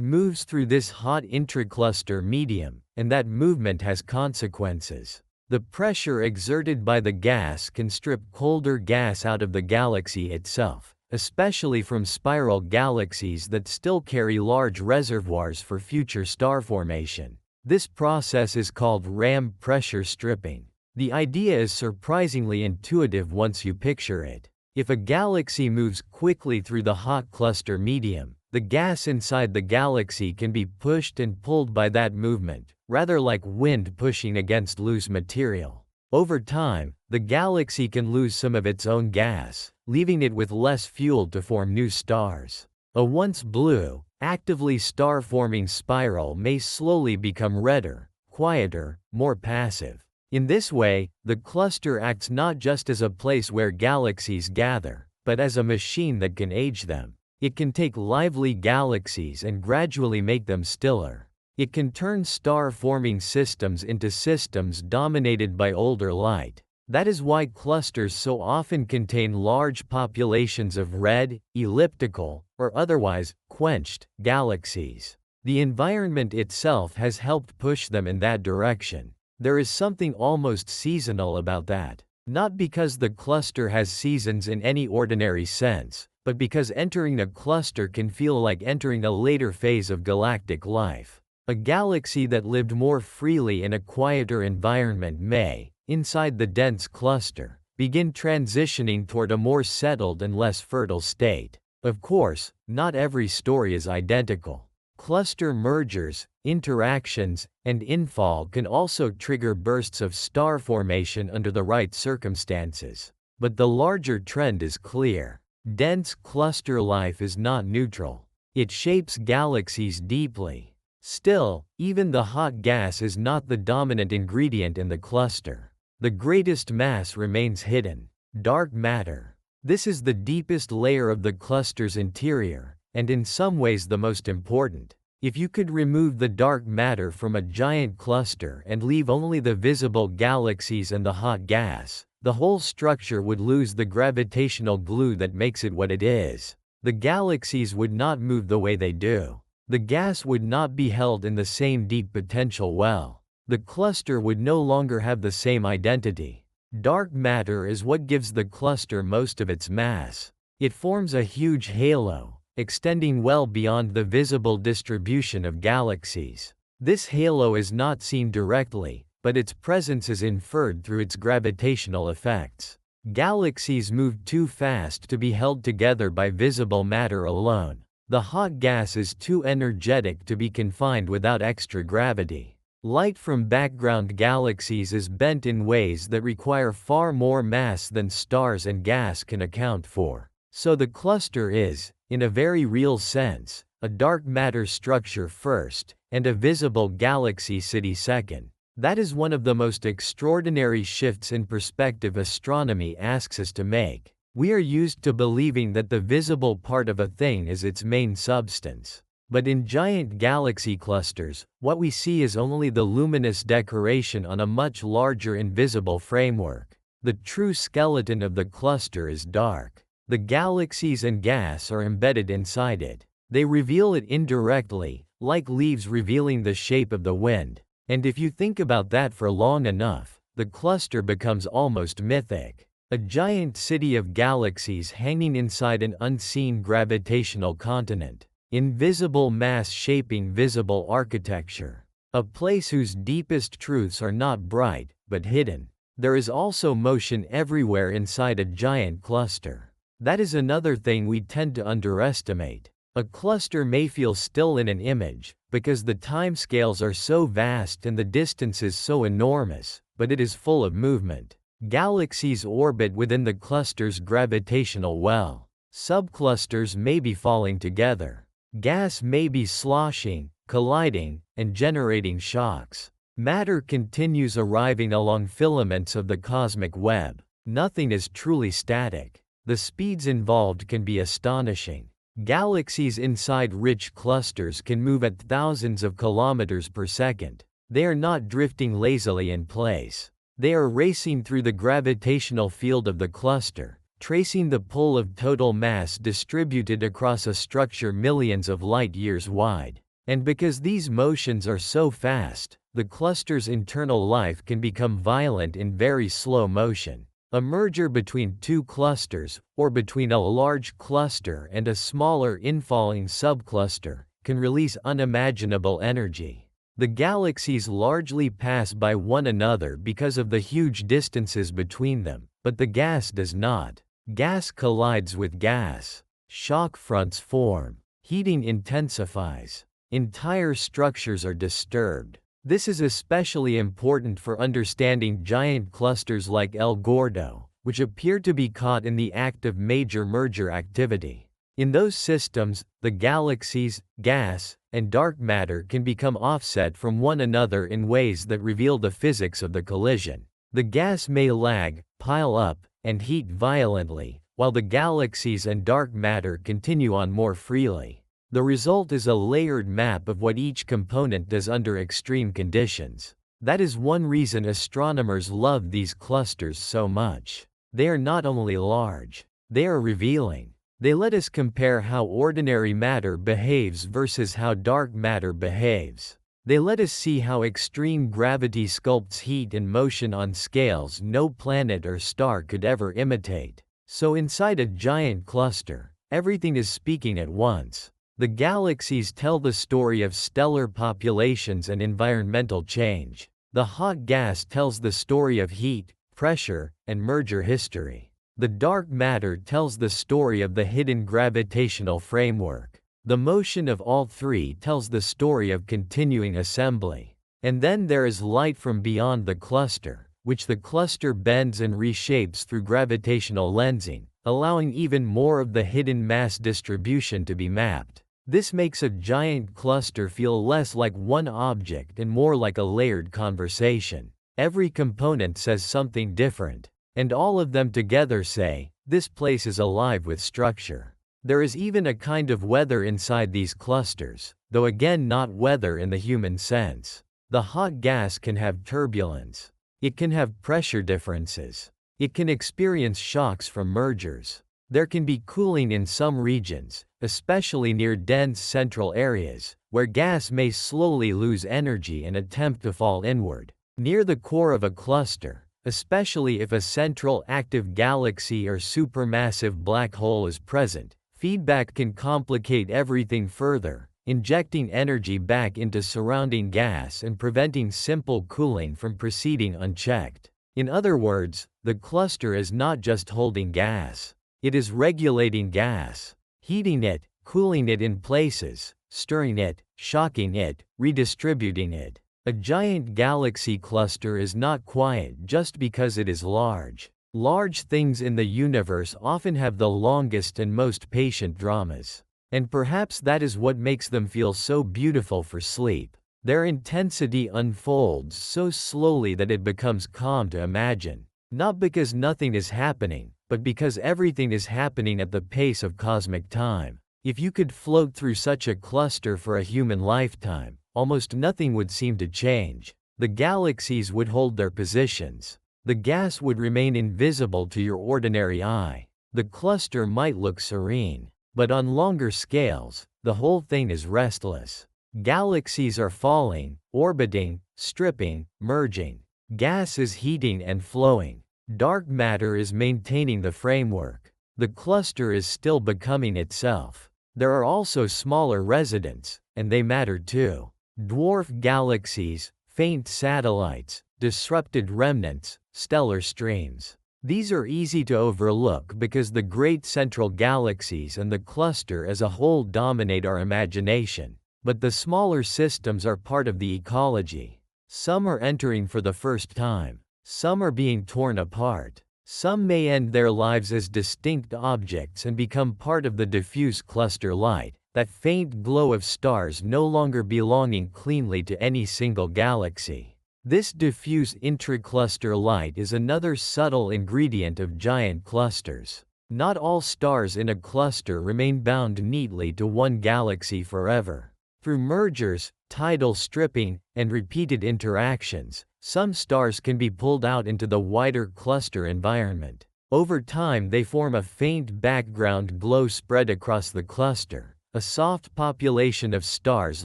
S2: moves through this hot intracluster medium, and that movement has consequences. The pressure exerted by the gas can strip colder gas out of the galaxy itself, especially from spiral galaxies that still carry large reservoirs for future star formation. This process is called ram pressure stripping. The idea is surprisingly intuitive once you picture it. If a galaxy moves quickly through the hot cluster medium, the gas inside the galaxy can be pushed and pulled by that movement, rather like wind pushing against loose material. Over time, the galaxy can lose some of its own gas, leaving it with less fuel to form new stars. A once blue, actively star-forming spiral may slowly become redder, quieter, more passive. In this way, the cluster acts not just as a place where galaxies gather, but as a machine that can age them. It can take lively galaxies and gradually make them stiller. It can turn star-forming systems into systems dominated by older light. That is why clusters so often contain large populations of red, elliptical, or otherwise quenched galaxies. The environment itself has helped push them in that direction. There is something almost seasonal about that. Not because the cluster has seasons in any ordinary sense, but because entering a cluster can feel like entering a later phase of galactic life. A galaxy that lived more freely in a quieter environment may, inside the dense cluster, begin transitioning toward a more settled and less fertile state. Of course, not every story is identical. Cluster mergers, interactions, and infall can also trigger bursts of star formation under the right circumstances. But the larger trend is clear. Dense cluster life is not neutral. It shapes galaxies deeply. Still, even the hot gas is not the dominant ingredient in the cluster. The greatest mass remains hidden: dark matter. This is the deepest layer of the cluster's interior, and in some ways the most important. If you could remove the dark matter from a giant cluster and leave only the visible galaxies and the hot gas, the whole structure would lose the gravitational glue that makes it what it is. The galaxies would not move the way they do. The gas would not be held in the same deep potential well. The cluster would no longer have the same identity. Dark matter is what gives the cluster most of its mass. It forms a huge halo, extending well beyond the visible distribution of galaxies. This halo is not seen directly, but its presence is inferred through its gravitational effects. Galaxies move too fast to be held together by visible matter alone. The hot gas is too energetic to be confined without extra gravity. Light from background galaxies is bent in ways that require far more mass than stars and gas can account for. So the cluster is, in a very real sense, a dark matter structure first, and a visible galaxy city second. That is one of the most extraordinary shifts in perspective astronomy asks us to make. We are used to believing that the visible part of a thing is its main substance. But in giant galaxy clusters, what we see is only the luminous decoration on a much larger invisible framework. The true skeleton of the cluster is dark. The galaxies and gas are embedded inside it. They reveal it indirectly, like leaves revealing the shape of the wind. And if you think about that for long enough, the cluster becomes almost mythic. A giant city of galaxies hanging inside an unseen gravitational continent. Invisible mass shaping visible architecture. A place whose deepest truths are not bright, but hidden. There is also motion everywhere inside a giant cluster. That is another thing we tend to underestimate. A cluster may feel still in an image, because the timescales are so vast and the distances so enormous, but it is full of movement. Galaxies orbit within the cluster's gravitational well. Subclusters may be falling together. Gas may be sloshing, colliding, and generating shocks. Matter continues arriving along filaments of the cosmic web. Nothing is truly static. The speeds involved can be astonishing. Galaxies inside rich clusters can move at thousands of kilometers per second. They are not drifting lazily in place. They are racing through the gravitational field of the cluster, tracing the pull of total mass distributed across a structure millions of light-years wide. And because these motions are so fast, the cluster's internal life can become violent in very slow motion. A merger between two clusters, or between a large cluster and a smaller infalling subcluster, can release unimaginable energy. The galaxies largely pass by one another because of the huge distances between them, but the gas does not. Gas collides with gas. Shock fronts form. Heating intensifies. Entire structures are disturbed. This is especially important for understanding giant clusters like El Gordo, which appear to be caught in the act of major merger activity. In those systems, the galaxies, gas, and dark matter can become offset from one another in ways that reveal the physics of the collision. The gas may lag, pile up, and heat violently, while the galaxies and dark matter continue on more freely. The result is a layered map of what each component does under extreme conditions. That is one reason astronomers love these clusters so much. They are not only large, they are revealing. They let us compare how ordinary matter behaves versus how dark matter behaves. They let us see how extreme gravity sculpts heat and motion on scales no planet or star could ever imitate. So inside a giant cluster, everything is speaking at once. The galaxies tell the story of stellar populations and environmental change. The hot gas tells the story of heat, pressure, and merger history. The dark matter tells the story of the hidden gravitational framework. The motion of all three tells the story of continuing assembly. And then there is light from beyond the cluster, which the cluster bends and reshapes through gravitational lensing, allowing even more of the hidden mass distribution to be mapped. This makes a giant cluster feel less like one object and more like a layered conversation. Every component says something different, and all of them together say, This place is alive with structure. There is even a kind of weather inside these clusters, though again not weather in the human sense. The hot gas can have turbulence. It can have pressure differences. It can experience shocks from mergers. There can be cooling in some regions, especially near dense central areas, where gas may slowly lose energy and attempt to fall inward. Near the core of a cluster, especially if a central active galaxy or supermassive black hole is present, feedback can complicate everything further, injecting energy back into surrounding gas and preventing simple cooling from proceeding unchecked. In other words, the cluster is not just holding gas. It is regulating gas, heating it, cooling it in places, stirring it, shocking it, redistributing it. A giant galaxy cluster is not quiet just because it is large. Large things in the universe often have the longest and most patient dramas. And perhaps that is what makes them feel so beautiful for sleep. Their intensity unfolds so slowly that it becomes calm to imagine. Not because nothing is happening, but because everything is happening at the pace of cosmic time. If you could float through such a cluster for a human lifetime, almost nothing would seem to change. The galaxies would hold their positions. The gas would remain invisible to your ordinary eye. The cluster might look serene, but on longer scales, the whole thing is restless. Galaxies are falling, orbiting, stripping, merging. Gas is heating and flowing. Dark matter is maintaining the framework. The cluster is still becoming itself. There are also smaller residents, and they matter too. Dwarf galaxies, faint satellites, disrupted remnants, stellar streams. These are easy to overlook because the great central galaxies and the cluster as a whole dominate our imagination. But the smaller systems are part of the ecology. Some are entering for the first time. Some are being torn apart. Some may end their lives as distinct objects and become part of the diffuse cluster light, that faint glow of stars no longer belonging cleanly to any single galaxy. This diffuse intracluster light is another subtle ingredient of giant clusters. Not all stars in a cluster remain bound neatly to one galaxy forever. Through mergers, tidal stripping, and repeated interactions, some stars can be pulled out into the wider cluster environment. Over time they form a faint background glow spread across the cluster, a soft population of stars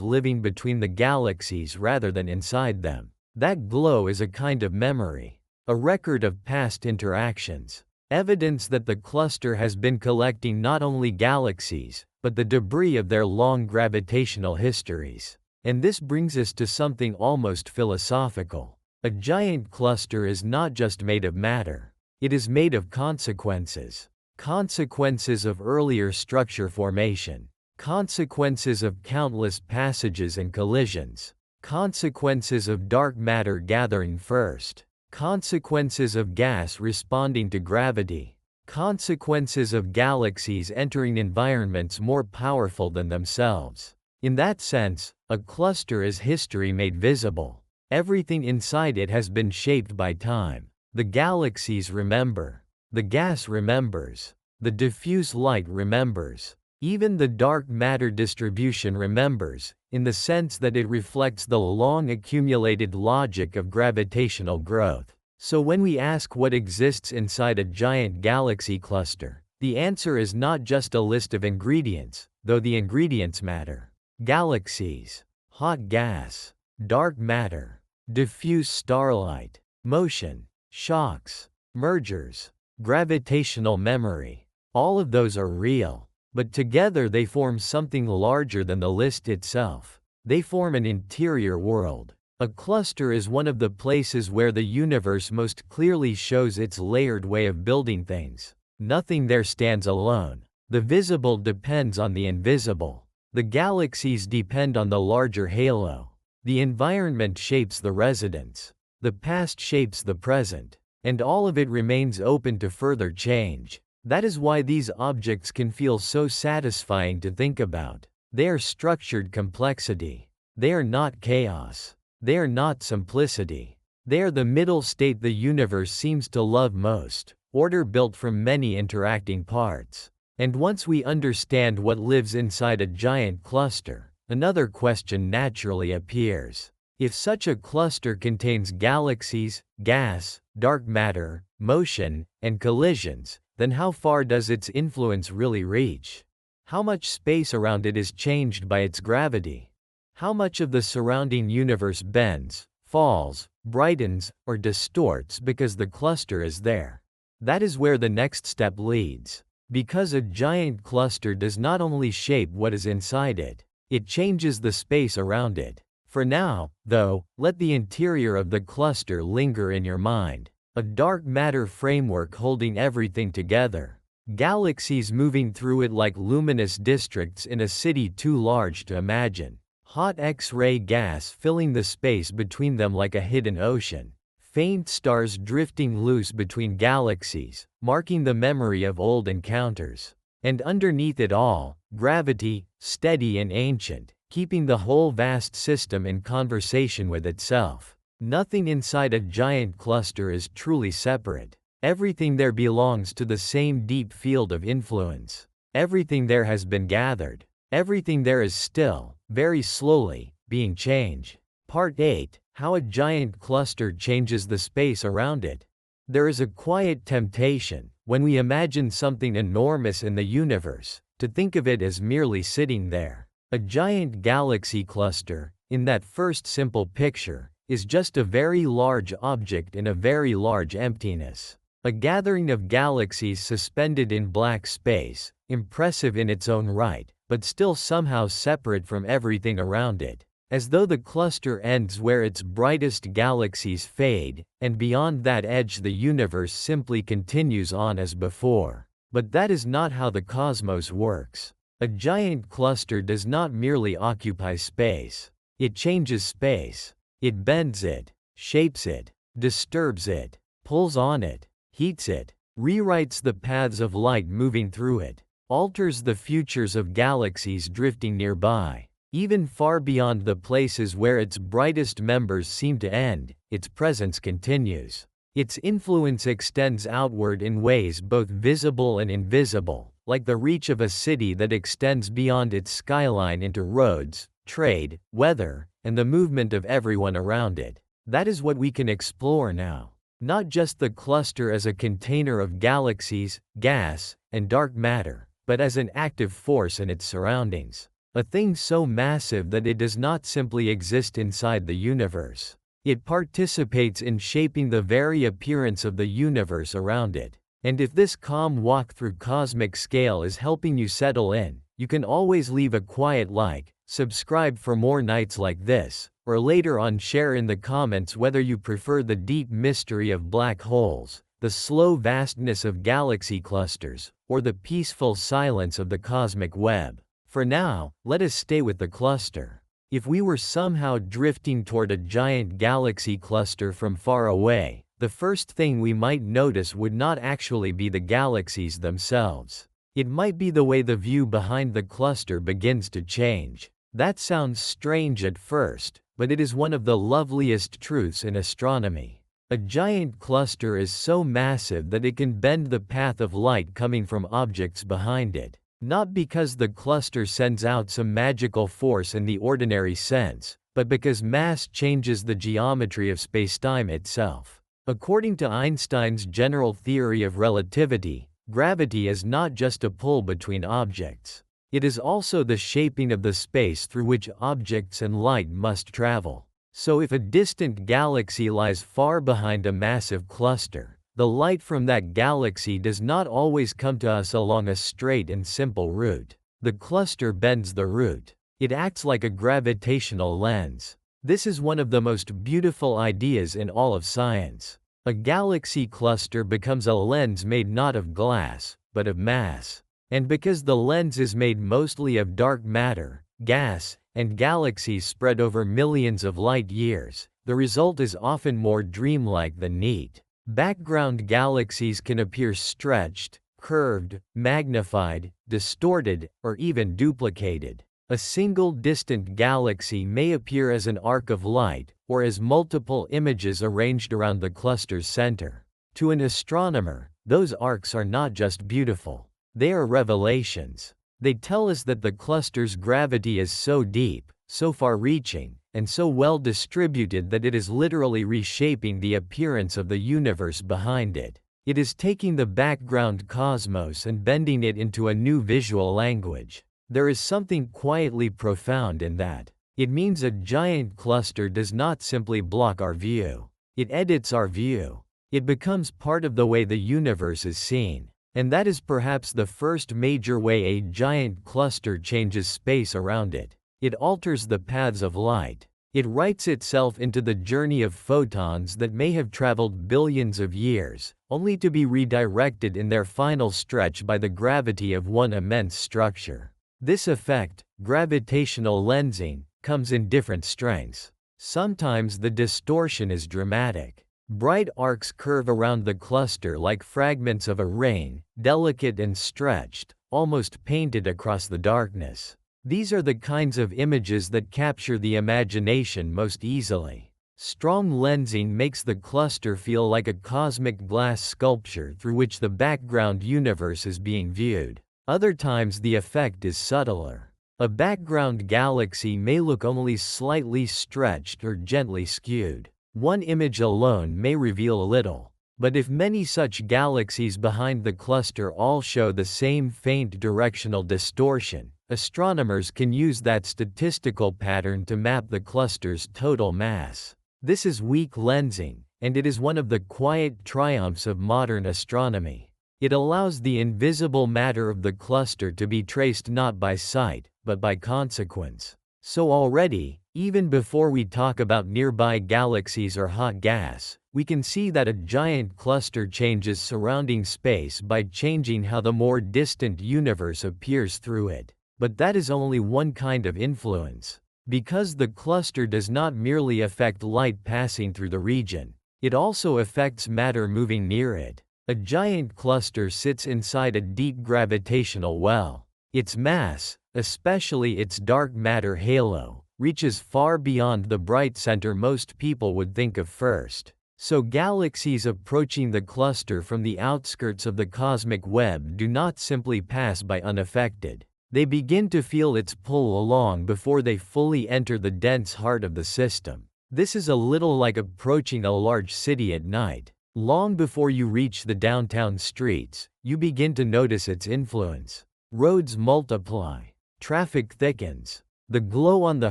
S2: living between the galaxies rather than inside them. That glow is a kind of memory, a record of past interactions, evidence that the cluster has been collecting not only galaxies, but the debris of their long gravitational histories. And this brings us to something almost philosophical. A giant cluster is not just made of matter. It is made of consequences. Consequences of earlier structure formation. Consequences of countless passages and collisions. Consequences of dark matter gathering first. Consequences of gas responding to gravity. Consequences of galaxies entering environments more powerful than themselves. In that sense, a cluster is history made visible. Everything inside it has been shaped by time. The galaxies remember. The gas remembers. The diffuse light remembers. Even the dark matter distribution remembers, in the sense that it reflects the long accumulated logic of gravitational growth. So when we ask what exists inside a giant galaxy cluster, the answer is not just a list of ingredients, though the ingredients matter. Galaxies, hot gas, dark matter, diffuse starlight, motion, shocks, mergers, gravitational memory. All of those are real, but together they form something larger than the list itself. They form an interior world. A cluster is one of the places where the universe most clearly shows its layered way of building things. Nothing there stands alone. The visible depends on the invisible. The galaxies depend on the larger halo. The environment shapes the residents. The past shapes the present. And all of it remains open to further change. That is why these objects can feel so satisfying to think about. They are structured complexity. They are not chaos. They are not simplicity. They are the middle state the universe seems to love most, order built from many interacting parts. And once we understand what lives inside a giant cluster, another question naturally appears. If such a cluster contains galaxies, gas, dark matter, motion, and collisions, then how far does its influence really reach? How much space around it is changed by its gravity? How much of the surrounding universe bends, falls, brightens, or distorts because the cluster is there? That is where the next step leads. Because a giant cluster does not only shape what is inside it, it changes the space around it. For now, though, let the interior of the cluster linger in your mind. A dark matter framework holding everything together. Galaxies moving through it like luminous districts in a city too large to imagine. Hot X-ray gas filling the space between them like a hidden ocean. Faint stars drifting loose between galaxies, marking the memory of old encounters. And underneath it all, gravity, steady and ancient, keeping the whole vast system in conversation with itself. Nothing inside a giant cluster is truly separate. Everything there belongs to the same deep field of influence. Everything there has been gathered. Everything there is still, very slowly, being changed. Part 8. How a giant cluster changes the space around it. There is a quiet temptation, when we imagine something enormous in the universe, to think of it as merely sitting there. A giant galaxy cluster, in that first simple picture, is just a very large object in a very large emptiness. A gathering of galaxies suspended in black space, impressive in its own right, but still somehow separate from everything around it. As though the cluster ends where its brightest galaxies fade, and beyond that edge the universe simply continues on as before. But that is not how the cosmos works. A giant cluster does not merely occupy space. It changes space. It bends it, shapes it, disturbs it, pulls on it, heats it, rewrites the paths of light moving through it, alters the futures of galaxies drifting nearby. Even far beyond the places where its brightest members seem to end, its presence continues. Its influence extends outward in ways both visible and invisible, like the reach of a city that extends beyond its skyline into roads, trade, weather, and the movement of everyone around it. That is what we can explore now. Not just the cluster as a container of galaxies, gas, and dark matter, but as an active force in its surroundings. A thing so massive that it does not simply exist inside the universe. It participates in shaping the very appearance of the universe around it. And if this calm walk through cosmic scale is helping you settle in, you can always leave a quiet like, subscribe for more nights like this, or later on share in the comments whether you prefer the deep mystery of black holes, the slow vastness of galaxy clusters, or the peaceful silence of the cosmic web. For now, let us stay with the cluster. If we were somehow drifting toward a giant galaxy cluster from far away, the first thing we might notice would not actually be the galaxies themselves. It might be the way the view behind the cluster begins to change. That sounds strange at first, but it is one of the loveliest truths in astronomy. A giant cluster is so massive that it can bend the path of light coming from objects behind it. Not because the cluster sends out some magical force in the ordinary sense, but because mass changes the geometry of spacetime itself. According to Einstein's general theory of relativity, gravity is not just a pull between objects. It is also the shaping of the space through which objects and light must travel. So if a distant galaxy lies far behind a massive cluster, the light from that galaxy does not always come to us along a straight and simple route. The cluster bends the route. It acts like a gravitational lens. This is one of the most beautiful ideas in all of science. A galaxy cluster becomes a lens made not of glass, but of mass. And because the lens is made mostly of dark matter, gas, and galaxies spread over millions of light years, the result is often more dreamlike than neat. Background galaxies can appear stretched, curved, magnified, distorted, or even duplicated. A single distant galaxy may appear as an arc of light, or as multiple images arranged around the cluster's center. To an astronomer, Those arcs are not just beautiful. They are revelations. They tell us that the cluster's gravity is so deep, so far-reaching, and so well distributed that it is literally reshaping the appearance of the universe behind it. It is taking the background cosmos and bending it into a new visual language. There is something quietly profound in that. It means a giant cluster does not simply block our view. It edits our view. It becomes part of the way the universe is seen. And that is perhaps the first major way a giant cluster changes space around it. It alters the paths of light. It writes itself into the journey of photons that may have traveled billions of years, only to be redirected in their final stretch by the gravity of one immense structure. This effect, gravitational lensing, comes in different strengths. Sometimes the distortion is dramatic. Bright arcs curve around the cluster like fragments of a ring, delicate and stretched, almost painted across the darkness. These are the kinds of images that capture the imagination most easily. Strong lensing makes the cluster feel like a cosmic glass sculpture through which the background universe is being viewed. Other times the effect is subtler. A background galaxy may look only slightly stretched or gently skewed. One image alone may reveal little. But if many such galaxies behind the cluster all show the same faint directional distortion, astronomers can use that statistical pattern to map the cluster's total mass. This is weak lensing, and it is one of the quiet triumphs of modern astronomy. It allows the invisible matter of the cluster to be traced not by sight, but by consequence. So already, even before we talk about nearby galaxies or hot gas, we can see that a giant cluster changes surrounding space by changing how the more distant universe appears through it. But that is only one kind of influence. Because the cluster does not merely affect light passing through the region, it also affects matter moving near it. A giant cluster sits inside a deep gravitational well. Its mass, especially its dark matter halo, reaches far beyond the bright center most people would think of first. So galaxies approaching the cluster from the outskirts of the cosmic web do not simply pass by unaffected. They begin to feel its pull long before they fully enter the dense heart of the system. This is a little like approaching a large city at night. Long before you reach the downtown streets, you begin to notice its influence. Roads multiply. Traffic thickens. The glow on the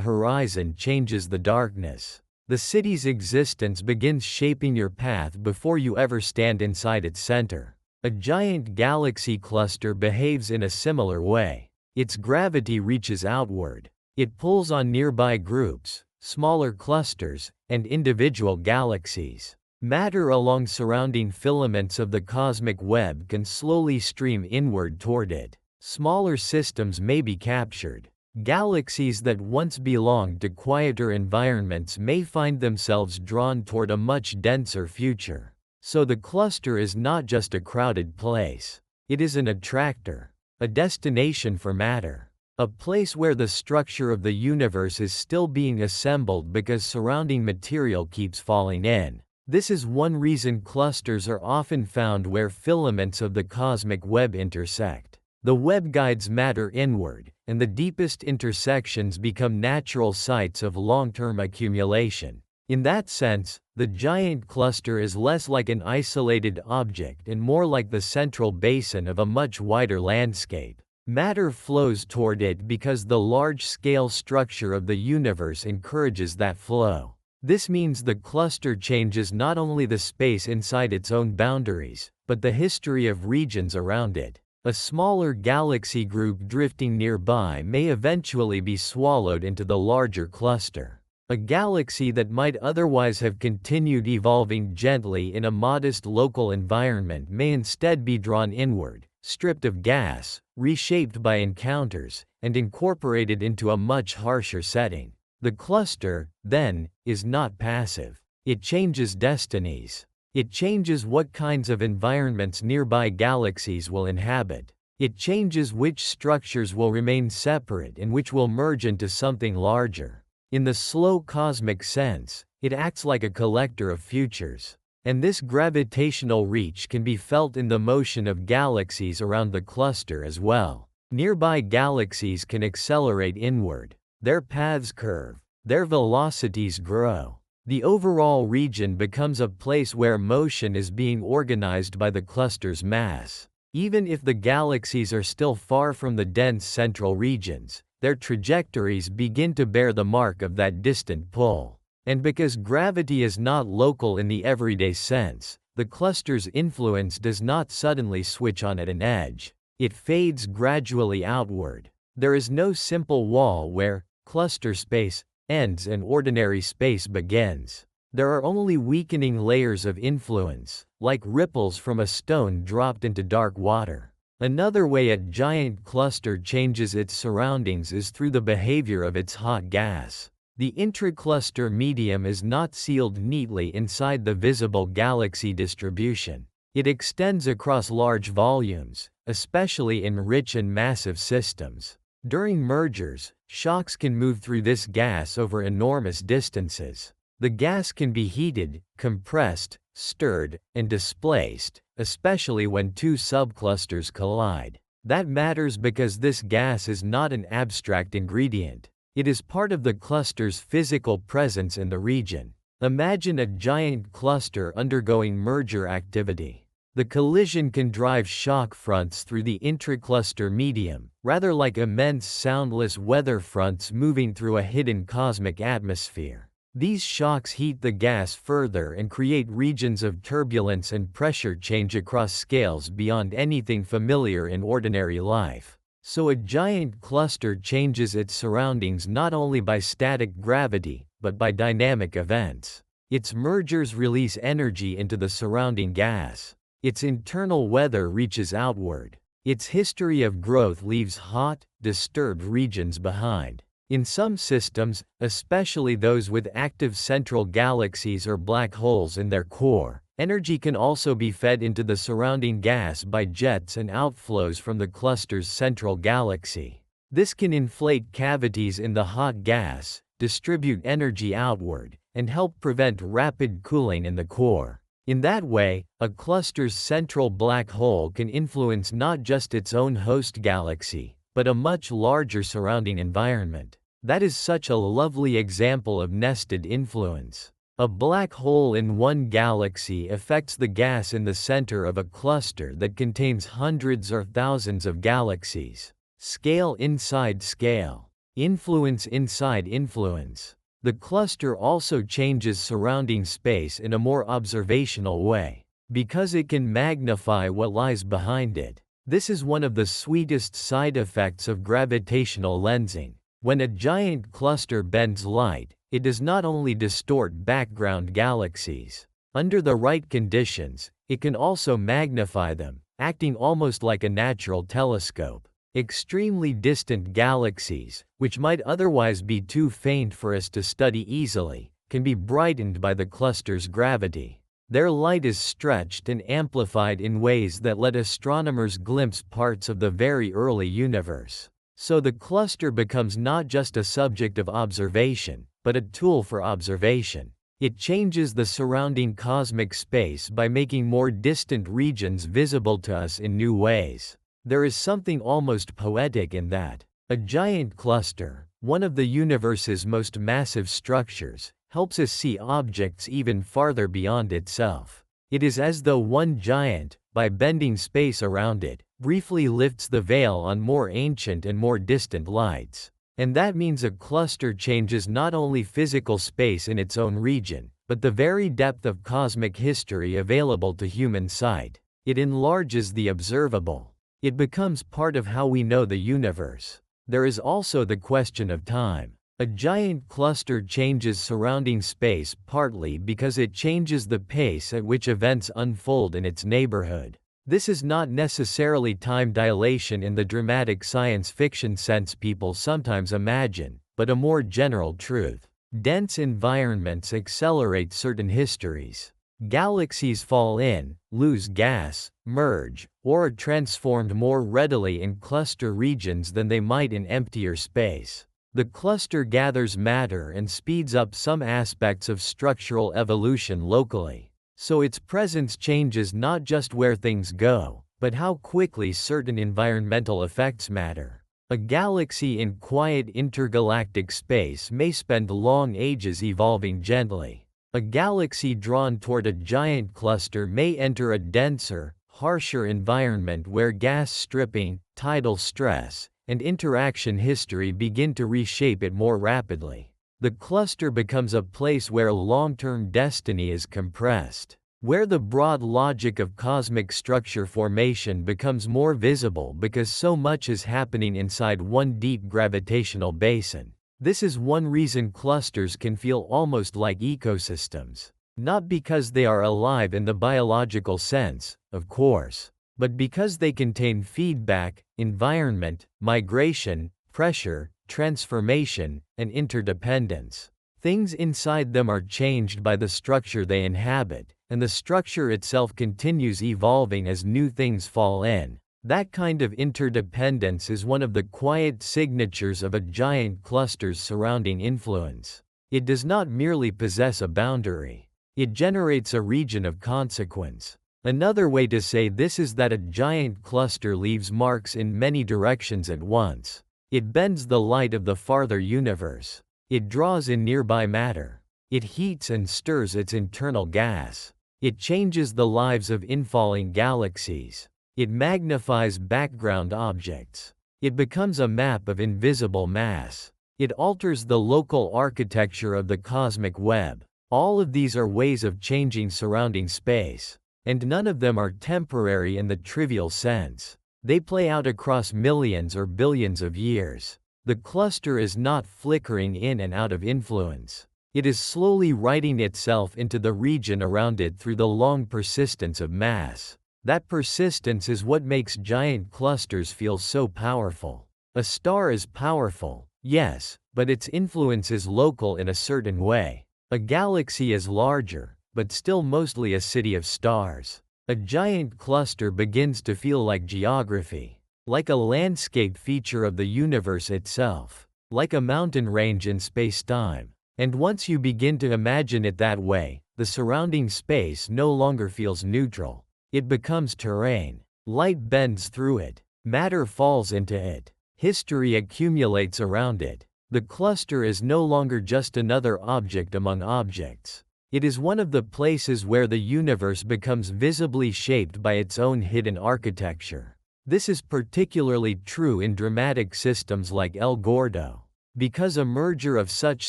S2: horizon changes the darkness. The city's existence begins shaping your path before you ever stand inside its center. A giant galaxy cluster behaves in a similar way. Its gravity reaches outward. It pulls on nearby groups, smaller clusters, and individual galaxies. Matter along surrounding filaments of the cosmic web can slowly stream inward toward it. Smaller systems may be captured. Galaxies that once belonged to quieter environments may find themselves drawn toward a much denser future. So the cluster is not just a crowded place. It is an attractor, a destination for matter, a place where the structure of the universe is still being assembled because surrounding material keeps falling in. This is one reason clusters are often found where filaments of the cosmic web intersect. The web guides matter inward, and the deepest intersections become natural sites of long-term accumulation. In that sense, the giant cluster is less like an isolated object and more like the central basin of a much wider landscape. Matter flows toward it because the large-scale structure of the universe encourages that flow. This means the cluster changes not only the space inside its own boundaries, but the history of regions around it. A smaller galaxy group drifting nearby may eventually be swallowed into the larger cluster. A galaxy that might otherwise have continued evolving gently in a modest local environment may instead be drawn inward, stripped of gas, reshaped by encounters, and incorporated into a much harsher setting. The cluster, then, is not passive. It changes destinies. It changes what kinds of environments nearby galaxies will inhabit. It changes which structures will remain separate and which will merge into something larger. In the slow cosmic sense, it acts like a collector of futures. And this gravitational reach can be felt in the motion of galaxies around the cluster as well. Nearby galaxies can accelerate inward. Their paths curve. Their velocities grow. The overall region becomes a place where motion is being organized by the cluster's mass. Even if the galaxies are still far from the dense central regions, their trajectories begin to bear the mark of that distant pull. And because gravity is not local in the everyday sense, the cluster's influence does not suddenly switch on at an edge. It fades gradually outward. There is no simple wall where cluster space ends and ordinary space begins. There are only weakening layers of influence, like ripples from a stone dropped into dark water. Another way a giant cluster changes its surroundings is through the behavior of its hot gas. The intracluster medium is not sealed neatly inside the visible galaxy distribution. It extends across large volumes, especially in rich and massive systems. During mergers, shocks can move through this gas over enormous distances. The gas can be heated, compressed, stirred, and displaced, especially when two subclusters collide. That matters because this gas is not an abstract ingredient. It is part of the cluster's physical presence in the region. Imagine a giant cluster undergoing merger activity. The collision can drive shock fronts through the intracluster medium, rather like immense soundless weather fronts moving through a hidden cosmic atmosphere. These shocks heat the gas further and create regions of turbulence and pressure change across scales beyond anything familiar in ordinary life. So a giant cluster changes its surroundings not only by static gravity, but by dynamic events. Its mergers release energy into the surrounding gas. Its internal weather reaches outward. Its history of growth leaves hot, disturbed regions behind. In some systems, especially those with active central galaxies or black holes in their core, energy can also be fed into the surrounding gas by jets and outflows from the cluster's central galaxy. This can inflate cavities in the hot gas, distribute energy outward, and help prevent rapid cooling in the core. In that way, a cluster's central black hole can influence not just its own host galaxy, but a much larger surrounding environment. That is such a lovely example of nested influence. A black hole in one galaxy affects the gas in the center of a cluster that contains hundreds or thousands of galaxies. Scale inside scale. Influence inside influence. The cluster also changes surrounding space in a more observational way, because it can magnify what lies behind it. This is one of the sweetest side effects of gravitational lensing. When a giant cluster bends light, it does not only distort background galaxies. Under the right conditions, it can also magnify them, acting almost like a natural telescope. Extremely distant galaxies, which might otherwise be too faint for us to study easily, can be brightened by the cluster's gravity. Their light is stretched and amplified in ways that let astronomers glimpse parts of the very early universe. So the cluster becomes not just a subject of observation, but a tool for observation. It changes the surrounding cosmic space by making more distant regions visible to us in new ways. There is something almost poetic in that. A giant cluster, one of the universe's most massive structures, helps us see objects even farther beyond itself. It is as though one giant, by bending space around it, briefly lifts the veil on more ancient and more distant lights. And that means a cluster changes not only physical space in its own region, but the very depth of cosmic history available to human sight. It enlarges the observable. It becomes part of how we know the universe. There is also the question of time. A giant cluster changes surrounding space partly because it changes the pace at which events unfold in its neighborhood. This is not necessarily time dilation in the dramatic science fiction sense people sometimes imagine, but a more general truth. Dense environments accelerate certain histories. Galaxies fall in, lose gas, merge, or are transformed more readily in cluster regions than they might in emptier space. The cluster gathers matter and speeds up some aspects of structural evolution locally. So its presence changes not just where things go, but how quickly certain environmental effects matter. A galaxy in quiet intergalactic space may spend long ages evolving gently. A galaxy drawn toward a giant cluster may enter a denser, harsher environment where gas stripping, tidal stress, and interaction history begin to reshape it more rapidly. The cluster becomes a place where long-term destiny is compressed, where the broad logic of cosmic structure formation becomes more visible because so much is happening inside one deep gravitational basin. This is one reason clusters can feel almost like ecosystems. Not because they are alive in the biological sense, of course, but because they contain feedback, environment, migration, pressure, transformation, and interdependence. Things inside them are changed by the structure they inhabit, and the structure itself continues evolving as new things fall in. That kind of interdependence is one of the quiet signatures of a giant cluster's surrounding influence. It does not merely possess a boundary. It generates a region of consequence. Another way to say this is that a giant cluster leaves marks in many directions at once. It bends the light of the farther universe. It draws in nearby matter. It heats and stirs its internal gas. It changes the lives of infalling galaxies. It magnifies background objects. It becomes a map of invisible mass. It alters the local architecture of the cosmic web. All of these are ways of changing surrounding space, and none of them are temporary in the trivial sense. They play out across millions or billions of years. The cluster is not flickering in and out of influence. It is slowly writing itself into the region around it through the long persistence of mass. That persistence is what makes giant clusters feel so powerful. A star is powerful, yes, but its influence is local in a certain way. A galaxy is larger, but still mostly a city of stars. A giant cluster begins to feel like geography, like a landscape feature of the universe itself, like a mountain range in space-time. And once you begin to imagine it that way, the surrounding space no longer feels neutral. It becomes terrain. Light bends through it. Matter falls into it. History accumulates around it. The cluster is no longer just another object among objects. It is one of the places where the universe becomes visibly shaped by its own hidden architecture. This is particularly true in dramatic systems like El Gordo, because a merger of such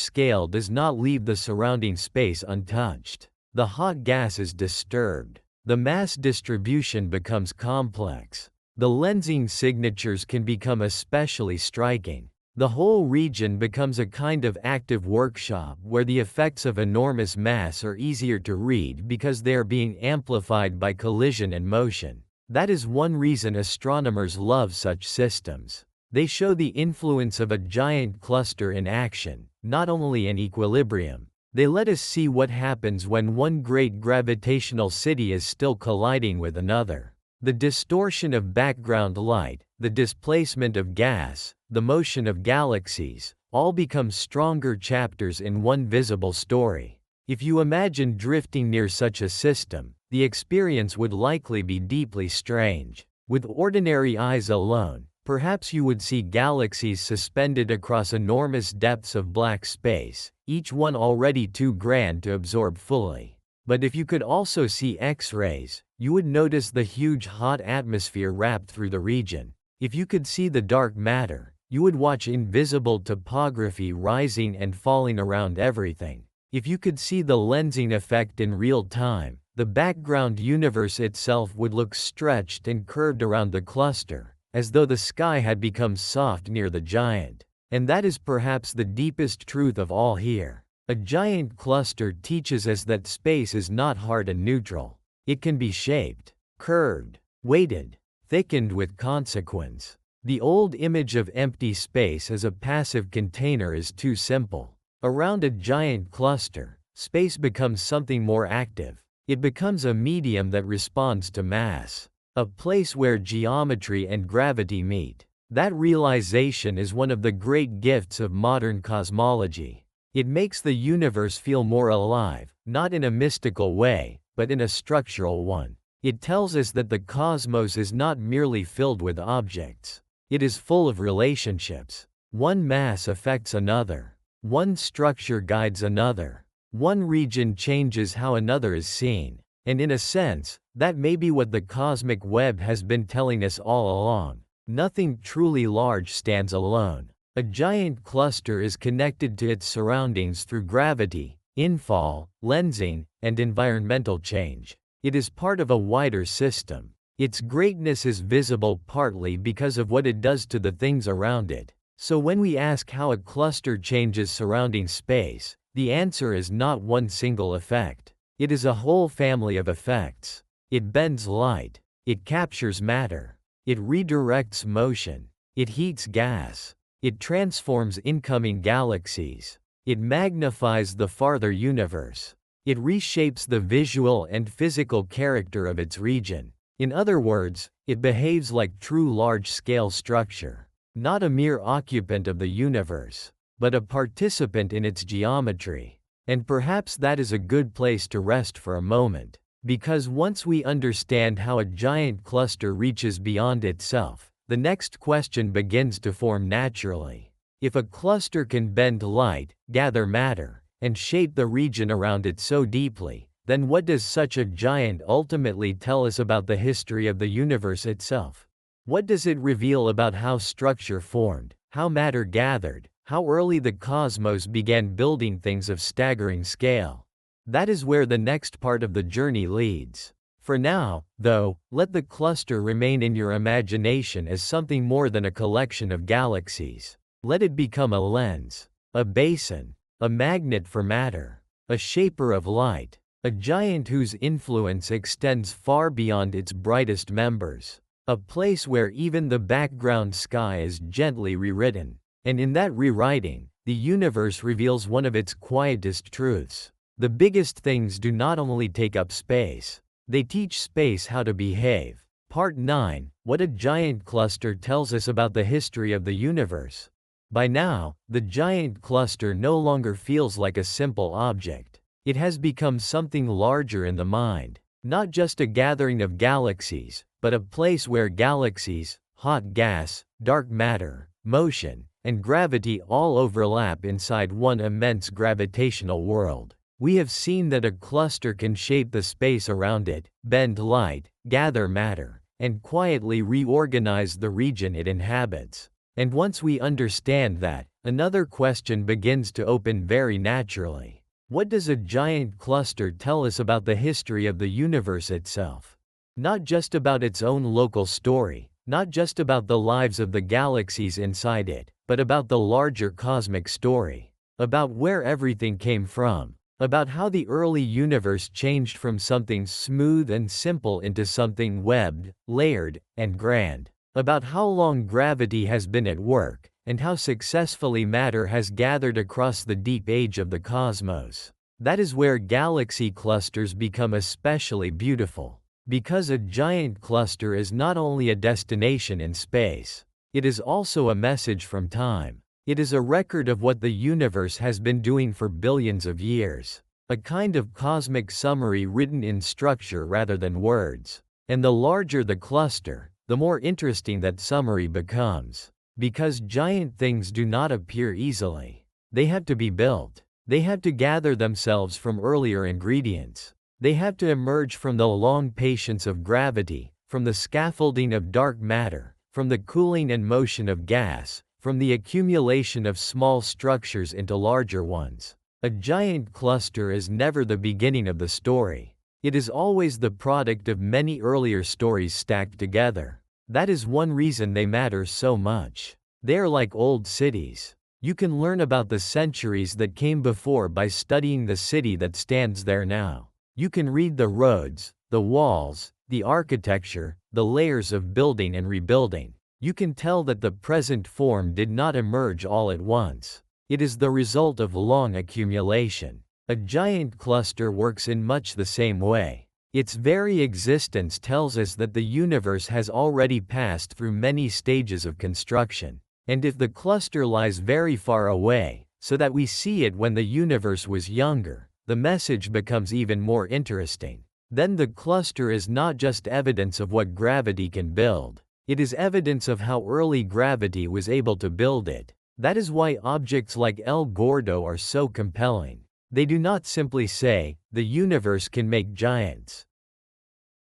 S2: scale does not leave the surrounding space untouched. The hot gas is disturbed. The mass distribution becomes complex. The lensing signatures can become especially striking. The whole region becomes a kind of active workshop where the effects of enormous mass are easier to read because they are being amplified by collision and motion. That is one reason astronomers love such systems. They show the influence of a giant cluster in action, not only in equilibrium. They let us see what happens when one great gravitational city is still colliding with another. The distortion of background light, the displacement of gas, the motion of galaxies, all become stronger chapters in one visible story. If you imagine drifting near such a system, the experience would likely be deeply strange. With ordinary eyes alone, perhaps you would see galaxies suspended across enormous depths of black space, each one already too grand to absorb fully. But if you could also see X-rays, you would notice the huge hot atmosphere wrapped through the region. If you could see the dark matter, you would watch invisible topography rising and falling around everything. If you could see the lensing effect in real time, the background universe itself would look stretched and curved around the cluster, as though the sky had become soft near the giant. And that is perhaps the deepest truth of all here. A giant cluster teaches us that space is not hard and neutral. It can be shaped, curved, weighted, thickened with consequence. The old image of empty space as a passive container is too simple. Around a giant cluster, space becomes something more active. It becomes a medium that responds to mass, a place where geometry and gravity meet. That realization is one of the great gifts of modern cosmology. It makes the universe feel more alive, not in a mystical way, but in a structural one. It tells us that the cosmos is not merely filled with objects. It is full of relationships. One mass affects another. One structure guides another. One region changes how another is seen. And in a sense, that may be what the cosmic web has been telling us all along. Nothing truly large stands alone. A giant cluster is connected to its surroundings through gravity, infall, lensing, and environmental change. It is part of a wider system. Its greatness is visible partly because of what it does to the things around it. So when we ask how a cluster changes surrounding space, the answer is not one single effect. It is a whole family of effects. It bends light. It captures matter. It redirects motion. It heats gas. It transforms incoming galaxies. It magnifies the farther universe. It reshapes the visual and physical character of its region. In other words, it behaves like true large-scale structure. Not a mere occupant of the universe, but a participant in its geometry. And perhaps that is a good place to rest for a moment. Because once we understand how a giant cluster reaches beyond itself, the next question begins to form naturally. If a cluster can bend light, gather matter, and shape the region around it so deeply, then what does such a giant ultimately tell us about the history of the universe itself? What does it reveal about how structure formed, how matter gathered, how early the cosmos began building things of staggering scale? That is where the next part of the journey leads. For now, though, let the cluster remain in your imagination as something more than a collection of galaxies. Let it become a lens, a basin, a magnet for matter, a shaper of light, a giant whose influence extends far beyond its brightest members, a place where even the background sky is gently rewritten. And in that rewriting, the universe reveals one of its quietest truths. The biggest things do not only take up space, they teach space how to behave. Part 9: What a giant cluster tells us about the history of the universe. By now, the giant cluster no longer feels like a simple object. It has become something larger in the mind. Not just a gathering of galaxies, but a place where galaxies, hot gas, dark matter, motion, and gravity all overlap inside one immense gravitational world. We have seen that a cluster can shape the space around it, bend light, gather matter, and quietly reorganize the region it inhabits. And once we understand that, another question begins to open very naturally. What does a giant cluster tell us about the history of the universe itself? Not just about its own local story, not just about the lives of the galaxies inside it, but about the larger cosmic story. About where everything came from. About how the early universe changed from something smooth and simple into something webbed, layered, and grand. About how long gravity has been at work, and how successfully matter has gathered across the deep age of the cosmos. That is where galaxy clusters become especially beautiful. Because a giant cluster is not only a destination in space, it is also a message from time. It is a record of what the universe has been doing for billions of years. A kind of cosmic summary written in structure rather than words. And the larger the cluster, the more interesting that summary becomes. Because giant things do not appear easily. They have to be built. They have to gather themselves from earlier ingredients. They have to emerge from the long patience of gravity, from the scaffolding of dark matter, from the cooling and motion of gas, from the accumulation of small structures into larger ones. A giant cluster is never the beginning of the story. It is always the product of many earlier stories stacked together. That is one reason they matter so much. They are like old cities. You can learn about the centuries that came before by studying the city that stands there now. You can read the roads, the walls, the architecture, the layers of building and rebuilding. You can tell that the present form did not emerge all at once. It is the result of long accumulation. A giant cluster works in much the same way. Its very existence tells us that the universe has already passed through many stages of construction. And if the cluster lies very far away, so that we see it when the universe was younger, the message becomes even more interesting. Then the cluster is not just evidence of what gravity can build. It is evidence of how early gravity was able to build it. That is why objects like El Gordo are so compelling. They do not simply say, the universe can make giants.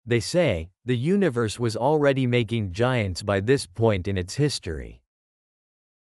S2: They say, the universe was already making giants by this point in its history.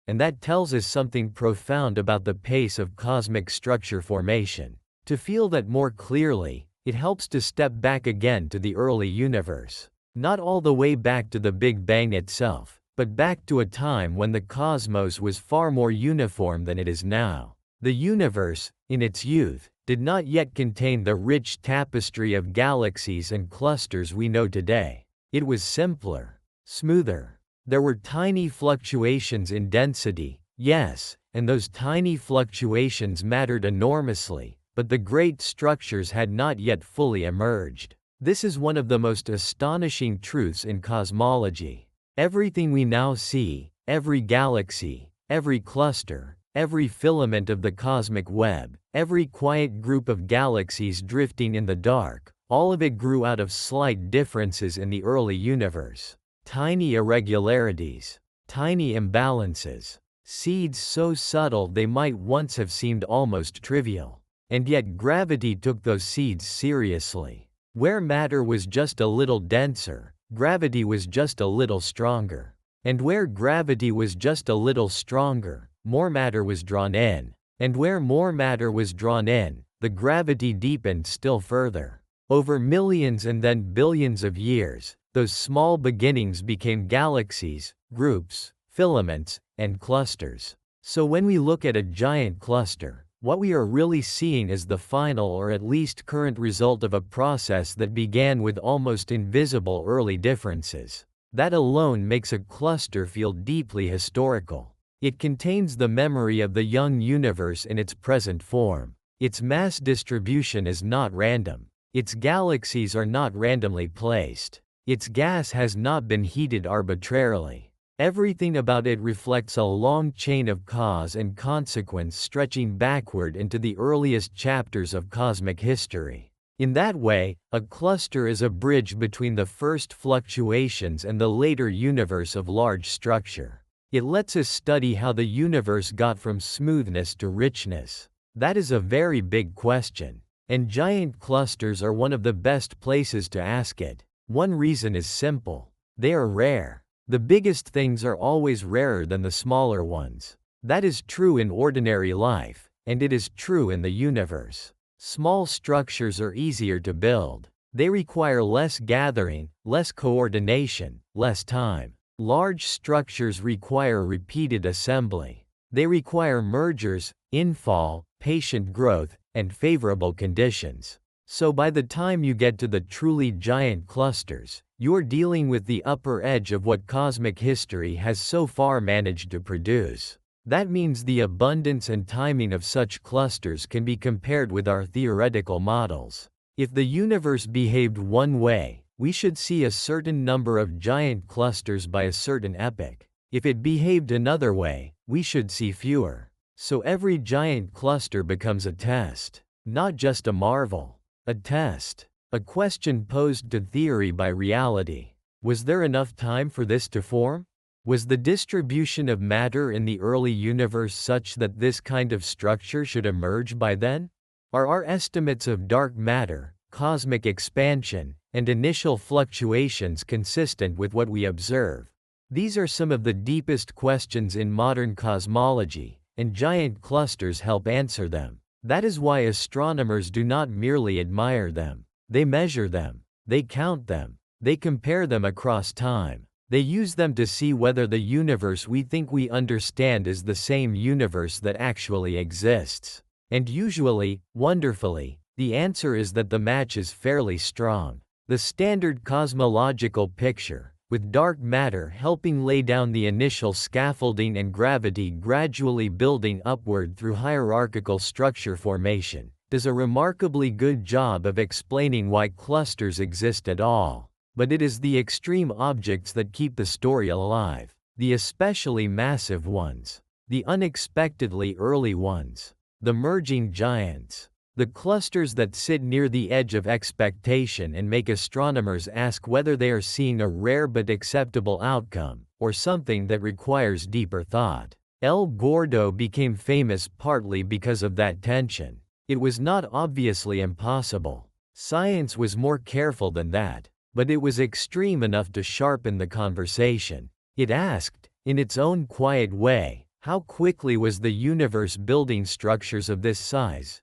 S2: And that tells us something profound about the pace of cosmic structure formation. To feel that more clearly, it helps to step back again to the early universe. Not all the way back to the Big Bang itself, but back to a time when the cosmos was far more uniform than it is now. The universe, in its youth, did not yet contain the rich tapestry of galaxies and clusters we know today. It was simpler, smoother. There were tiny fluctuations in density, yes, and those tiny fluctuations mattered enormously, but the great structures had not yet fully emerged. This is one of the most astonishing truths in cosmology. Everything we now see, every galaxy, every cluster, every filament of the cosmic web, every quiet group of galaxies drifting in the dark, all of it grew out of slight differences in the early universe. Tiny irregularities, tiny imbalances, seeds so subtle they might once have seemed almost trivial. And yet gravity took those seeds seriously. Where matter was just a little denser, gravity was just a little stronger. And where gravity was just a little stronger, more matter was drawn in. And where more matter was drawn in, the gravity deepened still further. Over millions and then billions of years, those small beginnings became galaxies, groups, filaments, and clusters. So when we look at a giant cluster, what we are really seeing is the final or at least current result of a process that began with almost invisible early differences. That alone makes a cluster feel deeply historical. It contains the memory of the young universe in its present form. Its mass distribution is not random. Its galaxies are not randomly placed. Its gas has not been heated arbitrarily. Everything about it reflects a long chain of cause and consequence stretching backward into the earliest chapters of cosmic history. In that way, a cluster is a bridge between the first fluctuations and the later universe of large structure. It lets us study how the universe got from smoothness to richness. That is a very big question, and giant clusters are one of the best places to ask it. One reason is simple: they are rare. The biggest things are always rarer than the smaller ones. That is true in ordinary life, and it is true in the universe. Small structures are easier to build. They require less gathering, less coordination, less time. Large structures require repeated assembly. They require mergers, infall, patient growth, and favorable conditions. So by the time you get to the truly giant clusters, you're dealing with the upper edge of what cosmic history has so far managed to produce. That means the abundance and timing of such clusters can be compared with our theoretical models. If the universe behaved one way, we should see a certain number of giant clusters by a certain epoch. If it behaved another way, we should see fewer. So every giant cluster becomes a test, not just a marvel. A test. A question posed to theory by reality. Was there enough time for this to form? Was the distribution of matter in the early universe such that this kind of structure should emerge by then? Are our estimates of dark matter, cosmic expansion, and initial fluctuations consistent with what we observe? These are some of the deepest questions in modern cosmology, and giant clusters help answer them. That is why astronomers do not merely admire them. They measure them. They count them. They compare them across time. They use them to see whether the universe we think we understand is the same universe that actually exists. And usually, wonderfully, the answer is that the match is fairly strong. The standard cosmological picture, with dark matter helping lay down the initial scaffolding and gravity gradually building upward through hierarchical structure formation, does a remarkably good job of explaining why clusters exist at all. But it is the extreme objects that keep the story alive, the especially massive ones, the unexpectedly early ones, the merging giants. The clusters that sit near the edge of expectation and make astronomers ask whether they are seeing a rare but acceptable outcome, or something that requires deeper thought. El Gordo became famous partly because of that tension. It was not obviously impossible. Science was more careful than that, but it was extreme enough to sharpen the conversation. It asked, in its own quiet way, how quickly was the universe building structures of this size?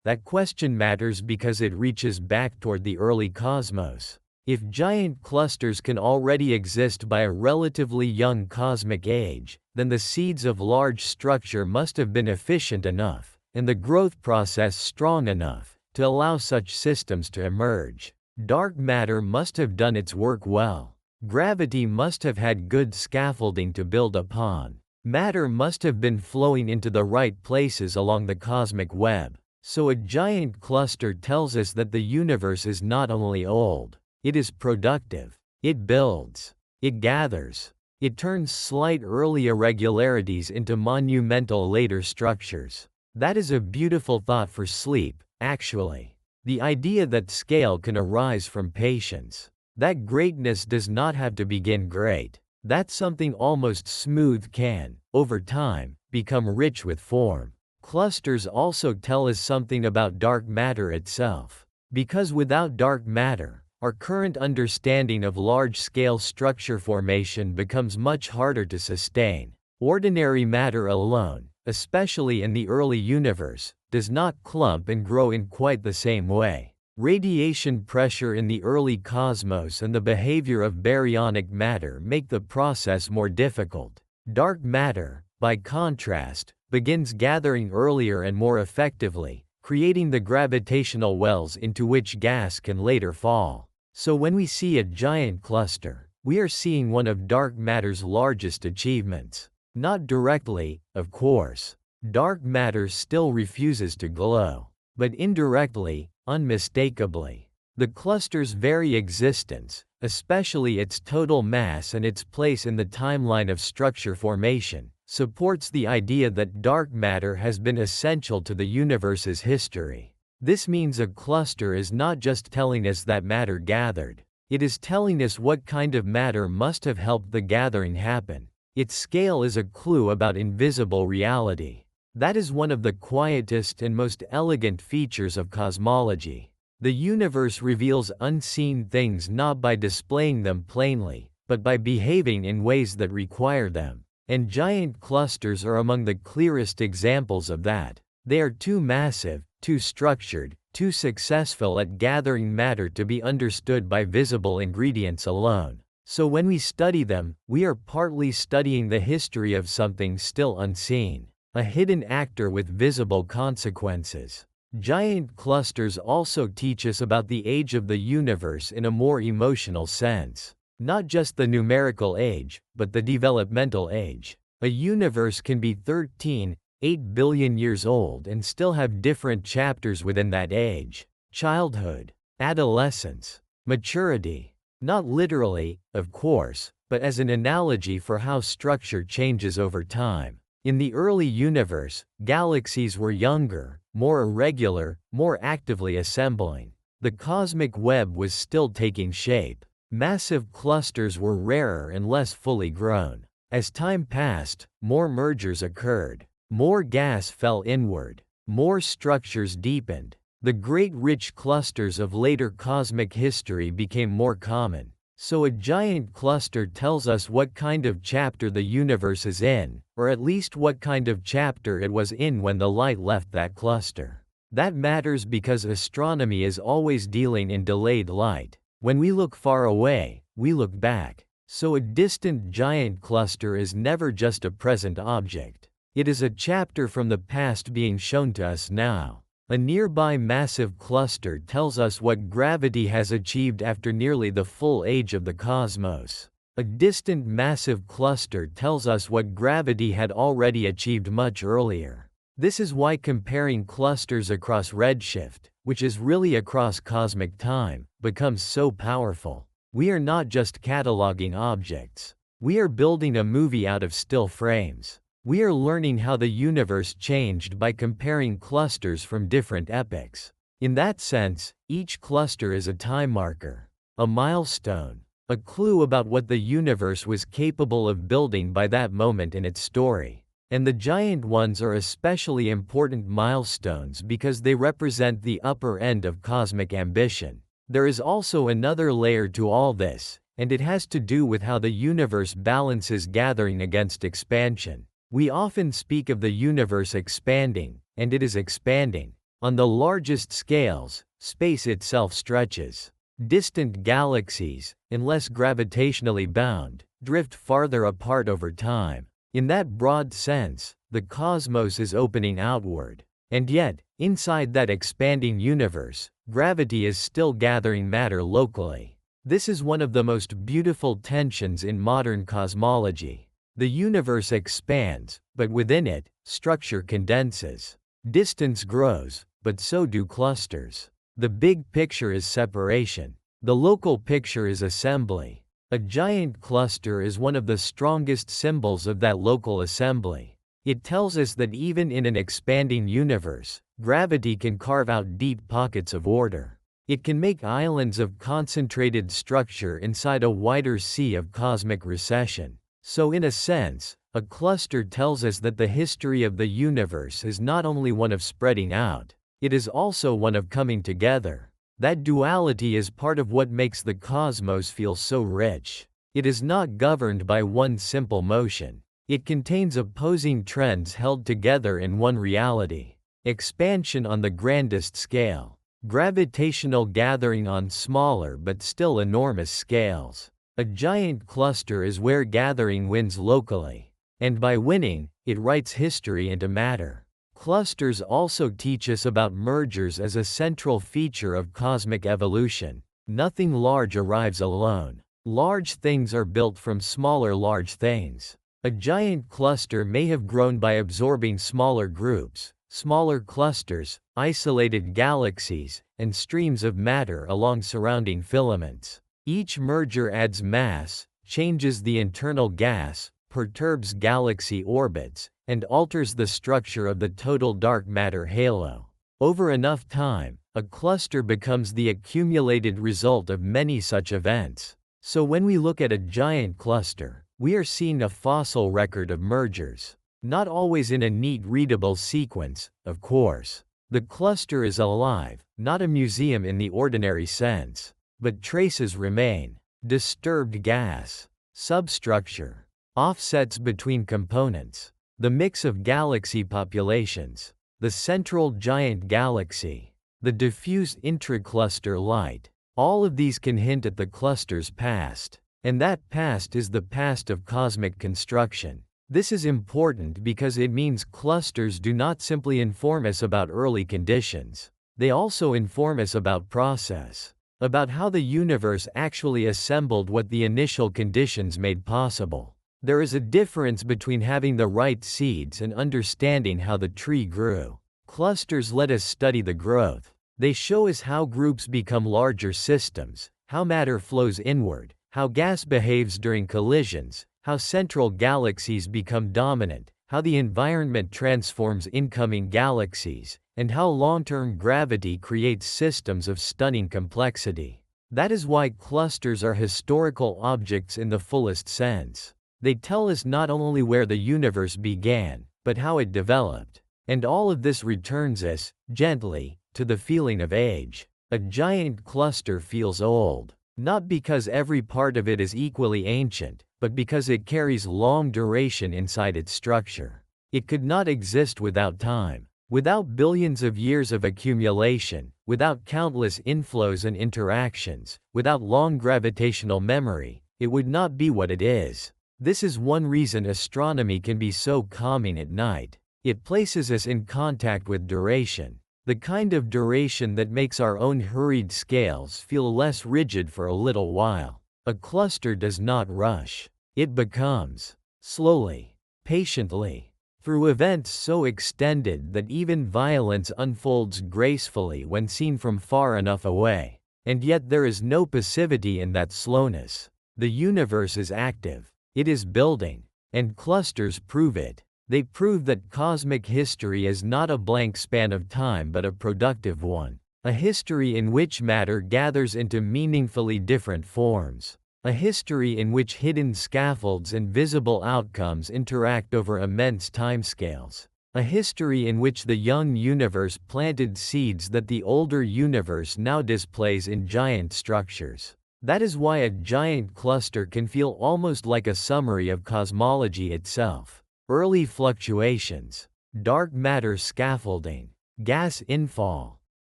S2: That question matters because it reaches back toward the early cosmos. If giant clusters can already exist by a relatively young cosmic age, then the seeds of large structure must have been efficient enough, and the growth process strong enough, to allow such systems to emerge. Dark matter must have done its work well. Gravity must have had good scaffolding to build upon. Matter must have been flowing into the right places along the cosmic web. So a giant cluster tells us that the universe is not only old, it is productive. It builds. It gathers. It turns slight early irregularities into monumental later structures. That is a beautiful thought for sleep, actually. The idea that scale can arise from patience. That greatness does not have to begin great. That something almost smooth can, over time, become rich with form. Clusters also tell us something about dark matter itself. Because without dark matter, our current understanding of large-scale structure formation becomes much harder to sustain. Ordinary matter alone, especially in the early universe, does not clump and grow in quite the same way. Radiation pressure in the early cosmos and the behavior of baryonic matter make the process more difficult. Dark matter, by contrast, begins gathering earlier and more effectively, creating the gravitational wells into which gas can later fall. So when we see a giant cluster, we are seeing one of dark matter's largest achievements. Not directly, of course. Dark matter still refuses to glow. But indirectly, unmistakably. The cluster's very existence, especially its total mass and its place in the timeline of structure formation, supports the idea that dark matter has been essential to the universe's history. This means a cluster is not just telling us that matter gathered. It is telling us what kind of matter must have helped the gathering happen. Its scale is a clue about invisible reality. That is one of the quietest and most elegant features of cosmology. The universe reveals unseen things not by displaying them plainly, but by behaving in ways that require them. And giant clusters are among the clearest examples of that. They are too massive, too structured, too successful at gathering matter to be understood by visible ingredients alone. So when we study them, we are partly studying the history of something still unseen, a hidden actor with visible consequences. Giant clusters also teach us about the age of the universe in a more emotional sense. Not just the numerical age, but the developmental age. A universe can be 13.8 billion years old and still have different chapters within that age. Childhood, adolescence, maturity. Not literally, of course, but as an analogy for how structure changes over time. In the early universe, galaxies were younger, more irregular, more actively assembling. The cosmic web was still taking shape. Massive clusters were rarer and less fully grown. As time passed, more mergers occurred. More gas fell inward. More structures deepened. The great rich clusters of later cosmic history became more common. So a giant cluster tells us what kind of chapter the universe is in, or at least what kind of chapter it was in when the light left that cluster. That matters because astronomy is always dealing in delayed light. When we look far away, we look back. So a distant giant cluster is never just a present object. It is a chapter from the past being shown to us now. A nearby massive cluster tells us what gravity has achieved after nearly the full age of the cosmos. A distant massive cluster tells us what gravity had already achieved much earlier. This is why comparing clusters across redshift, which is really across cosmic time, becomes so powerful. We are not just cataloging objects. We are building a movie out of still frames. We are learning how the universe changed by comparing clusters from different epochs. In that sense, each cluster is a time marker, a milestone, a clue about what the universe was capable of building by that moment in its story. And the giant ones are especially important milestones because they represent the upper end of cosmic ambition. There is also another layer to all this, and it has to do with how the universe balances gathering against expansion. We often speak of the universe expanding, and it is expanding. On the largest scales, space itself stretches. Distant galaxies, unless gravitationally bound, drift farther apart over time. In that broad sense, the cosmos is opening outward. And yet, inside that expanding universe, gravity is still gathering matter locally. This is one of the most beautiful tensions in modern cosmology. The universe expands, but within it, structure condenses. Distance grows, but so do clusters. The big picture is separation. The local picture is assembly. A giant cluster is one of the strongest symbols of that local assembly. It tells us that even in an expanding universe, gravity can carve out deep pockets of order. It can make islands of concentrated structure inside a wider sea of cosmic recession. So in a sense, a cluster tells us that the history of the universe is not only one of spreading out, it is also one of coming together. That duality is part of what makes the cosmos feel so rich. It is not governed by one simple motion. It contains opposing trends held together in one reality. Expansion on the grandest scale. Gravitational gathering on smaller but still enormous scales. A giant cluster is where gathering wins locally. And by winning, it writes history into matter. Clusters also teach us about mergers as a central feature of cosmic evolution. Nothing large arrives alone. Large things are built from smaller large things. A giant cluster may have grown by absorbing smaller groups, smaller clusters, isolated galaxies, and streams of matter along surrounding filaments. Each merger adds mass, changes the internal gas, perturbs galaxy orbits, and alters the structure of the total dark matter halo. Over enough time, a cluster becomes the accumulated result of many such events. So when we look at a giant cluster, we are seeing a fossil record of mergers. Not always in a neat readable sequence, of course. The cluster is alive, not a museum in the ordinary sense. But traces remain. Disturbed gas, substructure, offsets between components, the mix of galaxy populations, the central giant galaxy, the diffuse intracluster light. All of these can hint at the cluster's past. And that past is the past of cosmic construction. This is important because it means clusters do not simply inform us about early conditions. They also inform us about process. About how the universe actually assembled what the initial conditions made possible. There is a difference between having the right seeds and understanding how the tree grew. Clusters let us study the growth. They show us how groups become larger systems, how matter flows inward, how gas behaves during collisions, how central galaxies become dominant, how the environment transforms incoming galaxies, and how long-term gravity creates systems of stunning complexity. That is why clusters are historical objects in the fullest sense. They tell us not only where the universe began, but how it developed. And all of this returns us, gently, to the feeling of age. A giant cluster feels old, not because every part of it is equally ancient, but because it carries long duration inside its structure. It could not exist without time. Without billions of years of accumulation, without countless inflows and interactions, without long gravitational memory, it would not be what it is. This is one reason astronomy can be so calming at night. It places us in contact with duration, the kind of duration that makes our own hurried scales feel less rigid for a little while. A cluster does not rush. It becomes, slowly, patiently, through events so extended that even violence unfolds gracefully when seen from far enough away. And yet there is no passivity in that slowness. The universe is active. It is building, and clusters prove it. They prove that cosmic history is not a blank span of time but a productive one. A history in which matter gathers into meaningfully different forms. A history in which hidden scaffolds and visible outcomes interact over immense timescales. A history in which the young universe planted seeds that the older universe now displays in giant structures. That is why a giant cluster can feel almost like a summary of cosmology itself. Early fluctuations, dark matter scaffolding, gas infall,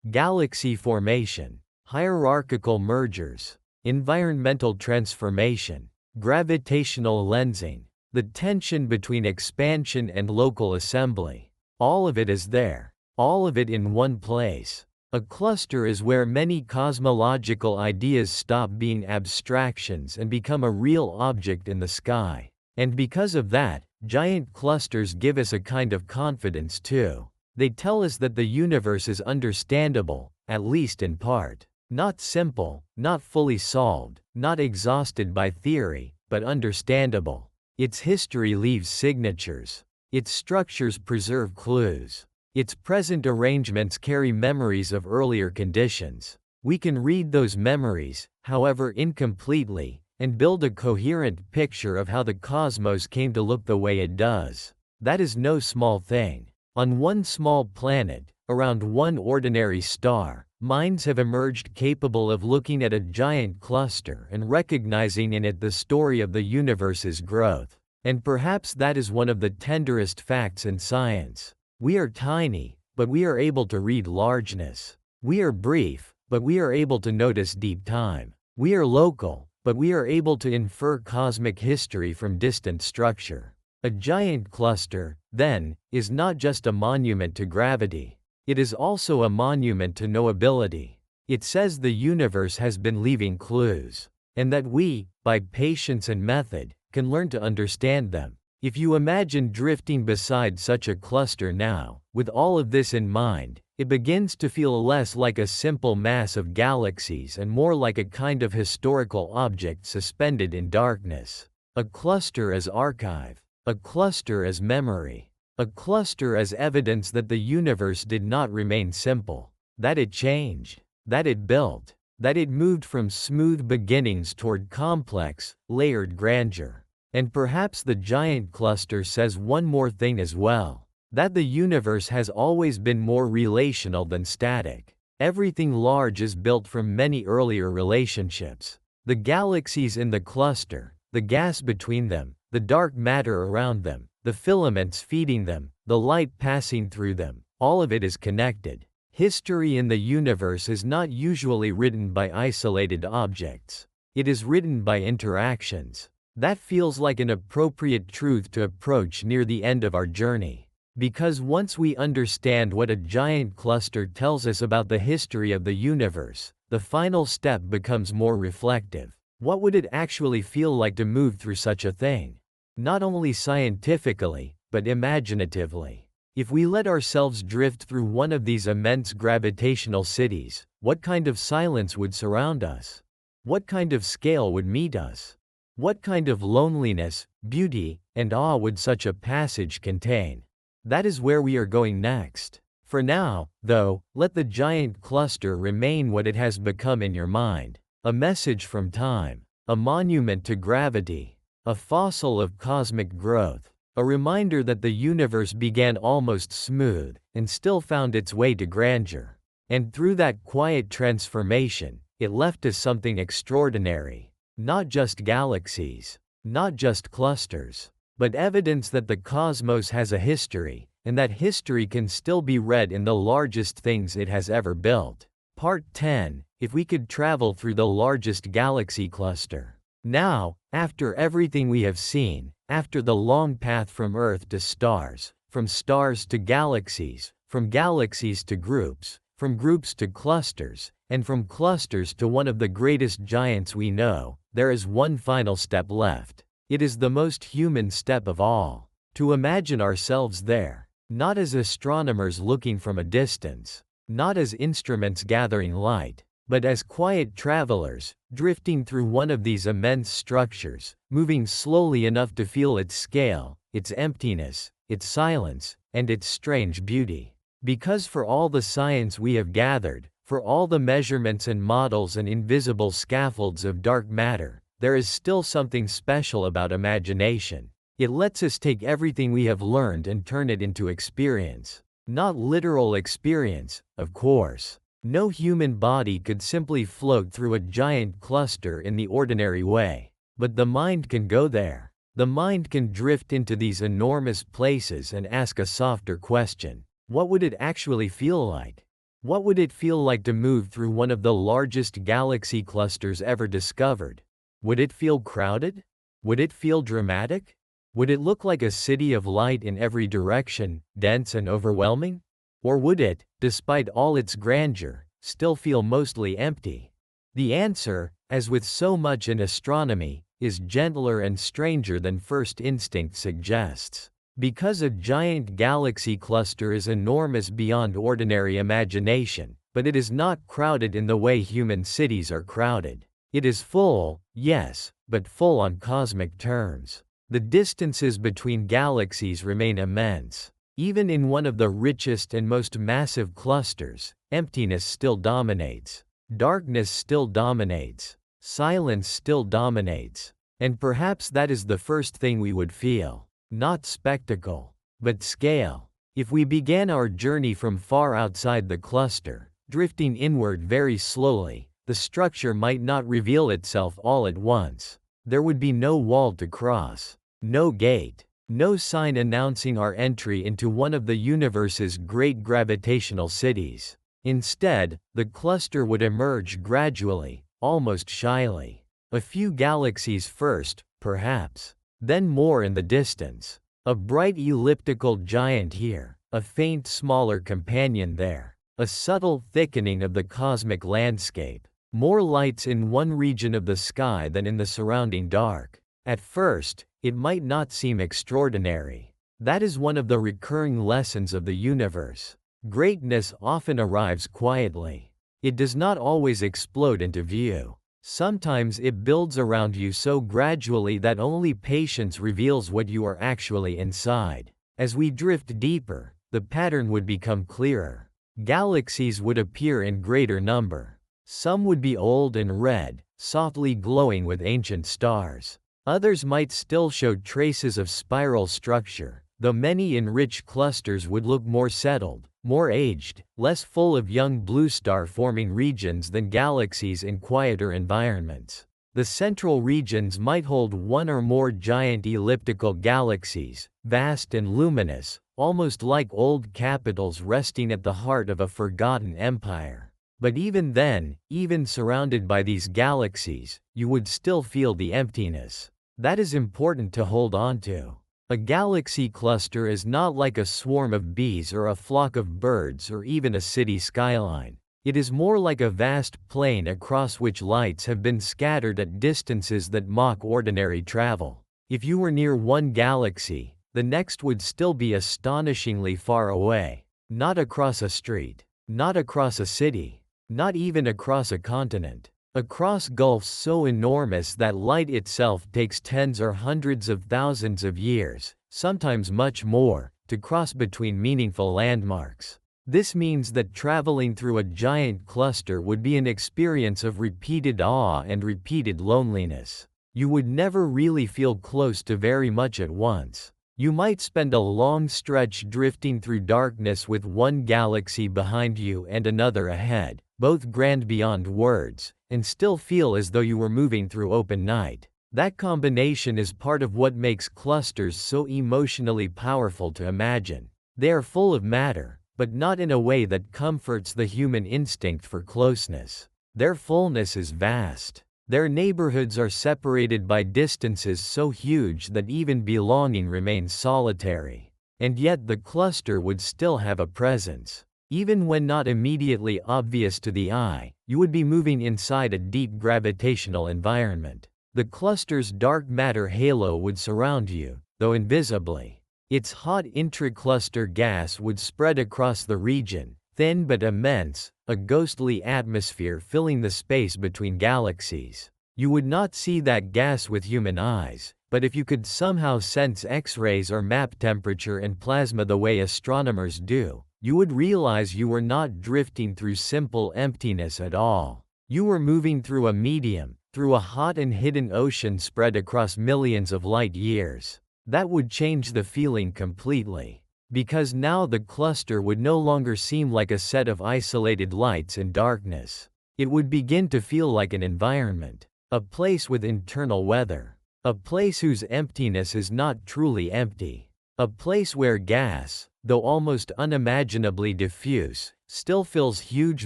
S2: galaxy formation, hierarchical mergers, environmental transformation, gravitational lensing, the tension between expansion and local assembly. All of it is there, all of it in one place. A cluster is where many cosmological ideas stop being abstractions and become a real object in the sky. And because of that, giant clusters give us a kind of confidence too. They tell us that the universe is understandable, at least in part. Not simple, not fully solved, not exhausted by theory, but understandable. Its history leaves signatures. Its structures preserve clues. Its present arrangements carry memories of earlier conditions. We can read those memories, however incompletely, and build a coherent picture of how the cosmos came to look the way it does. That is no small thing. On one small planet, around one ordinary star, minds have emerged capable of looking at a giant cluster and recognizing in it the story of the universe's growth. And perhaps that is one of the tenderest facts in science. We are tiny, but we are able to read largeness. We are brief, but we are able to notice deep time. We are local, but we are able to infer cosmic history from distant structure. A giant cluster, then, is not just a monument to gravity. It is also a monument to knowability. It says the universe has been leaving clues, and that we, by patience and method, can learn to understand them. If you imagine drifting beside such a cluster now, with all of this in mind, it begins to feel less like a simple mass of galaxies and more like a kind of historical object suspended in darkness. A cluster as archive. A cluster as memory. A cluster as evidence that the universe did not remain simple. That it changed. That it built. That it moved from smooth beginnings toward complex, layered grandeur. And perhaps the giant cluster says one more thing as well. That the universe has always been more relational than static. Everything large is built from many earlier relationships. The galaxies in the cluster, the gas between them, the dark matter around them, the filaments feeding them, the light passing through them, all of it is connected. History in the universe is not usually written by isolated objects. It is written by interactions. That feels like an appropriate truth to approach near the end of our journey. Because once we understand what a giant cluster tells us about the history of the universe, the final step becomes more reflective. What would it actually feel like to move through such a thing? Not only scientifically, but imaginatively. If we let ourselves drift through one of these immense gravitational cities, what kind of silence would surround us? What kind of scale would meet us? What kind of loneliness, beauty, and awe would such a passage contain? That is where we are going next. For now, though, let the giant cluster remain what it has become in your mind. A message from time. A monument to gravity. A fossil of cosmic growth. A reminder that the universe began almost smooth, and still found its way to grandeur. And through that quiet transformation, it left us something extraordinary. Not just galaxies, not just clusters, but evidence that the cosmos has a history, and that history can still be read in the largest things it has ever built. Part 10. If we could travel through the largest galaxy cluster. Now, after everything we have seen, after the long path from Earth to stars, from stars to galaxies, from galaxies to groups, from groups to clusters, and from clusters to one of the greatest giants we know, there is one final step left. It is the most human step of all. To imagine ourselves there, not as astronomers looking from a distance, not as instruments gathering light, but as quiet travelers, drifting through one of these immense structures, moving slowly enough to feel its scale, its emptiness, its silence, and its strange beauty. Because for all the science we have gathered, for all the measurements and models and invisible scaffolds of dark matter, there is still something special about imagination. It lets us take everything we have learned and turn it into experience. Not literal experience, of course. No human body could simply float through a giant cluster in the ordinary way. But the mind can go there. The mind can drift into these enormous places and ask a softer question. What would it actually feel like? What would it feel like to move through one of the largest galaxy clusters ever discovered? Would it feel crowded? Would it feel dramatic? Would it look like a city of light in every direction, dense and overwhelming? Or would it, despite all its grandeur, still feel mostly empty? The answer, as with so much in astronomy, is gentler and stranger than first instinct suggests. Because a giant galaxy cluster is enormous beyond ordinary imagination, but it is not crowded in the way human cities are crowded. It is full, yes, but full on cosmic terms. The distances between galaxies remain immense. Even in one of the richest and most massive clusters, emptiness still dominates. Darkness still dominates. Silence still dominates. And perhaps that is the first thing we would feel. Not spectacle, but scale. If we began our journey from far outside the cluster, drifting inward very slowly, the structure might not reveal itself all at once. There would be no wall to cross, no gate, no sign announcing our entry into one of the universe's great gravitational cities. Instead, the cluster would emerge gradually, almost shyly. A few galaxies first, perhaps. Then more in the distance. A bright elliptical giant here, a faint smaller companion there. A subtle thickening of the cosmic landscape. More lights in one region of the sky than in the surrounding dark. At first, it might not seem extraordinary. That is one of the recurring lessons of the universe. Greatness often arrives quietly. It does not always explode into view. Sometimes it builds around you so gradually that only patience reveals what you are actually inside. As we drift deeper, the pattern would become clearer. Galaxies would appear in greater number. Some would be old and red, softly glowing with ancient stars. Others might still show traces of spiral structure, though many in rich clusters would look more settled, more aged, less full of young blue star-forming regions than galaxies in quieter environments. The central regions might hold one or more giant elliptical galaxies, vast and luminous, almost like old capitals resting at the heart of a forgotten empire. But even then, even surrounded by these galaxies, you would still feel the emptiness. That is important to hold on to. A galaxy cluster is not like a swarm of bees or a flock of birds or even a city skyline. It is more like a vast plain across which lights have been scattered at distances that mock ordinary travel. If you were near one galaxy, the next would still be astonishingly far away. Not across a street. Not across a city. Not even across a continent. Across gulfs so enormous that light itself takes tens or hundreds of thousands of years, sometimes much more, to cross between meaningful landmarks. This means that traveling through a giant cluster would be an experience of repeated awe and repeated loneliness. You would never really feel close to very much at once. You might spend a long stretch drifting through darkness with one galaxy behind you and another ahead, both grand beyond words, and still feel as though you were moving through open night. That combination is part of what makes clusters so emotionally powerful to imagine. They are full of matter, but not in a way that comforts the human instinct for closeness. Their fullness is vast. Their neighborhoods are separated by distances so huge that even belonging remains solitary. And yet the cluster would still have a presence. Even when not immediately obvious to the eye, you would be moving inside a deep gravitational environment. The cluster's dark matter halo would surround you, though invisibly. Its hot intracluster gas would spread across the region, thin but immense, a ghostly atmosphere filling the space between galaxies. You would not see that gas with human eyes, but if you could somehow sense X-rays or map temperature and plasma the way astronomers do, you would realize you were not drifting through simple emptiness at all. You were moving through a medium, through a hot and hidden ocean spread across millions of light years. That would change the feeling completely. Because now the cluster would no longer seem like a set of isolated lights in darkness. It would begin to feel like an environment. A place with internal weather. A place whose emptiness is not truly empty. A place where gas, though almost unimaginably diffuse, still fills huge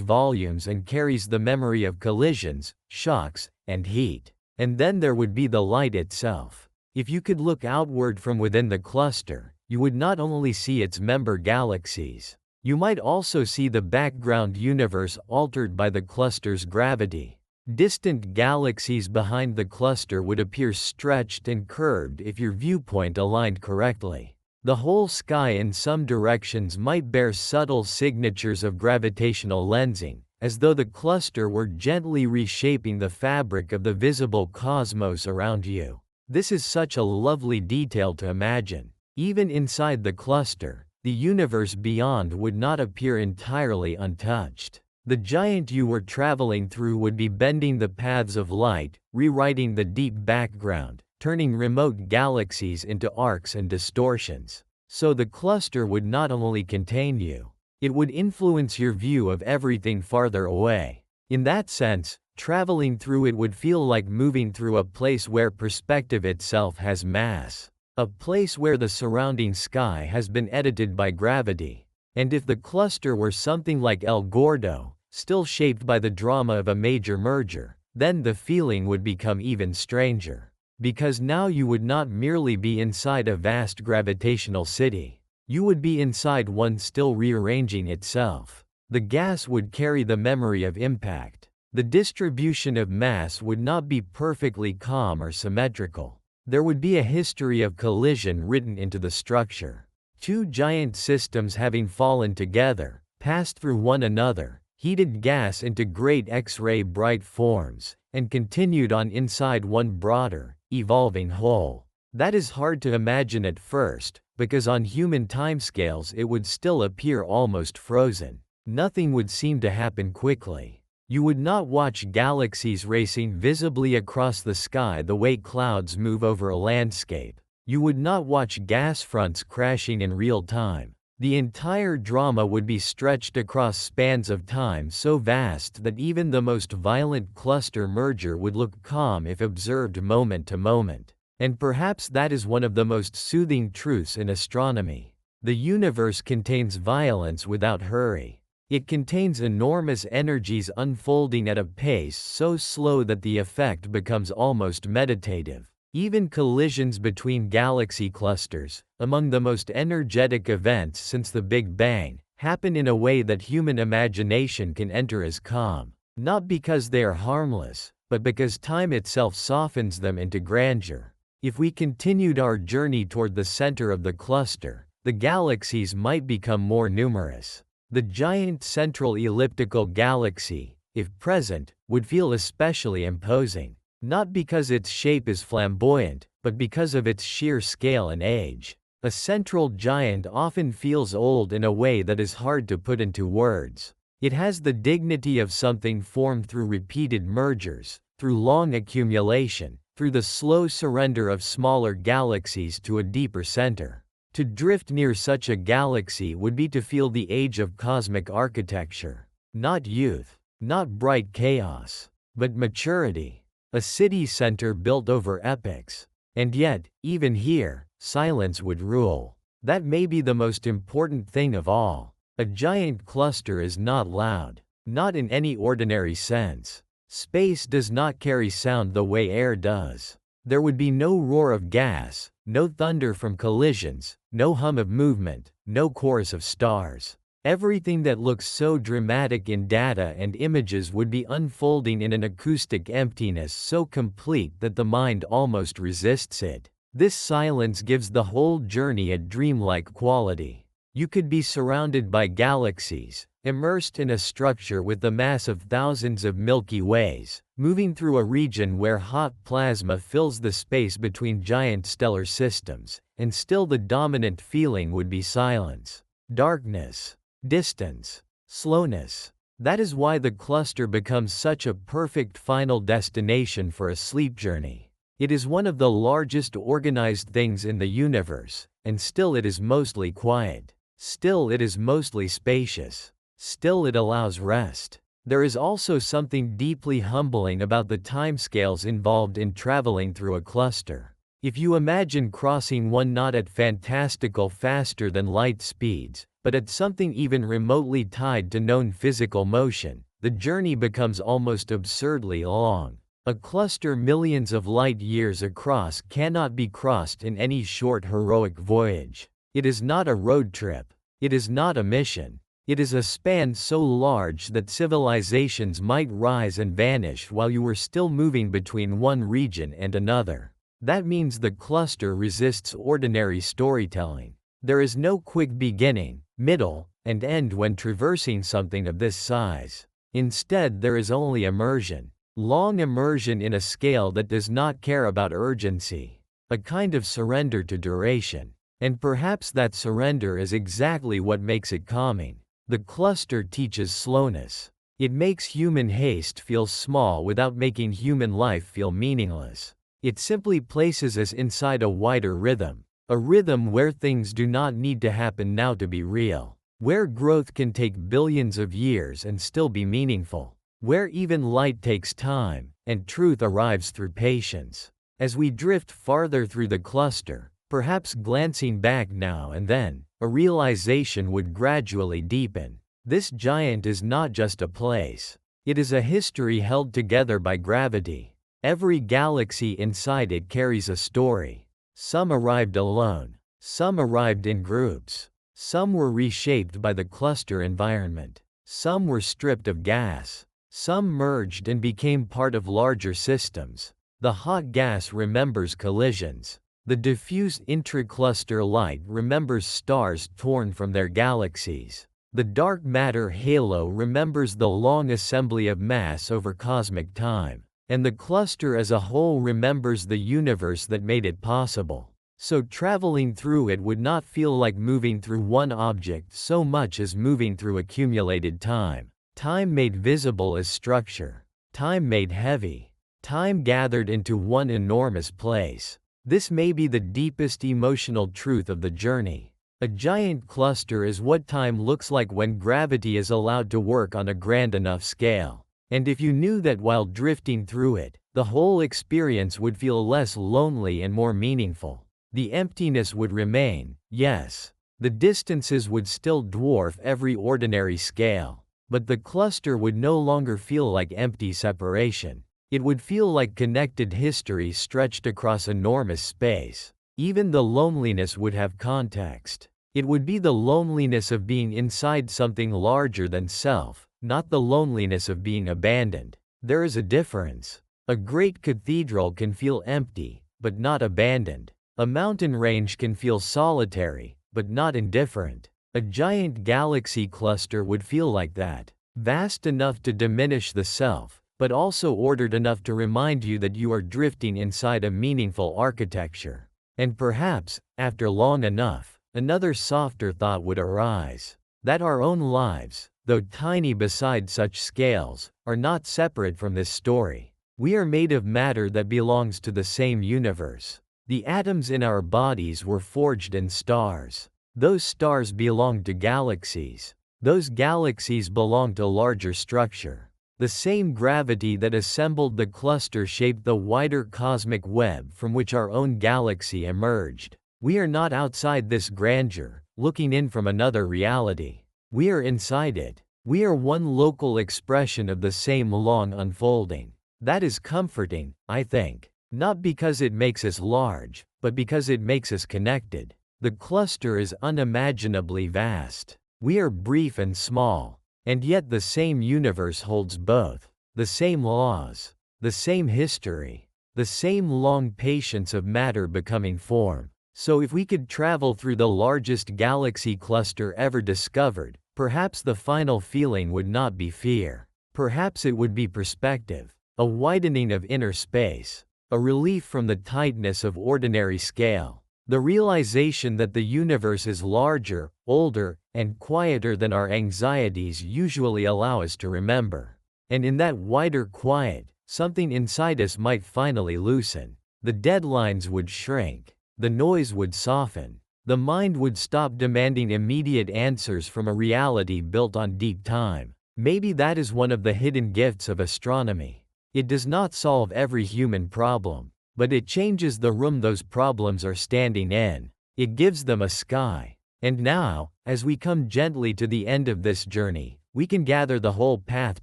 S2: volumes and carries the memory of collisions, shocks, and heat. And then there would be the light itself. If you could look outward from within the cluster, you would not only see its member galaxies. You might also see the background universe altered by the cluster's gravity. Distant galaxies behind the cluster would appear stretched and curved if your viewpoint aligned correctly. The whole sky in some directions might bear subtle signatures of gravitational lensing, as though the cluster were gently reshaping the fabric of the visible cosmos around you. This is such a lovely detail to imagine. Even inside the cluster, the universe beyond would not appear entirely untouched. The giant you were traveling through would be bending the paths of light, rewriting the deep background, turning remote galaxies into arcs and distortions. So the cluster would not only contain you, it would influence your view of everything farther away. In that sense, traveling through it would feel like moving through a place where perspective itself has mass. A place where the surrounding sky has been edited by gravity. And if the cluster were something like El Gordo, still shaped by the drama of a major merger, then the feeling would become even stranger. Because now you would not merely be inside a vast gravitational city. You would be inside one still rearranging itself. The gas would carry the memory of impact. The distribution of mass would not be perfectly calm or symmetrical. There would be a history of collision written into the structure. Two giant systems having fallen together, passed through one another, heated gas into great X-ray bright forms, and continued on inside one broader, evolving whole. That is hard to imagine at first, because on human timescales it would still appear almost frozen. Nothing would seem to happen quickly. You would not watch galaxies racing visibly across the sky the way clouds move over a landscape. You would not watch gas fronts crashing in real time. The entire drama would be stretched across spans of time so vast that even the most violent cluster merger would look calm if observed moment to moment. And perhaps that is one of the most soothing truths in astronomy. The universe contains violence without hurry. It contains enormous energies unfolding at a pace so slow that the effect becomes almost meditative. Even collisions between galaxy clusters, among the most energetic events since the Big Bang, happen in a way that human imagination can enter as calm. Not because they are harmless, but because time itself softens them into grandeur. If we continued our journey toward the center of the cluster, the galaxies might become more numerous. The giant central elliptical galaxy, if present, would feel especially imposing. Not because its shape is flamboyant, but because of its sheer scale and age. A central giant often feels old in a way that is hard to put into words. It has the dignity of something formed through repeated mergers, through long accumulation, through the slow surrender of smaller galaxies to a deeper center. To drift near such a galaxy would be to feel the age of cosmic architecture. Not youth, not bright chaos, but maturity. A city center built over epochs. And yet, even here, silence would rule. That may be the most important thing of all. A giant cluster is not loud. Not in any ordinary sense. Space does not carry sound the way air does. There would be no roar of gas, no thunder from collisions, no hum of movement, no chorus of stars. Everything that looks so dramatic in data and images would be unfolding in an acoustic emptiness so complete that the mind almost resists it. This silence gives the whole journey a dreamlike quality. You could be surrounded by galaxies, immersed in a structure with the mass of thousands of Milky Ways, moving through a region where hot plasma fills the space between giant stellar systems, and still the dominant feeling would be silence, darkness, distance, slowness. That is why the cluster becomes such a perfect final destination for a sleep journey. It is one of the largest organized things in the universe, and still it is mostly quiet. Still it is mostly spacious. Still it allows rest. There is also something deeply humbling about the timescales involved in traveling through a cluster. If you imagine crossing one not at fantastical faster than light speeds, but at something even remotely tied to known physical motion, the journey becomes almost absurdly long. A cluster millions of light years across cannot be crossed in any short heroic voyage. It is not a road trip. It is not a mission. It is a span so large that civilizations might rise and vanish while you were still moving between one region and another. That means the cluster resists ordinary storytelling. There is no quick beginning, middle, and end when traversing something of this size. Instead, there is only immersion. Long immersion in a scale that does not care about urgency. A kind of surrender to duration. And perhaps that surrender is exactly what makes it calming. The cluster teaches slowness. It makes human haste feel small without making human life feel meaningless. It simply places us inside a wider rhythm. A rhythm where things do not need to happen now to be real. Where growth can take billions of years and still be meaningful. Where even light takes time, and truth arrives through patience. As we drift farther through the cluster, perhaps glancing back now and then, a realization would gradually deepen. This giant is not just a place. It is a history held together by gravity. Every galaxy inside it carries a story. Some arrived alone. Some arrived in groups. Some were reshaped by the cluster environment. Some were stripped of gas. Some merged and became part of larger systems. The hot gas remembers collisions. The diffuse intracluster light remembers stars torn from their galaxies. The dark matter halo remembers the long assembly of mass over cosmic time. And the cluster as a whole remembers the universe that made it possible. So traveling through it would not feel like moving through one object so much as moving through accumulated time. Time made visible as structure. Time made heavy. Time gathered into one enormous place. This may be the deepest emotional truth of the journey. A giant cluster is what time looks like when gravity is allowed to work on a grand enough scale. And if you knew that while drifting through it, the whole experience would feel less lonely and more meaningful. The emptiness would remain, yes. The distances would still dwarf every ordinary scale. But the cluster would no longer feel like empty separation. It would feel like connected history stretched across enormous space. Even the loneliness would have context. It would be the loneliness of being inside something larger than self, not the loneliness of being abandoned. There is a difference. A great cathedral can feel empty, but not abandoned. A mountain range can feel solitary, but not indifferent. A giant galaxy cluster would feel like that. Vast enough to diminish the self, but also ordered enough to remind you that you are drifting inside a meaningful architecture. And perhaps, after long enough, another softer thought would arise. That our own lives, though tiny beside such scales, are not separate from this story. We are made of matter that belongs to the same universe. The atoms in our bodies were forged in stars. Those stars belong to galaxies. Those galaxies belong to larger structure. The same gravity that assembled the cluster shaped the wider cosmic web from which our own galaxy emerged. We are not outside this grandeur, looking in from another reality. We are inside it. We are one local expression of the same long unfolding. That is comforting, I think. Not because it makes us large, but because it makes us connected. The cluster is unimaginably vast. We are brief and small. And yet the same universe holds both. The same laws. The same history. The same long patience of matter becoming form. So if we could travel through the largest galaxy cluster ever discovered, perhaps the final feeling would not be fear. Perhaps it would be perspective, a widening of inner space, a relief from the tightness of ordinary scale, the realization that the universe is larger, older, and quieter than our anxieties usually allow us to remember. And in that wider quiet, something inside us might finally loosen. The deadlines would shrink, the noise would soften, the mind would stop demanding immediate answers from a reality built on deep time. Maybe that is one of the hidden gifts of astronomy. It does not solve every human problem, but it changes the room those problems are standing in. It gives them a sky. And now, as we come gently to the end of this journey, we can gather the whole path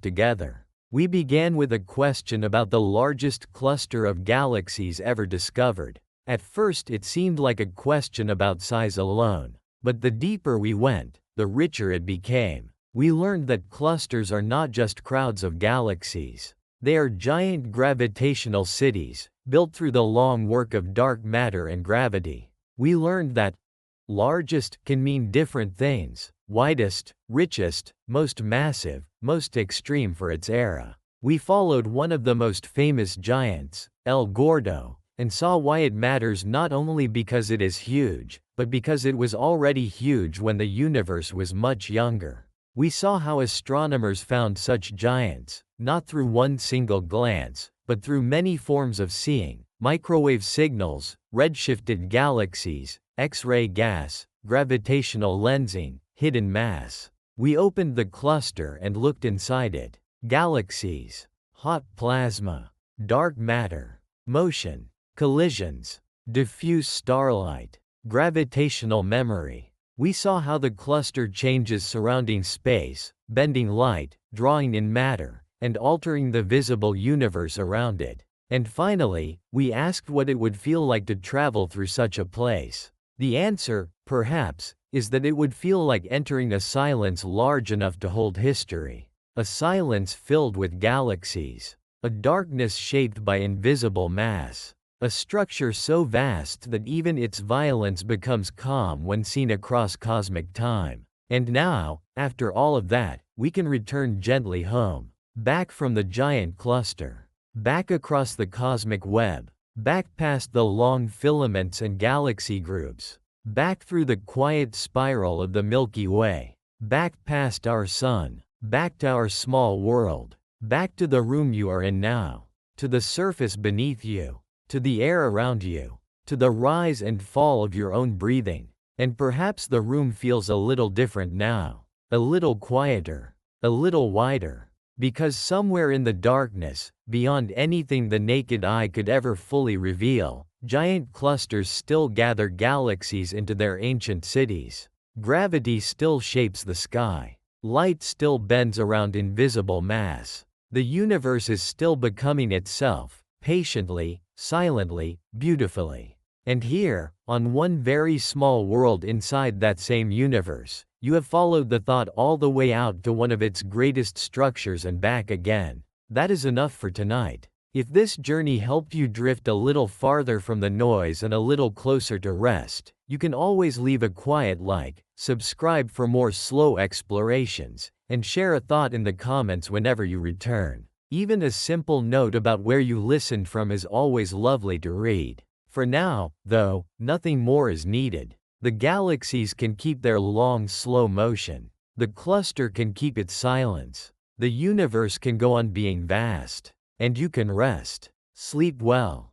S2: together. We began with a question about the largest cluster of galaxies ever discovered. At first it seemed like a question about size alone, but the deeper we went, the richer it became. We learned that clusters are not just crowds of galaxies. They are giant gravitational cities, built through the long work of dark matter and gravity. We learned that largest can mean different things: widest, richest, most massive, most extreme for its era. We followed one of the most famous giants, El Gordo, and saw why it matters not only because it is huge, but because it was already huge when the universe was much younger. We saw how astronomers found such giants, not through one single glance, but through many forms of seeing: microwave signals, redshifted galaxies, X-ray gas, gravitational lensing, hidden mass. We opened the cluster and looked inside it. Galaxies, hot plasma, dark matter, motion, collisions, diffuse starlight, gravitational memory. We saw how the cluster changes surrounding space, bending light, drawing in matter, and altering the visible universe around it. And finally, we asked what it would feel like to travel through such a place. The answer, perhaps, is that it would feel like entering a silence large enough to hold history. A silence filled with galaxies. A darkness shaped by invisible mass. A structure so vast that even its violence becomes calm when seen across cosmic time. And now, after all of that, we can return gently home. Back from the giant cluster. Back across the cosmic web. Back past the long filaments and galaxy groups. Back through the quiet spiral of the Milky Way. Back past our sun. Back to our small world. Back to the room you are in now. To the surface beneath you. To the air around you. To the rise and fall of your own breathing. And perhaps the room feels a little different now. A little quieter. A little wider. Because somewhere in the darkness, beyond anything the naked eye could ever fully reveal, giant clusters still gather galaxies into their ancient cities. Gravity still shapes the sky. Light still bends around invisible mass. The universe is still becoming itself, patiently, silently, beautifully. And here, on one very small world inside that same universe, you have followed the thought all the way out to one of its greatest structures and back again. That is enough for tonight. If this journey helped you drift a little farther from the noise and a little closer to rest, you can always leave a quiet like, subscribe for more slow explorations, and share a thought in the comments whenever you return. Even a simple note about where you listened from is always lovely to read. For now, though, nothing more is needed. The galaxies can keep their long, slow motion. The cluster can keep its silence. The universe can go on being vast. And you can rest. Sleep well.